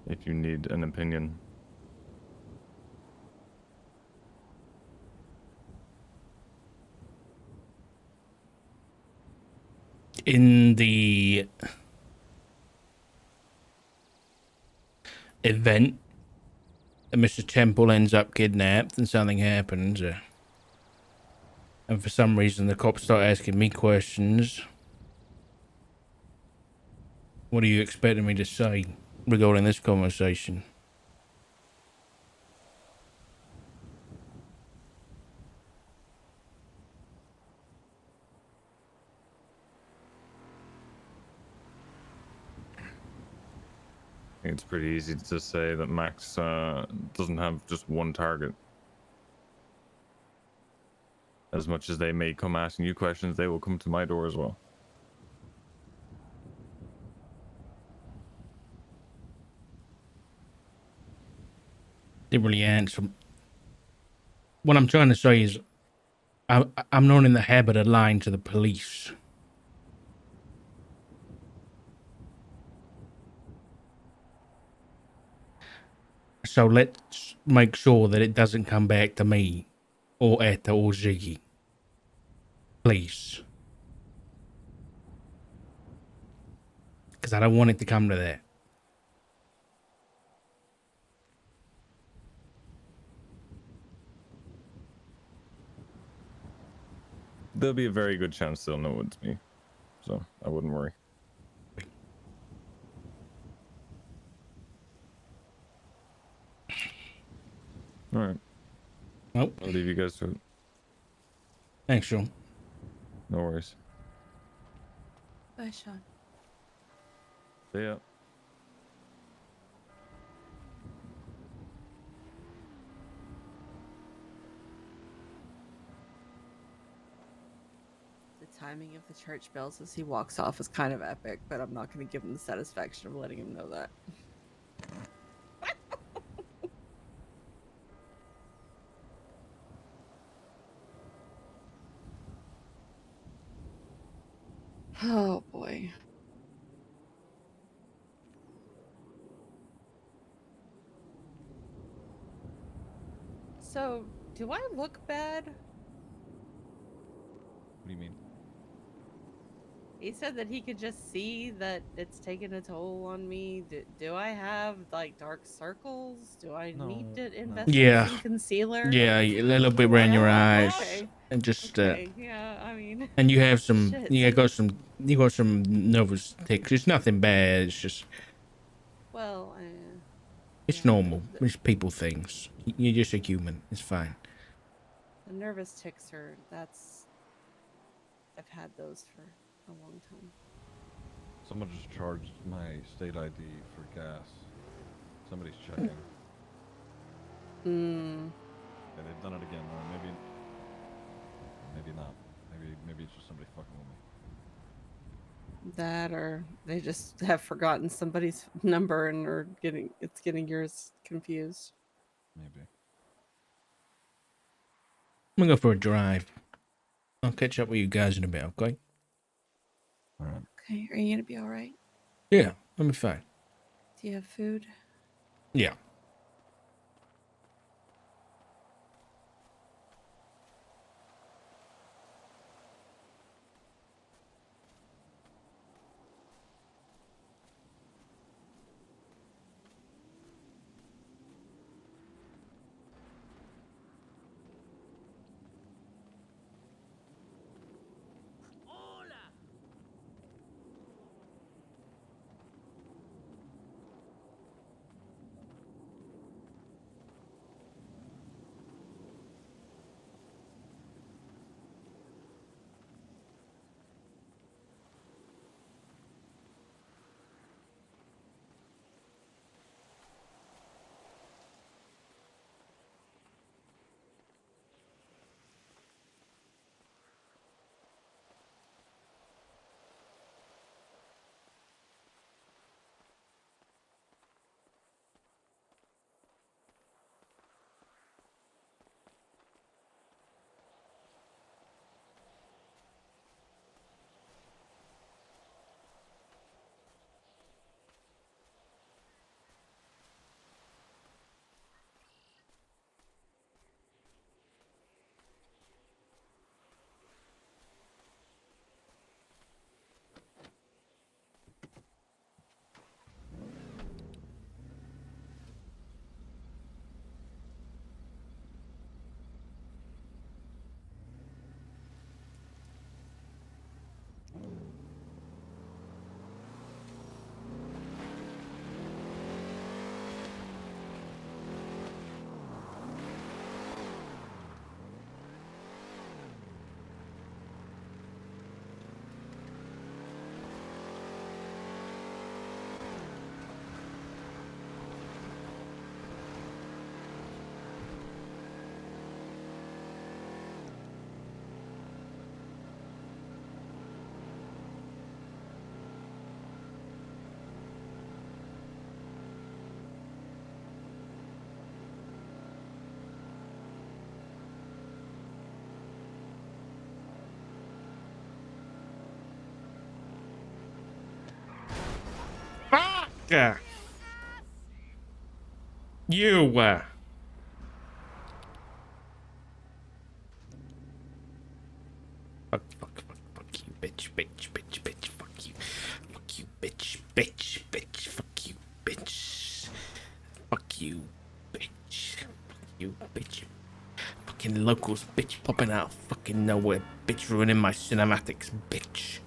if you need an opinion. In the event that Mr. Temple ends up kidnapped and something happens, and for some reason the cops start asking me questions, what are you expecting me to say regarding this conversation? It's pretty easy to say that Max doesn't have just one target. As much as they may come asking you questions, they will come to my door as well. Didn't really answer. What I'm trying to say is, I'm not in the habit of lying to the police. So let's make sure that it doesn't come back to me or Etta or Ziggy. Please. Because I don't want it to come to that. There'll be a very good chance they'll know it's me, so I wouldn't worry. All right. Nope. I'll leave you guys to it. Thanks, Sean. No worries. Bye, Sean. See ya. The timing of the church bells as he walks off is kind of epic, but I'm not going to give him the satisfaction of letting him know that. Oh boy. So, do I look bad? What do you mean? He said that he could just see that it's taken a toll on me. Do I have like dark circles? Do I need to invest in Yeah. some concealer? Yeah, a little bit around your eyes. Okay. And just Okay. Yeah, I mean. and you have some Shit. you got some nervous tics. It's nothing bad. It's just Well, it's normal. It's people things. You're just a human. It's fine. the nervous tics are I've had those for a long time. Someone just charged my state ID for gas. Somebody's checking. Hmm. Yeah, they've done it again. Or maybe not. Maybe it's just somebody fucking with me. That or they just have forgotten somebody's number and are getting yours confused. Maybe. I'm gonna go for a drive. I'll catch up with you guys in a bit, okay? All right. Okay, are you gonna be all right? Yeah, I'll be fine. Do you have food? Yeah. Fuck! You. Fuck you, bitch, fuck you. Fuck you, bitch, fuck you, bitch. Fuck you, bitch. Fuck you, bitch. Fucking locals, bitch, popping out fucking nowhere, bitch, ruining my cinematics, bitch.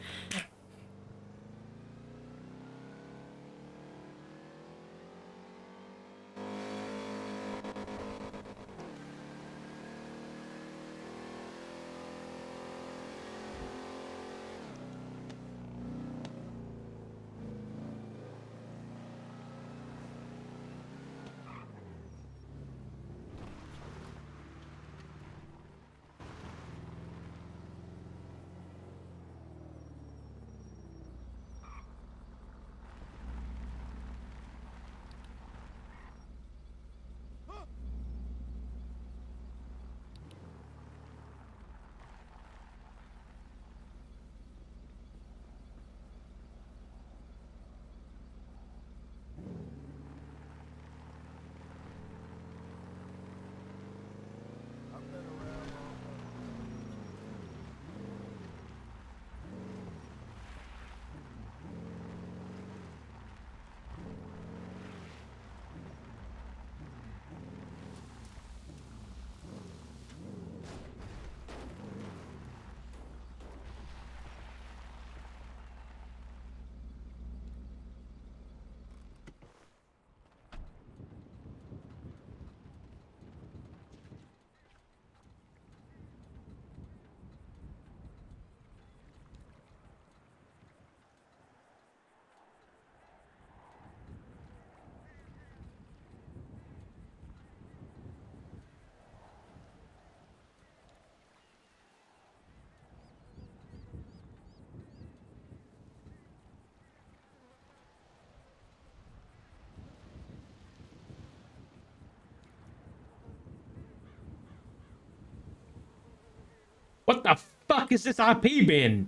What the fuck is this IP bin?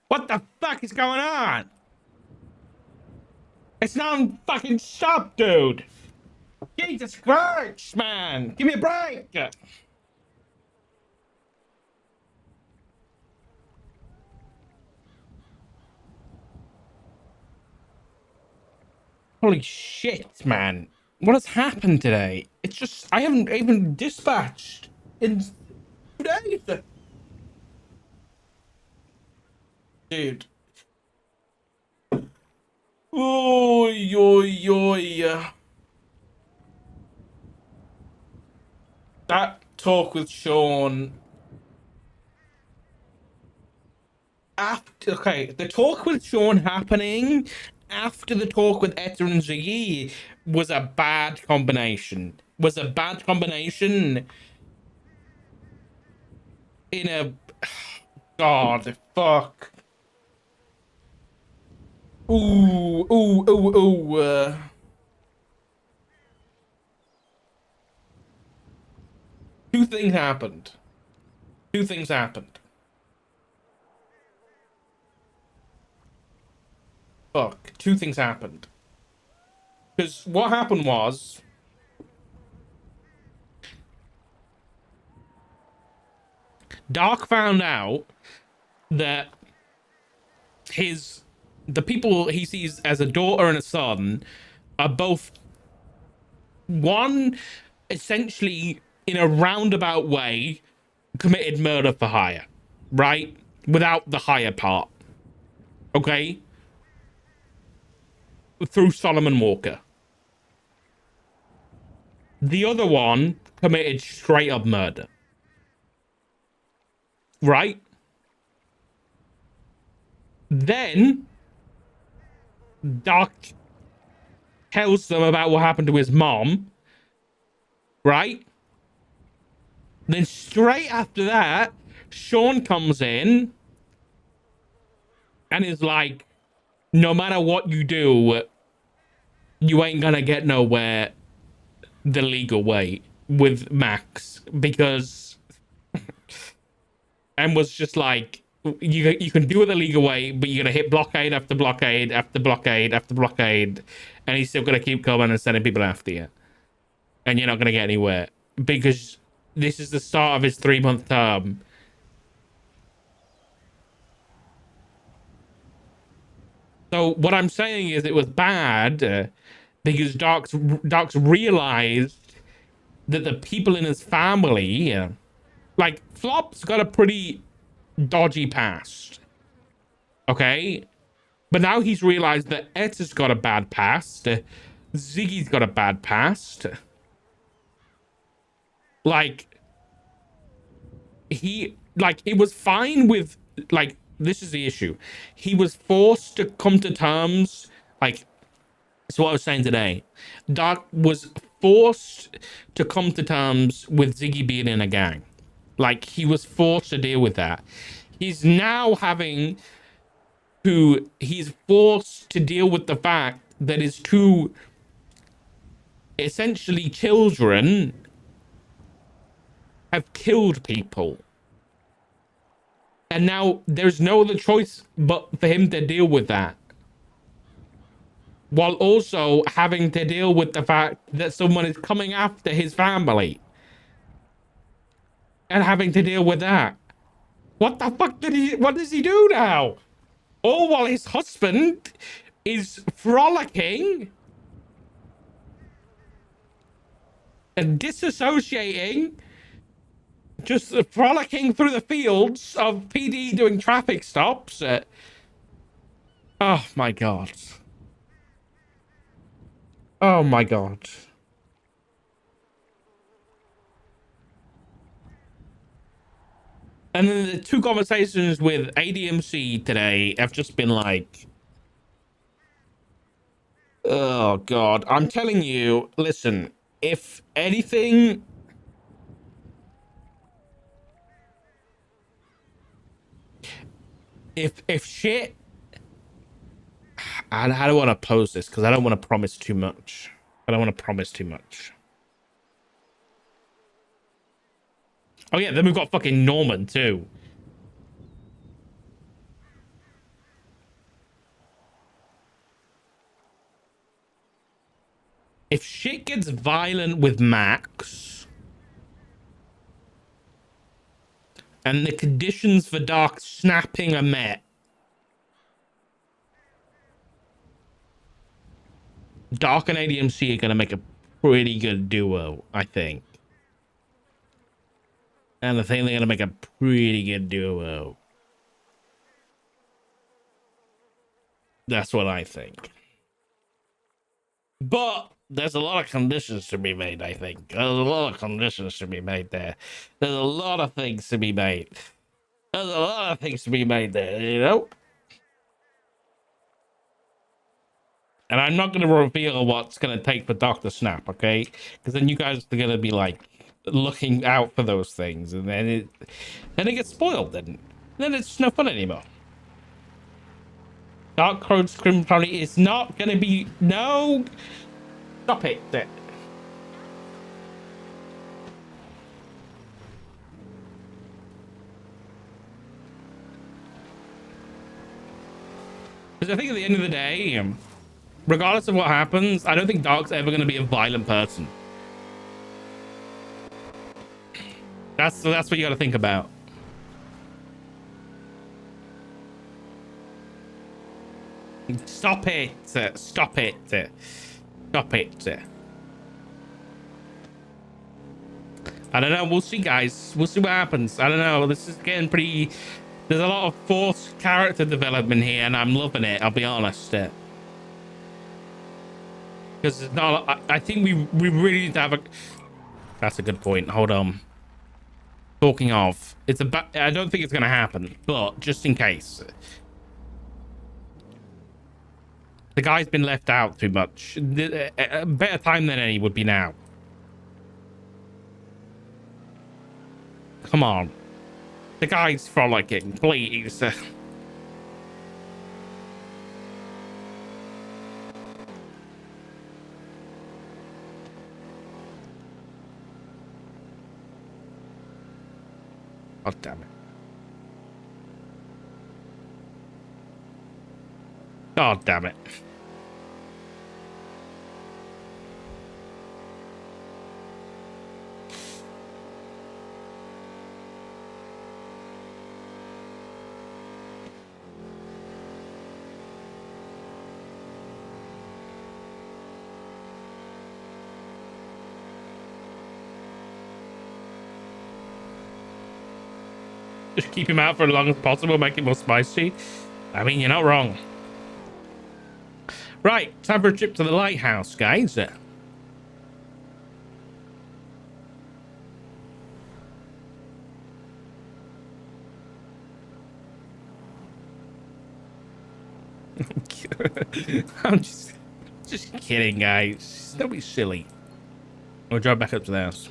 What the fuck is going on? It's not fucking stop, dude. Jesus Christ, man. Give me a break. Holy shit, man. What has happened today? It's just, I haven't even dispatched in 2 days. Dude. Oy, oy, oy. That talk with Sean. Okay, the talk with Sean happening after the talk with Etta and Ziggy was a bad combination. In a... God, fuck. Ooh, ooh, ooh, ooh. Two things happened. Fuck, two things happened. Because what happened was... Dark found out that the people he sees as a daughter and a son are both, one, essentially in a roundabout way committed murder for hire, right? Without the hire part. Okay? Through Solomon Walker. The other one committed straight up murder. Right? Then Doc tells them about what happened to his mom. Right? Then straight after that, Sean comes in and is like, no matter what you do, you ain't gonna get nowhere the legal way with Max, because and was just like, you can do it the legal way, but you're gonna hit blockade after blockade after blockade after blockade, and he's still gonna keep coming and sending people after you, and you're not gonna get anywhere because this is the start of his 3-month term. So what I'm saying is it was bad because Docs realized that the people in his family, like Flop's got a pretty dodgy past, okay? But now he's realized that Etta's got a bad past. Ziggy's got a bad past. Like, it was fine with, like, this is the issue. He was forced to come to terms, like, that's what I was saying today. Doc was forced to come to terms with Ziggy being in a gang. Like, he was forced to deal with that. He's now he's forced to deal with the fact that his two essentially children have killed people. And now there's no other choice but for him to deal with that. While also having to deal with the fact that someone is coming after his family. And having to deal with that. What the fuck what does he do now? All while his husband is frolicking and disassociating, just frolicking through the fields of PD doing traffic stops. Oh my god. Oh my god. And then the two conversations with ADMC today have just been like, oh god. I'm telling you, listen, if anything, if shit, I don't want to pose this because I don't want to promise too much. I don't want to promise too much. Oh yeah, then we've got fucking Norman too. If shit gets violent with Max and the conditions for Dark snapping are met, Dark and ADMC are going to make a pretty good duo, I think. And I think they're going to make a pretty good duo. That's what I think. But there's a lot of conditions to be made, I think. There's a lot of conditions to be made there. There's a lot of things to be made. There's a lot of things to be made there, you know? And I'm not going to reveal what's going to take for Dr. Snap, okay? Because then you guys are going to be like looking out for those things, and then it gets spoiled, and then it's no fun anymore. Dark Crown's Criminal Family is not going to be... No! Stop it. Because I think at the end of the day, regardless of what happens, I don't think Dark's ever going to be a violent person. That's what you got to think about. Stop it. Stop it. Stop it. I don't know. We'll see, guys. We'll see what happens. I don't know. This is getting pretty... There's a lot of forced character development here, and I'm loving it. I'll be honest. Because it's not... I think we really need to have a... That's a good point. Hold on. Talking of... I don't think it's going to happen, but just in case... The guy's been left out too much. A better time than any would be now. Come on. The guy's frolicking, please. God damn it. Oh, damn it. Just keep him out for as long as possible, make it more spicy. I mean, you're not wrong. Right, time for a trip to the lighthouse, guys. I'm just kidding, guys. Don't be silly. We'll drive back up to the house.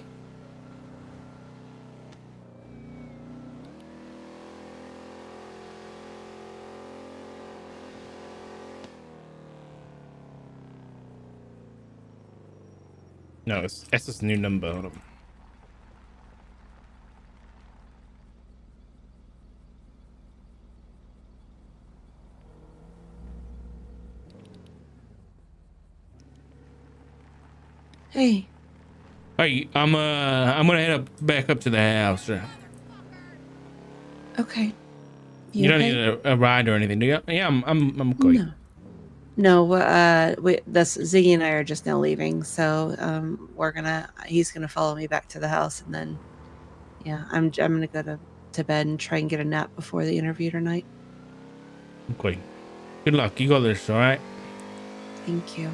No, it's this new number. Hold on. Hey. Hey, I'm gonna head back up to the house. Okay. You don't okay? need a ride or anything, do you? Yeah, I'm good. No. No, that's Ziggy and I are just now leaving, so he's gonna follow me back to the house, and then yeah, I'm gonna go to bed and try and get a nap before the interview tonight. Okay. Good luck. You got this, all right? Thank you.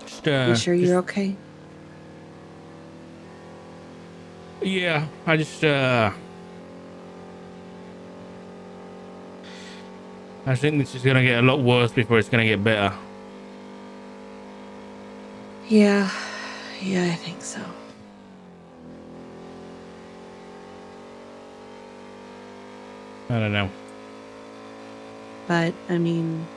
Just You sure you're okay? Yeah, I think this is gonna get a lot worse before it's gonna get better. Yeah, I think so. I don't know. But I mean,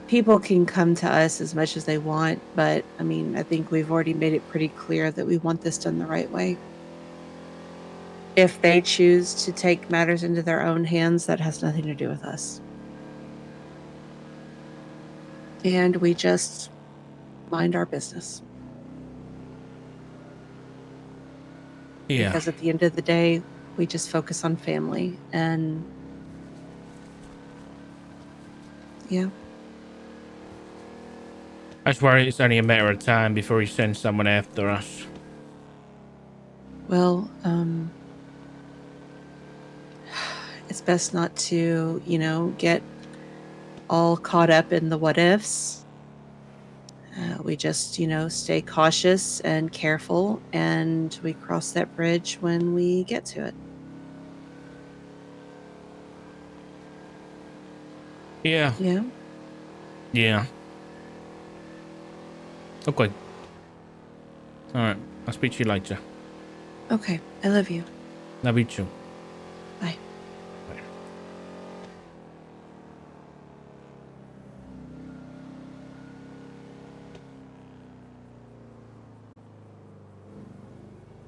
people can come to us as much as they want, but I mean, I think we've already made it pretty clear that we want this done the right way. If they choose to take matters into their own hands, that has nothing to do with us. And we just mind our business. Yeah. Because at the end of the day, we just focus on family and yeah. I just worry it's only a matter of time before he sends someone after us. Well, it's best not to, get all caught up in the what ifs. We just, stay cautious and careful, and we cross that bridge when we get to it. Yeah. Yeah. Yeah. Okay. All right. I'll speak to you later. Okay. I love you. Love you too. Bye.